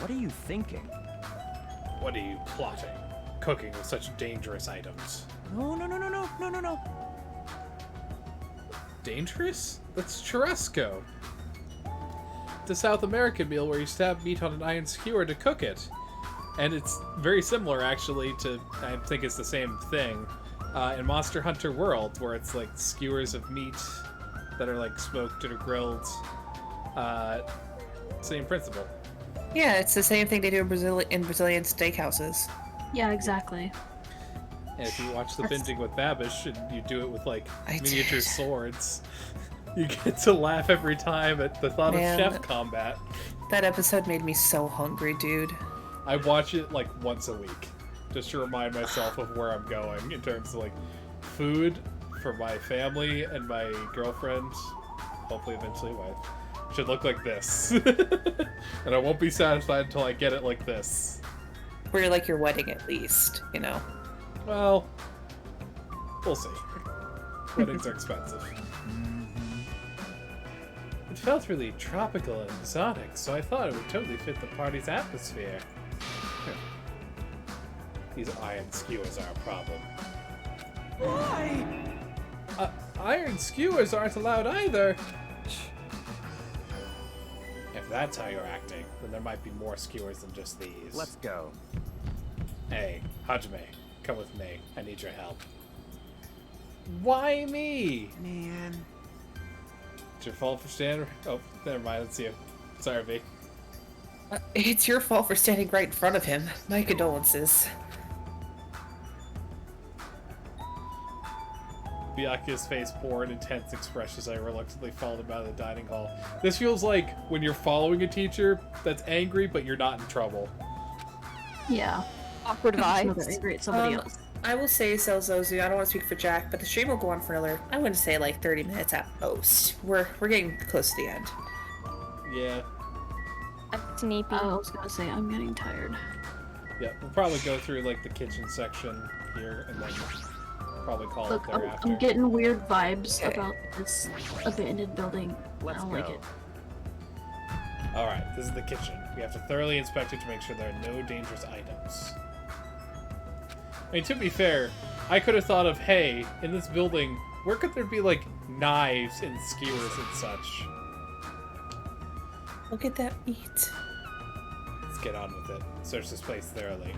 What are you thinking? What are you plotting? Cooking with such dangerous items. No. Dangerous? That's churrasco. The South American meal where you stab meat on an iron skewer to cook it. And it's very similar, actually, to, I think it's the same thing, in Monster Hunter World, where it's like skewers of meat that are like smoked or grilled. Same principle. Yeah, it's the same thing they do in Brazilian steakhouses. Yeah, exactly. And if you watch the binging with Babish and you do it with like I miniature did. swords, you get to laugh every time at the thought Man. of chef combat. That episode made me so hungry, dude. I watch it like once a week. just to remind myself of where I'm going in terms of like food for my family and my girlfriend, hopefully eventually wife, should look like this. And I won't be satisfied until I get it like this. Or like your wedding at least, you know. Well, we'll see. Weddings are expensive. It felt really tropical and exotic, so I thought it would totally fit the party's atmosphere. These iron skewers are a problem. Why? Iron skewers aren't allowed either. If that's how you're acting, then there might be more skewers than just these. Let's go. Hey, Hajime, come with me. I need your help. Why me? Man. It's your fault for standing. Oh, never mind. It's you. Sorry, V. It's your fault for standing right in front of him. My condolences. Byakuya's face bore an intense expression as I reluctantly followed him out of the dining hall. This feels like when you're following a teacher that's angry, but you're not in trouble. Yeah. Awkward So they're vibes. angry at somebody else. I will say, Selzozu, I don't want to speak for Jack, but the stream will go on for another, I wouldn't say like 30 minutes at most. We're getting close to the end. Yeah. I'm sleepy. I was gonna say, I'm getting tired. Yeah, we'll probably go through like the kitchen section here and then probably call Look, it thereafter. I'm getting weird vibes Okay. about this abandoned building. I Let's don't go. like it. Alright, this is the kitchen. We have to thoroughly inspect it to make sure there are no dangerous items. I mean, to be fair, I could have thought of, hey, in this building, where could there be, like, knives and skewers and such? Look at that meat. Let's get on with it. Search this place thoroughly.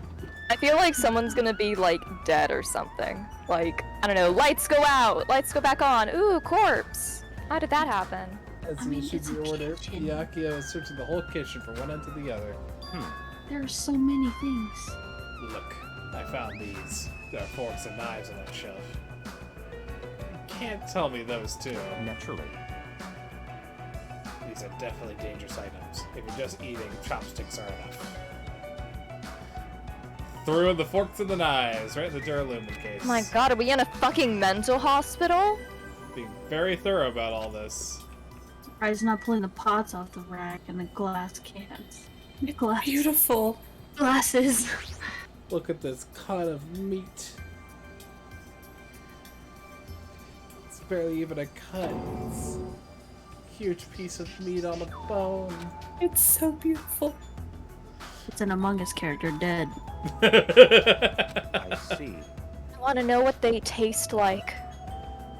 I feel like someone's gonna be like dead or something. Like, I don't know, lights go out, lights go back on. Ooh, corpse. How did that happen? As I mean, issued it's a the order, kitchen. Byakuya was searching the whole kitchen from one end to the other. There are so many things. Look, I found these. There are forks and knives on that shelf. You can't tell me those two. Naturally. These are definitely dangerous items. If you're just eating, chopsticks are enough. Threw in the forks and the knives, right in the Duralumin case. Oh my god, are we in a fucking mental hospital? Being very thorough about all this. Surprised not pulling the pots off the rack and the glass cans. Glass. Beautiful. Glasses. Look at this cut of meat. It's barely even a cut. It's a huge piece of meat on a bone. It's so beautiful. It's an Among Us character dead. I see. I wanna know what they taste like.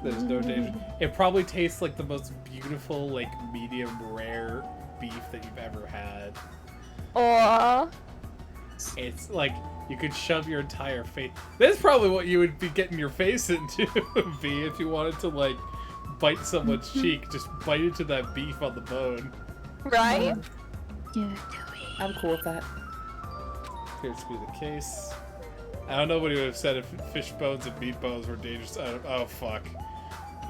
There's no danger. It probably tastes like the most beautiful, like, medium rare beef that you've ever had. Or It's like you could shove your entire face. That's probably what you would be getting your face into, V, if you wanted to, like, bite someone's cheek. Just bite into that beef on the bone. right? Yeah, do I'm cool with that. Appears to be the case. I don't know what he would have said if fish bones and meat bones were dangerous. Oh, fuck.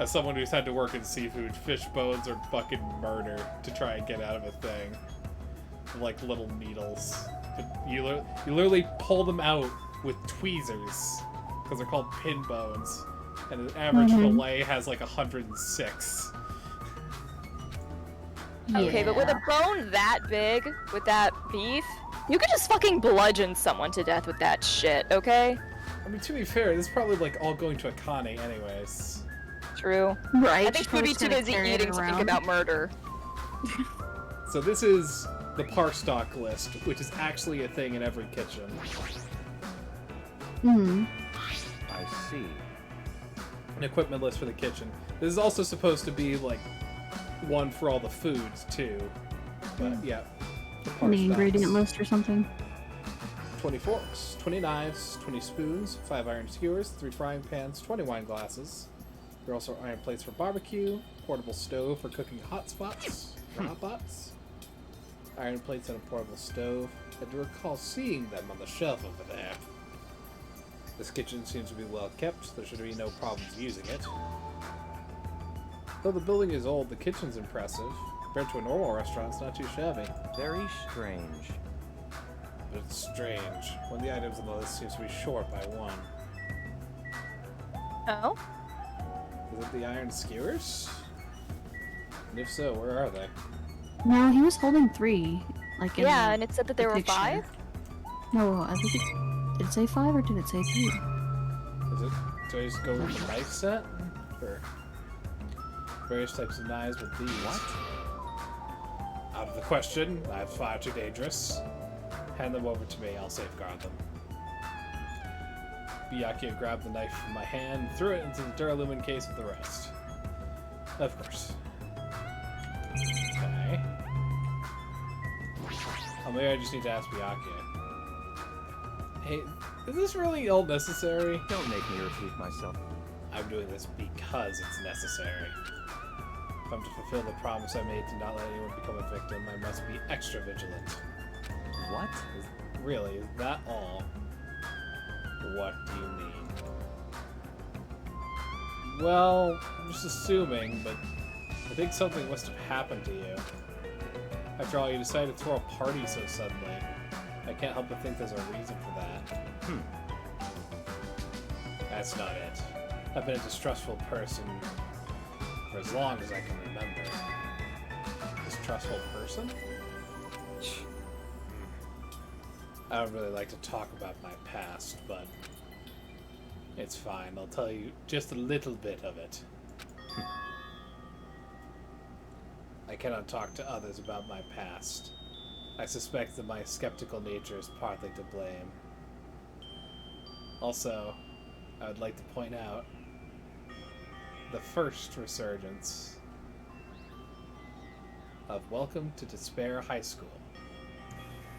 As someone who's had to work in seafood, fish bones are fucking murder to try and get out of a thing. Like little needles. But you literally pull them out with tweezers. Because they're called pin bones. And an average fillet has like 106. Okay, but with a bone that big, with that beef, you could just fucking bludgeon someone to death with that shit, okay? I mean, to be fair, this is probably like all going to Akane anyways. True. Right. I think we'd be too busy eating to think about murder. So this is the Parstock list, which is actually a thing in every kitchen. I see. An equipment list for the kitchen. This is also supposed to be like one for all the foods too. But yeah. the The Parstocks. ingredient list or something. 20 forks, 20 knives, 20 spoons, 5 iron skewers, 3 frying pans, 20 wine glasses. There are also iron plates for barbecue, portable stove for cooking hot spots, hot pots, iron plates and a portable stove. I do recall seeing them on the shelf over there. This kitchen seems to be well kept. There should be no problems using it. Though the building is old, the kitchen's impressive. Compared to a normal restaurant, it's not too shabby. Very strange. It's strange. One of the items on the list seems to be short by 1. Oh? Is it the iron skewers? And if so, where are they? No, he was holding 3. Like in Yeah, the, and it said that there were picture. 5? No, I think did it say 5 or did it say 3? Is it? Do I just go with the knife set? For various types of knives with these? What? Out of the question. Knives far too dangerous. Hand them over to me. I'll safeguard them. Byakuya grabbed the knife from my hand, threw it into the Duralumin case with the rest. Of course. Okay. Oh, maybe I just need to ask Byakuya. Hey, is this really all necessary? Don't make me repeat myself. I'm doing this because it's necessary. If I'm to fulfill the promise I made to not let anyone become a victim, I must be extra vigilant. What? Really, is that all? What do you mean? Well, I'm just assuming, but I think something must have happened to you. After all, you decided to throw a party so suddenly. I can't help but think there's a reason for that. That's not it. I've been a distrustful person for as long as I can remember. Distrustful person? I don't really like to talk about my past, but it's fine. I'll tell you just a little bit of it. I cannot talk to others about my past. I suspect that my skeptical nature is partly to blame. Also, I would like to point out the first resurgence of Welcome to Despair High School.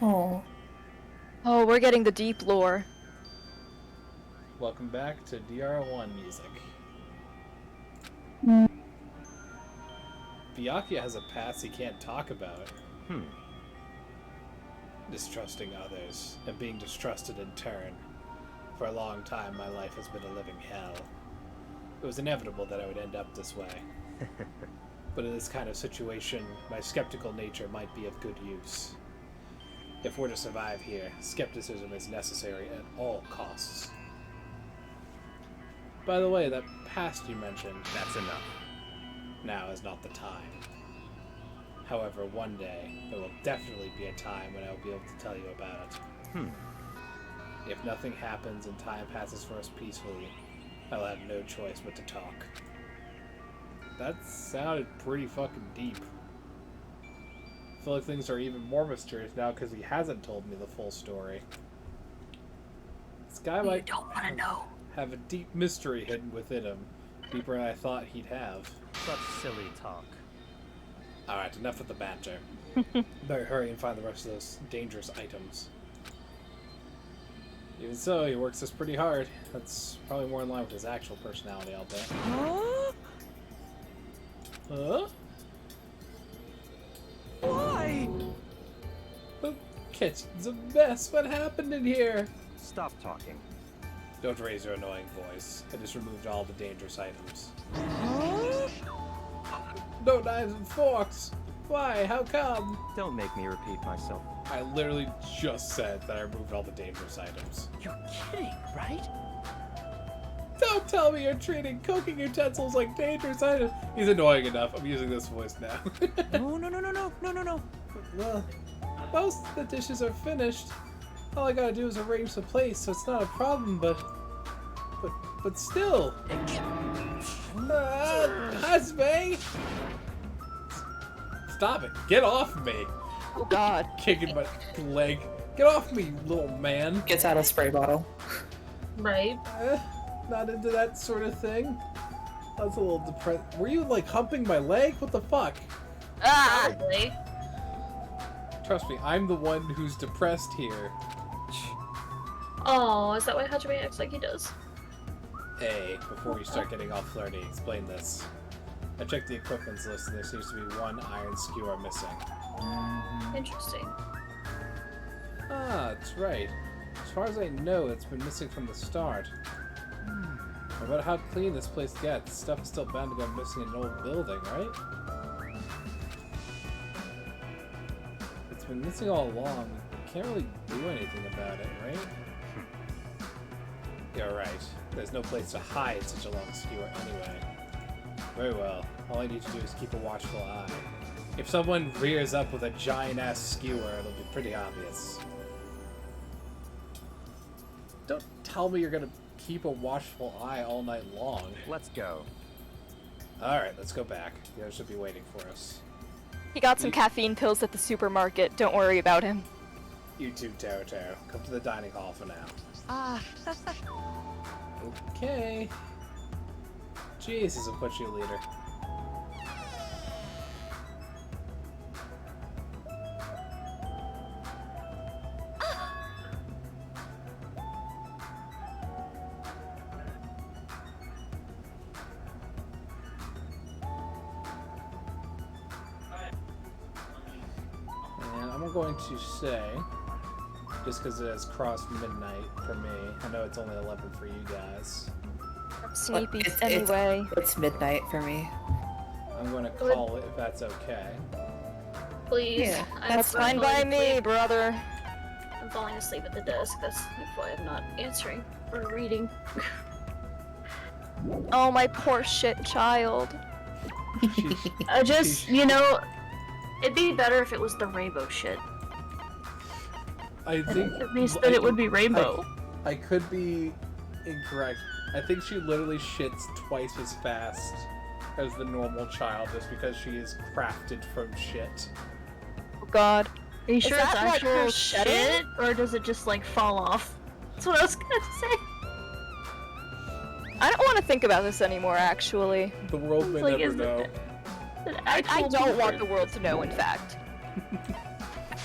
Oh. Oh, we're getting the deep lore. Welcome back to DR1 music. Byakuya has a past he can't talk about. Distrusting others, and being distrusted in turn. For a long time, my life has been a living hell. It was inevitable that I would end up this way. But in this kind of situation, my skeptical nature might be of good use. If we're to survive here, skepticism is necessary at all costs. By the way, that past you mentioned, That's enough. now is not the time. However, one day, there will definitely be a time when I will be able to tell you about it. If nothing happens and time passes for us peacefully, I will have no choice but to talk. That sounded pretty fucking deep. I feel like things are even more mysterious now because he hasn't told me the full story. This guy might don't want to know. have a deep mystery hidden within him, deeper than I thought he'd have. Such silly talk. Alright, enough with the banter. Better hurry and find the rest of those dangerous items. Even so, he works this pretty hard. That's probably more in line with his actual personality, I'll bet. Huh? Why? The kitchen's a mess. What happened in here? Stop talking. Don't raise your annoying voice. I just removed all the dangerous items. No knives and forks! Why? How come? Don't make me repeat myself. I literally just said that I removed all the dangerous items. You're kidding, right? Don't tell me you're treating cooking utensils like dangerous items. He's annoying enough. I'm using this voice now. No. Well, most of the dishes are finished. All I gotta do is arrange the place, so it's not a problem, but still. Husband! Stop it. Get off me. Oh god. Kicking my leg. Get off me, little man. Gets out a spray bottle. Right? Not into that sort of thing. That's a little depressed. Were you, like, humping my leg? What the fuck? Probably. Trust me, I'm the one who's depressed here. Oh, is that why Hajime acts like he does? Hey, before you start getting all flirty, explain this. I checked the equipment's list and there seems to be one iron skewer missing. Interesting. Ah, that's right. As far as I know, it's been missing from the start. No matter how clean this place gets, stuff is still bound to go missing in an old building, right? It's been missing all along. can't really do anything about it, right? You're right. There's no place to hide such a long skewer anyway. Very well. All I need to do is keep a watchful eye. If someone rears up with a giant-ass skewer, it'll be pretty obvious. Don't tell me you're gonna keep a watchful eye all night long. Let's go. Alright, let's go back. You guys should be waiting for us. He got some caffeine pills at the supermarket. Don't worry about him. You too, Taro Taro. Come to the dining hall for now. Ah. Okay. Jesus, I'll put you leader. And I'm going to say, just because it has crossed midnight for me, I know it's only 11 for you guys. I'm sleepy It's- anyway. It's midnight for me. I'm going to call it if that's okay. Please. Yeah, That's fine by me, brother. I'm falling asleep at the desk. That's why I'm not answering or reading. Oh, my poor shit child. I just, you know, it'd be better if it was the rainbow shit. I think At least that it would be rainbow. I could be incorrect. I think she literally shits twice as fast as the normal child just because she is crafted from shit. Oh god. Are you sure it's that, like, her actual shedding? shit, or does it just like fall off? That's what I was gonna say. I don't want to think about this anymore, actually. The world may Like, never is know. I don't want the world to know, in fact.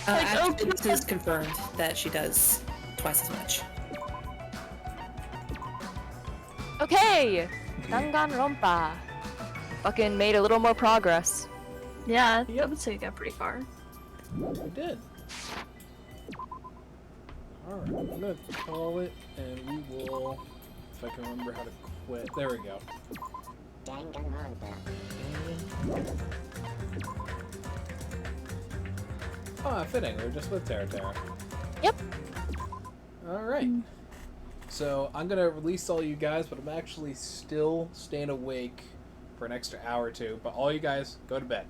Actually, this is confirmed that she does twice as much. Okay! Dangan Ronpa. Fucking made a little more progress. Yeah, I would say it got pretty far. We did. Alright, I'm gonna call it, and we will, if I can remember how to quit. There we go. Ah, fitting. We were just with Tara Tara. Yep. Alright. So, I'm gonna release all you guys, but I'm actually still staying awake for an extra hour or two. But all you guys, go to bed.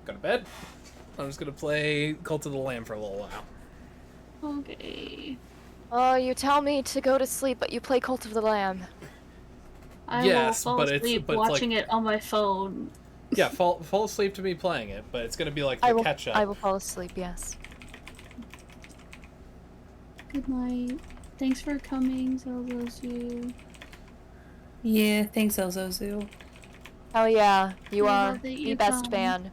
Go to bed. I'm just gonna play Cult of the Lamb for a little while. Okay. Oh, you tell me to go to sleep, but you play Cult of the Lamb. I Yes, will fall but it's- asleep but it's like- watching it on my phone. Yeah, fall asleep to me playing it, but it's gonna be like I the will. catch up. I will fall asleep. Yes. Good night. Thanks for coming, Zelzozu. Yeah, thanks, Elzozu. Hell yeah, you I are love that the you best come. fan.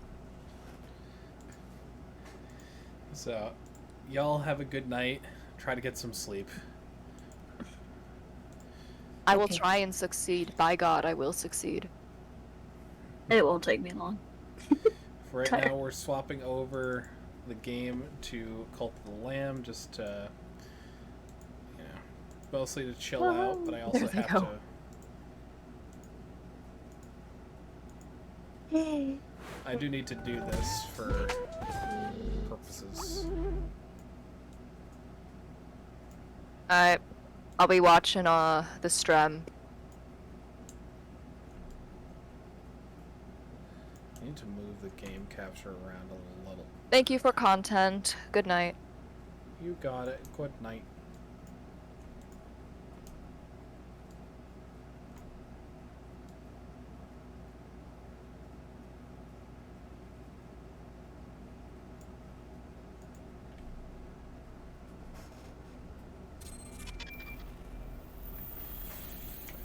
So, y'all have a good night. Try to get some sleep. I will Okay. try and succeed. By God, I will succeed. It won't take me long. Right Tired. now, we're swapping over the game to Cult of the Lamb, just to, you know, mostly to chill out, but I also There they have go. to. I do need to do this for purposes. I'll be watching the stream. I need to move the game capture around a little. Thank you for content. Good night. You got it. Good night.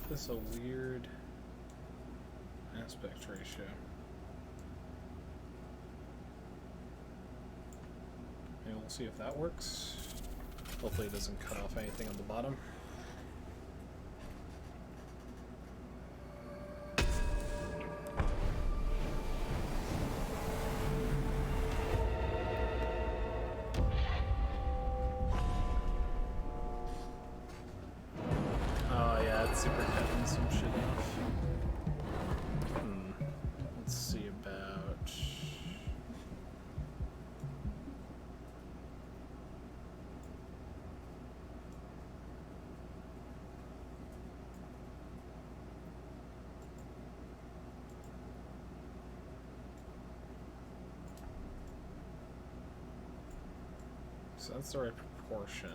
This is a weird aspect ratio. And we'll see if that works. Hopefully it doesn't cut off anything on the bottom. Oh yeah, it's super cutting some shit off. Let's see about... So that's the right proportion.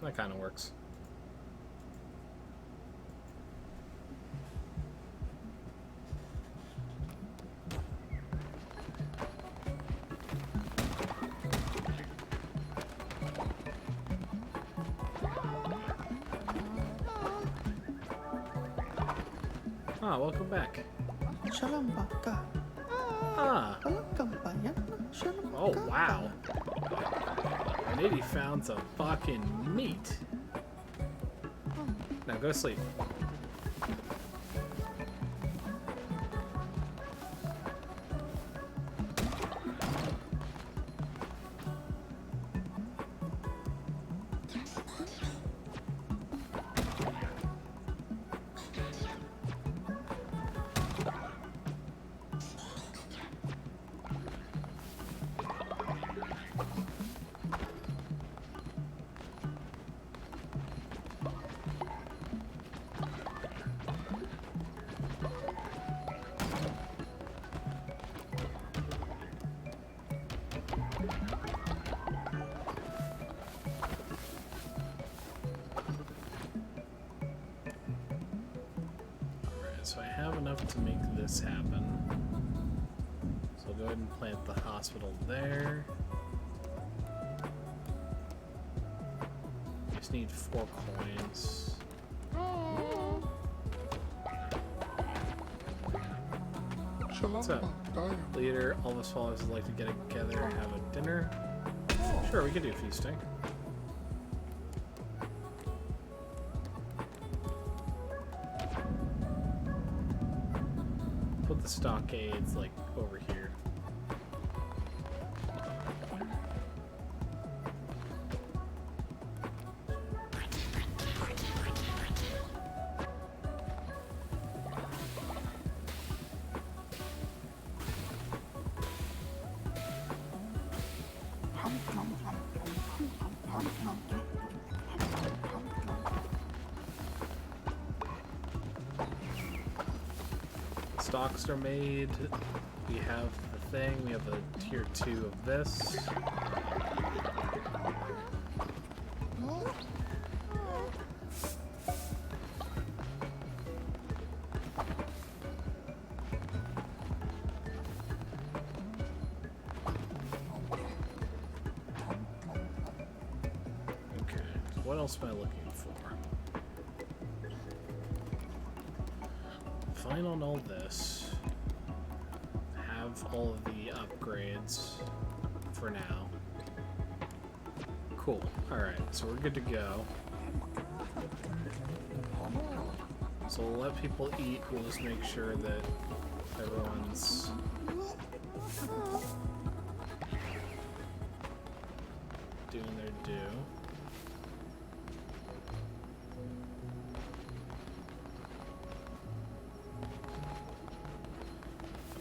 That kind of works. Ah, welcome back. Ah. Oh, wow. Lady found some fucking meat. Now go sleep. So I have enough to make this happen. So I'll go ahead and plant the hospital there. Just need 4 coins. What's up? Leader, all the followers would like to get together and have a dinner. Sure, we can do feasting. Put the stockades like over here. Stocks are made. We have the thing. We have a tier 2 of this. Okay, so what else am I looking for? Fine on all this. Have all of the upgrades for now. Cool. Alright, so we're good to go. So we'll let people eat. We'll just make sure that everyone's doing their due.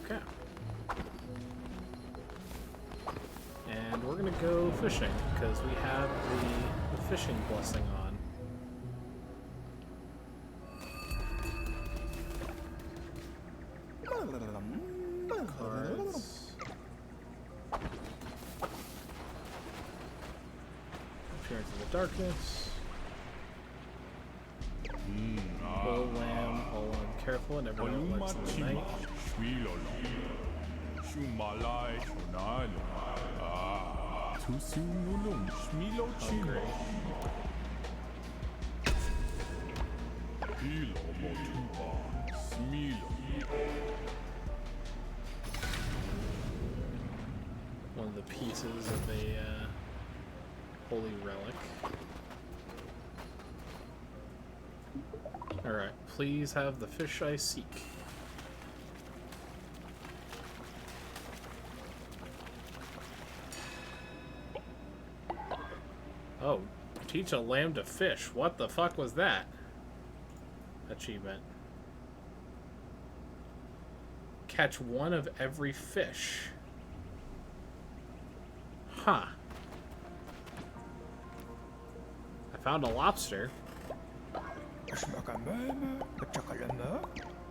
Okay. And we're gonna go fishing, because we have the fishing blessing on. Cards. Appearance of the darkness. Bull, lamb, all on careful, and everyone likes in the night. Hungry. One of the pieces of a holy relic. Alright, please have the fish I seek. Oh, teach a lamb to fish. What the fuck was that? Achievement. Catch one of every fish. Huh. I found a lobster.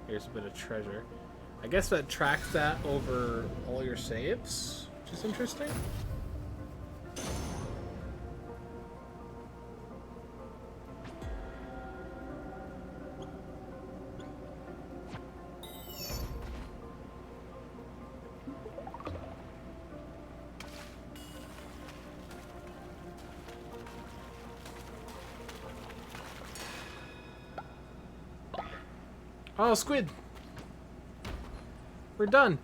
Here's a bit of treasure. I guess that tracks that over all your saves, which is interesting. Oh, squid! We're done.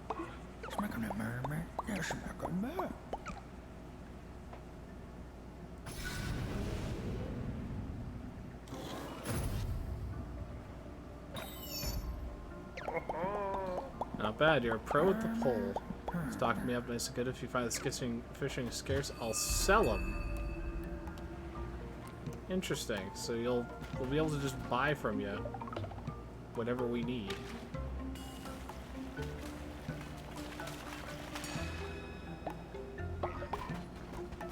Not bad. You're a pro with the pole. Stock me up nice and good. If you find this fishing scarce, I'll sell them. Interesting. So we'll be able to just buy from you whatever we need.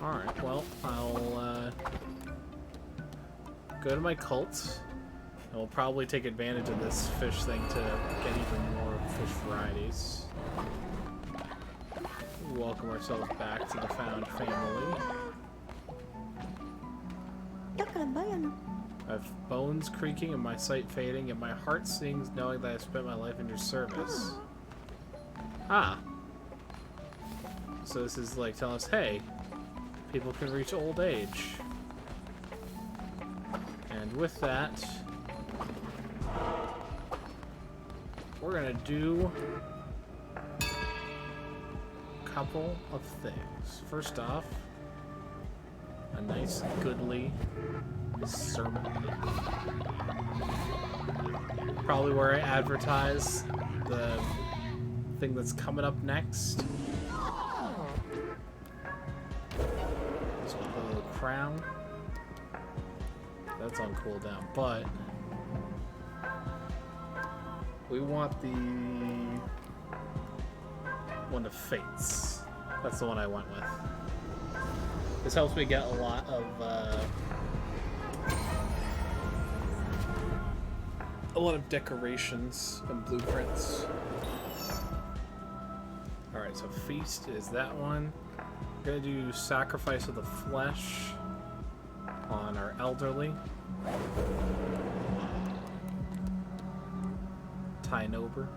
Alright, well, I'll go to my cult, and we'll probably take advantage of this fish thing to get even more fish varieties. Welcome ourselves back to the found family. I've bones creaking and my sight fading, and my heart sings knowing that I spent my life in your service. Ah. So this is like telling us, hey, people can reach old age. And with that, we're gonna do a couple of things. First off, a nice goodly sermon. Probably where I advertise the thing that's coming up next. So we'll put a little crown. That's on cooldown, but we want the one of fates. That's the one I went with. This helps me get a lot of decorations and blueprints. Alright, so feast is that one. We're gonna do sacrifice of the flesh on our elderly. Tynober.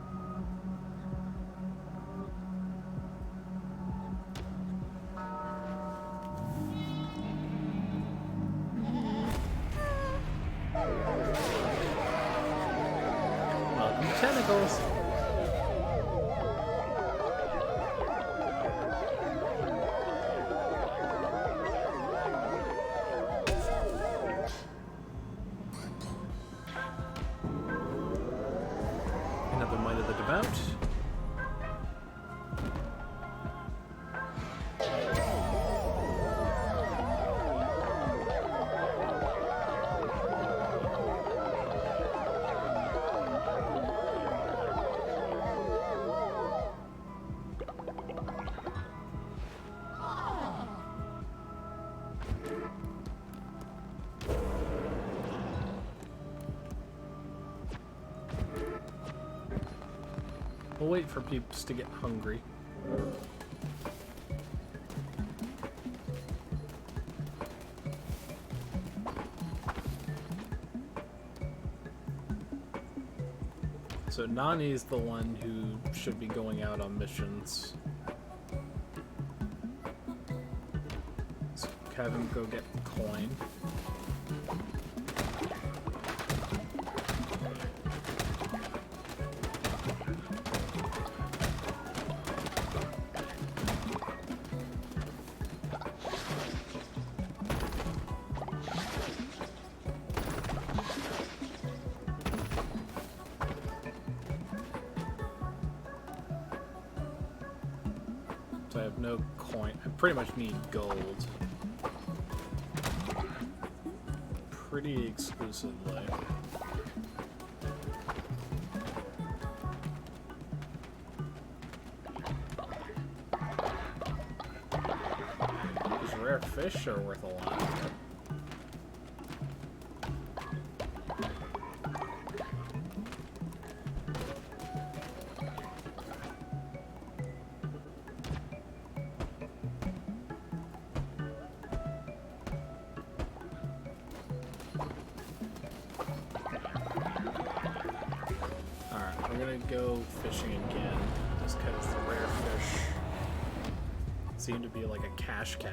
Welcome to Tentacles. Another Might of the Devout. We'll wait for peeps to get hungry. So Nani's the one who should be going out on missions. So have him go get coin. So I have no coin. I pretty much need gold. Pretty exclusively. These rare fish are worth a lot. I'm gonna go fishing again, just because the rare fish seem to be like a cash cow.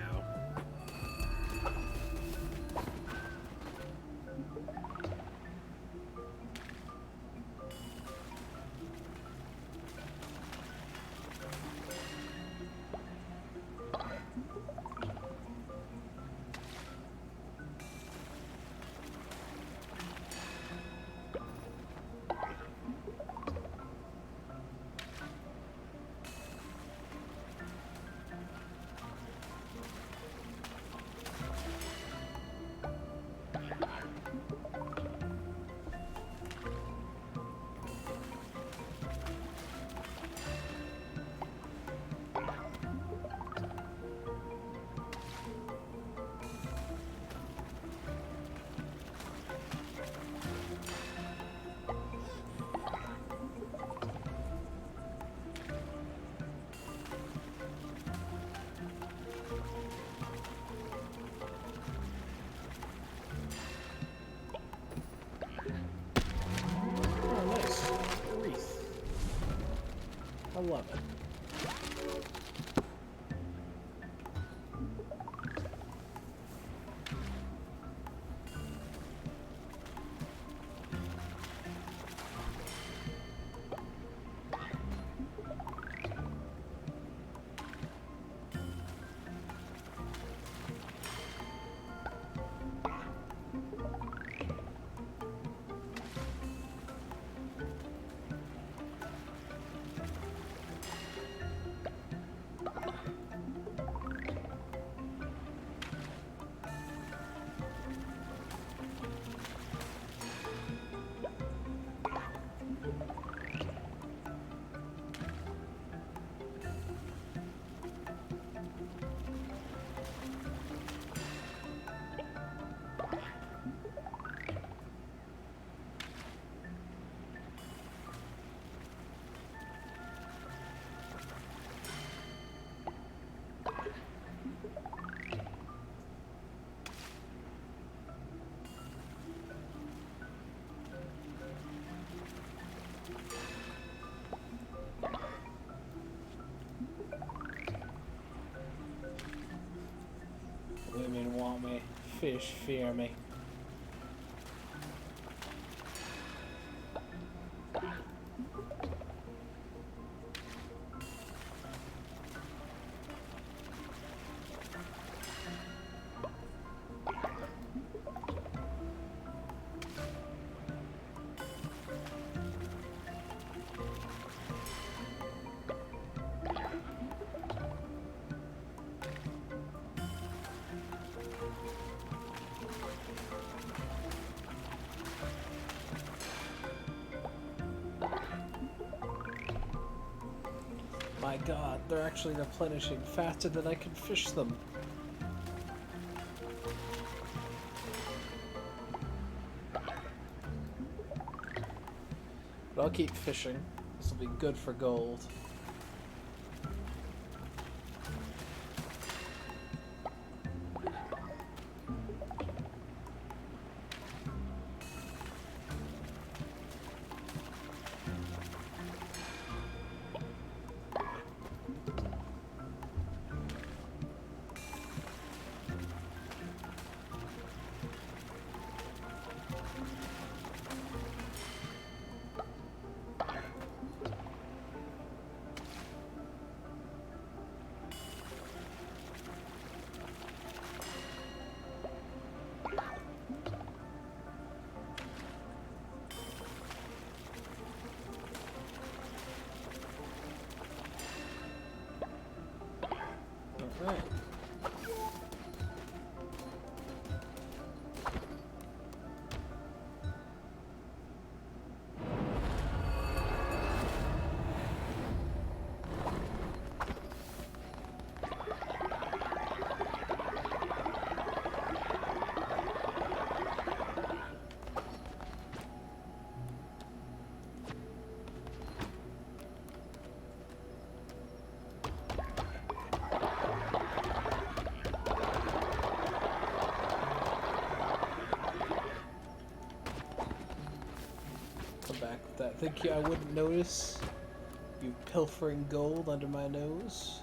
Oh, nice. A wreath. I love it. Women want me, fish fear me. My god, they're actually replenishing faster than I can fish them. But I'll keep fishing. This will be good for gold. come back with that. Think you I wouldn't notice you pilfering gold under my nose?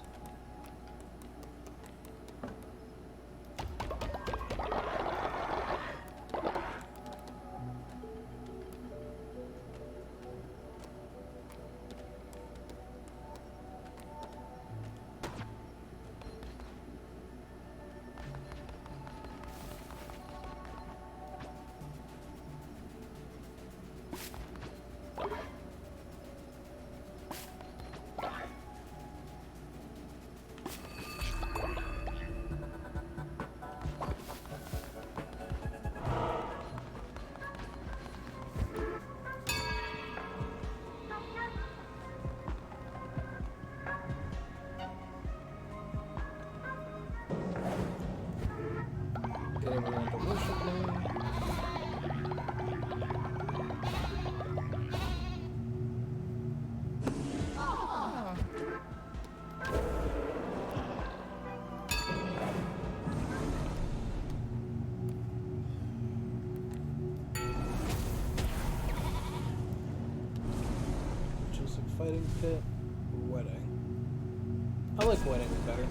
Get everyone to worship me. Joseph fighting pit, wedding. I like wedding better.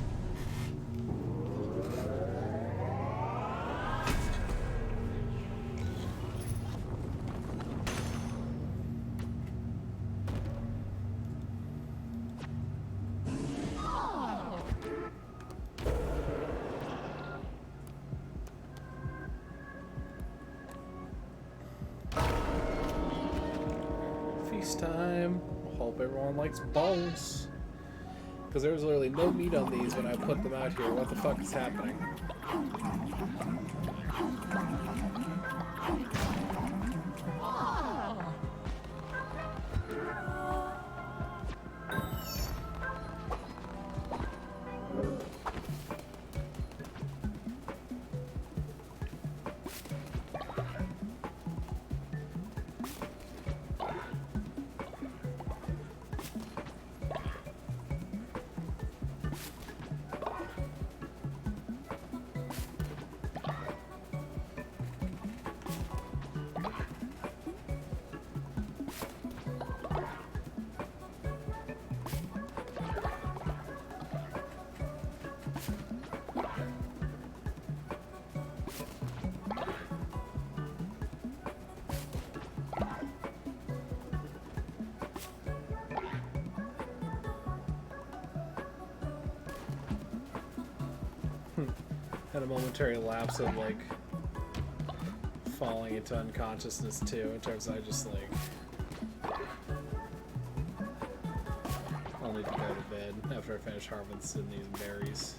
Feast time. Hope everyone likes bones. Because there was literally no meat on these when I put them out here. What the fuck is happening? Had a momentary lapse of like falling into unconsciousness too, in terms of I just like I'll need to go to bed after I finish harvesting these berries.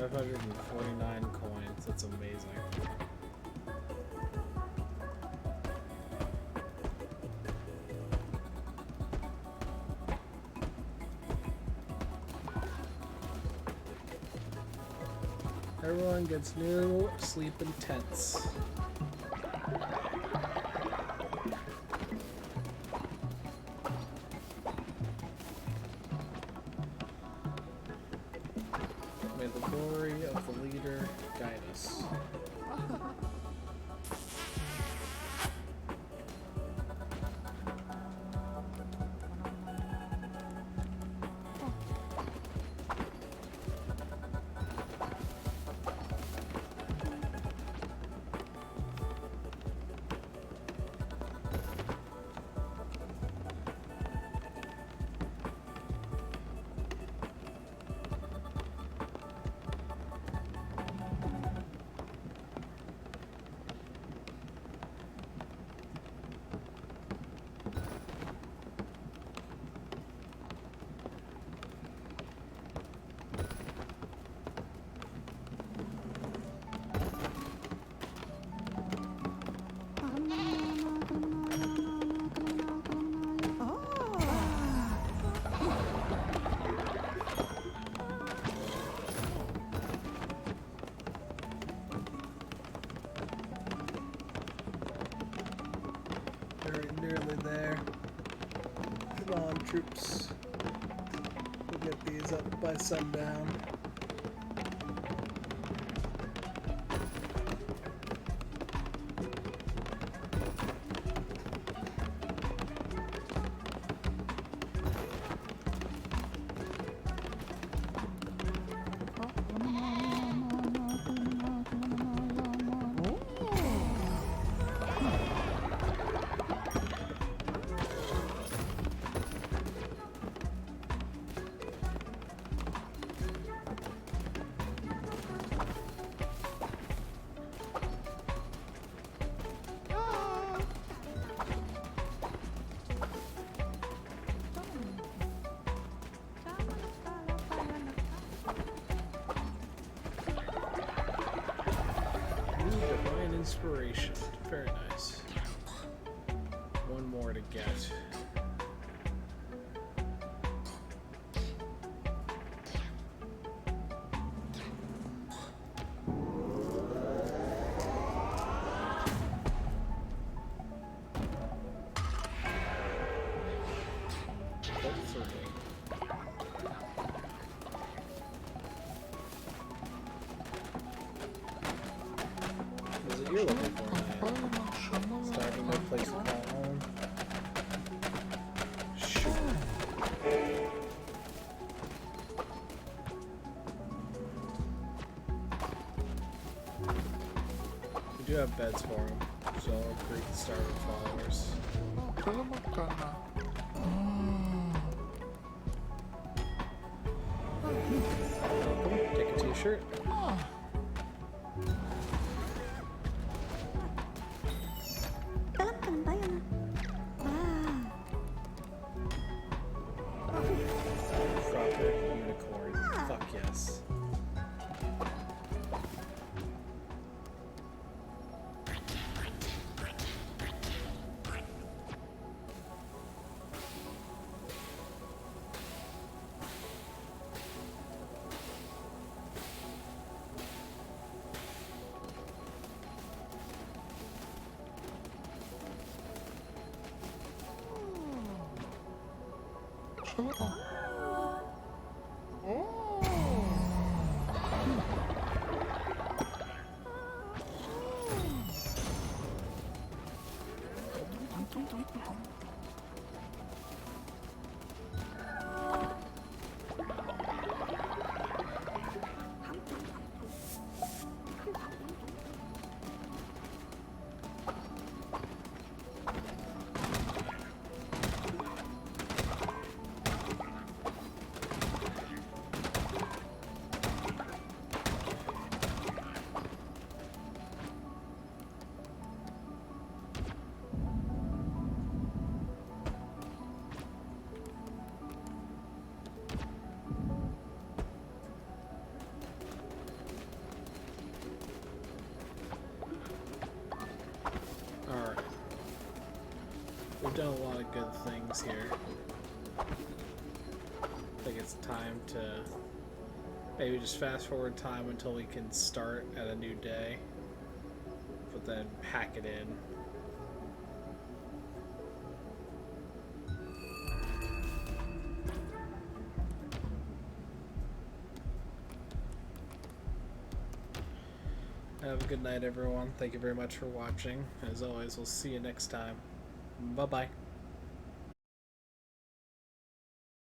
549 coins. That's amazing. Everyone gets new sleeping tents. May the glory of the leader guide us. Nearly there. Come on, troops. We'll get these up by sundown. Divine inspiration. Very nice. One more to get. You're looking for man. Starting no place to call home. Shoot. We do have beds for him, so I'll greet the starving followers. Take a t-shirt. we've done a lot of good things here. I think it's time to maybe just fast forward time until we can start at a new day, but then pack it in. Have a good night, everyone. Thank you very much for watching. As always, we'll see you next time. Bye-bye.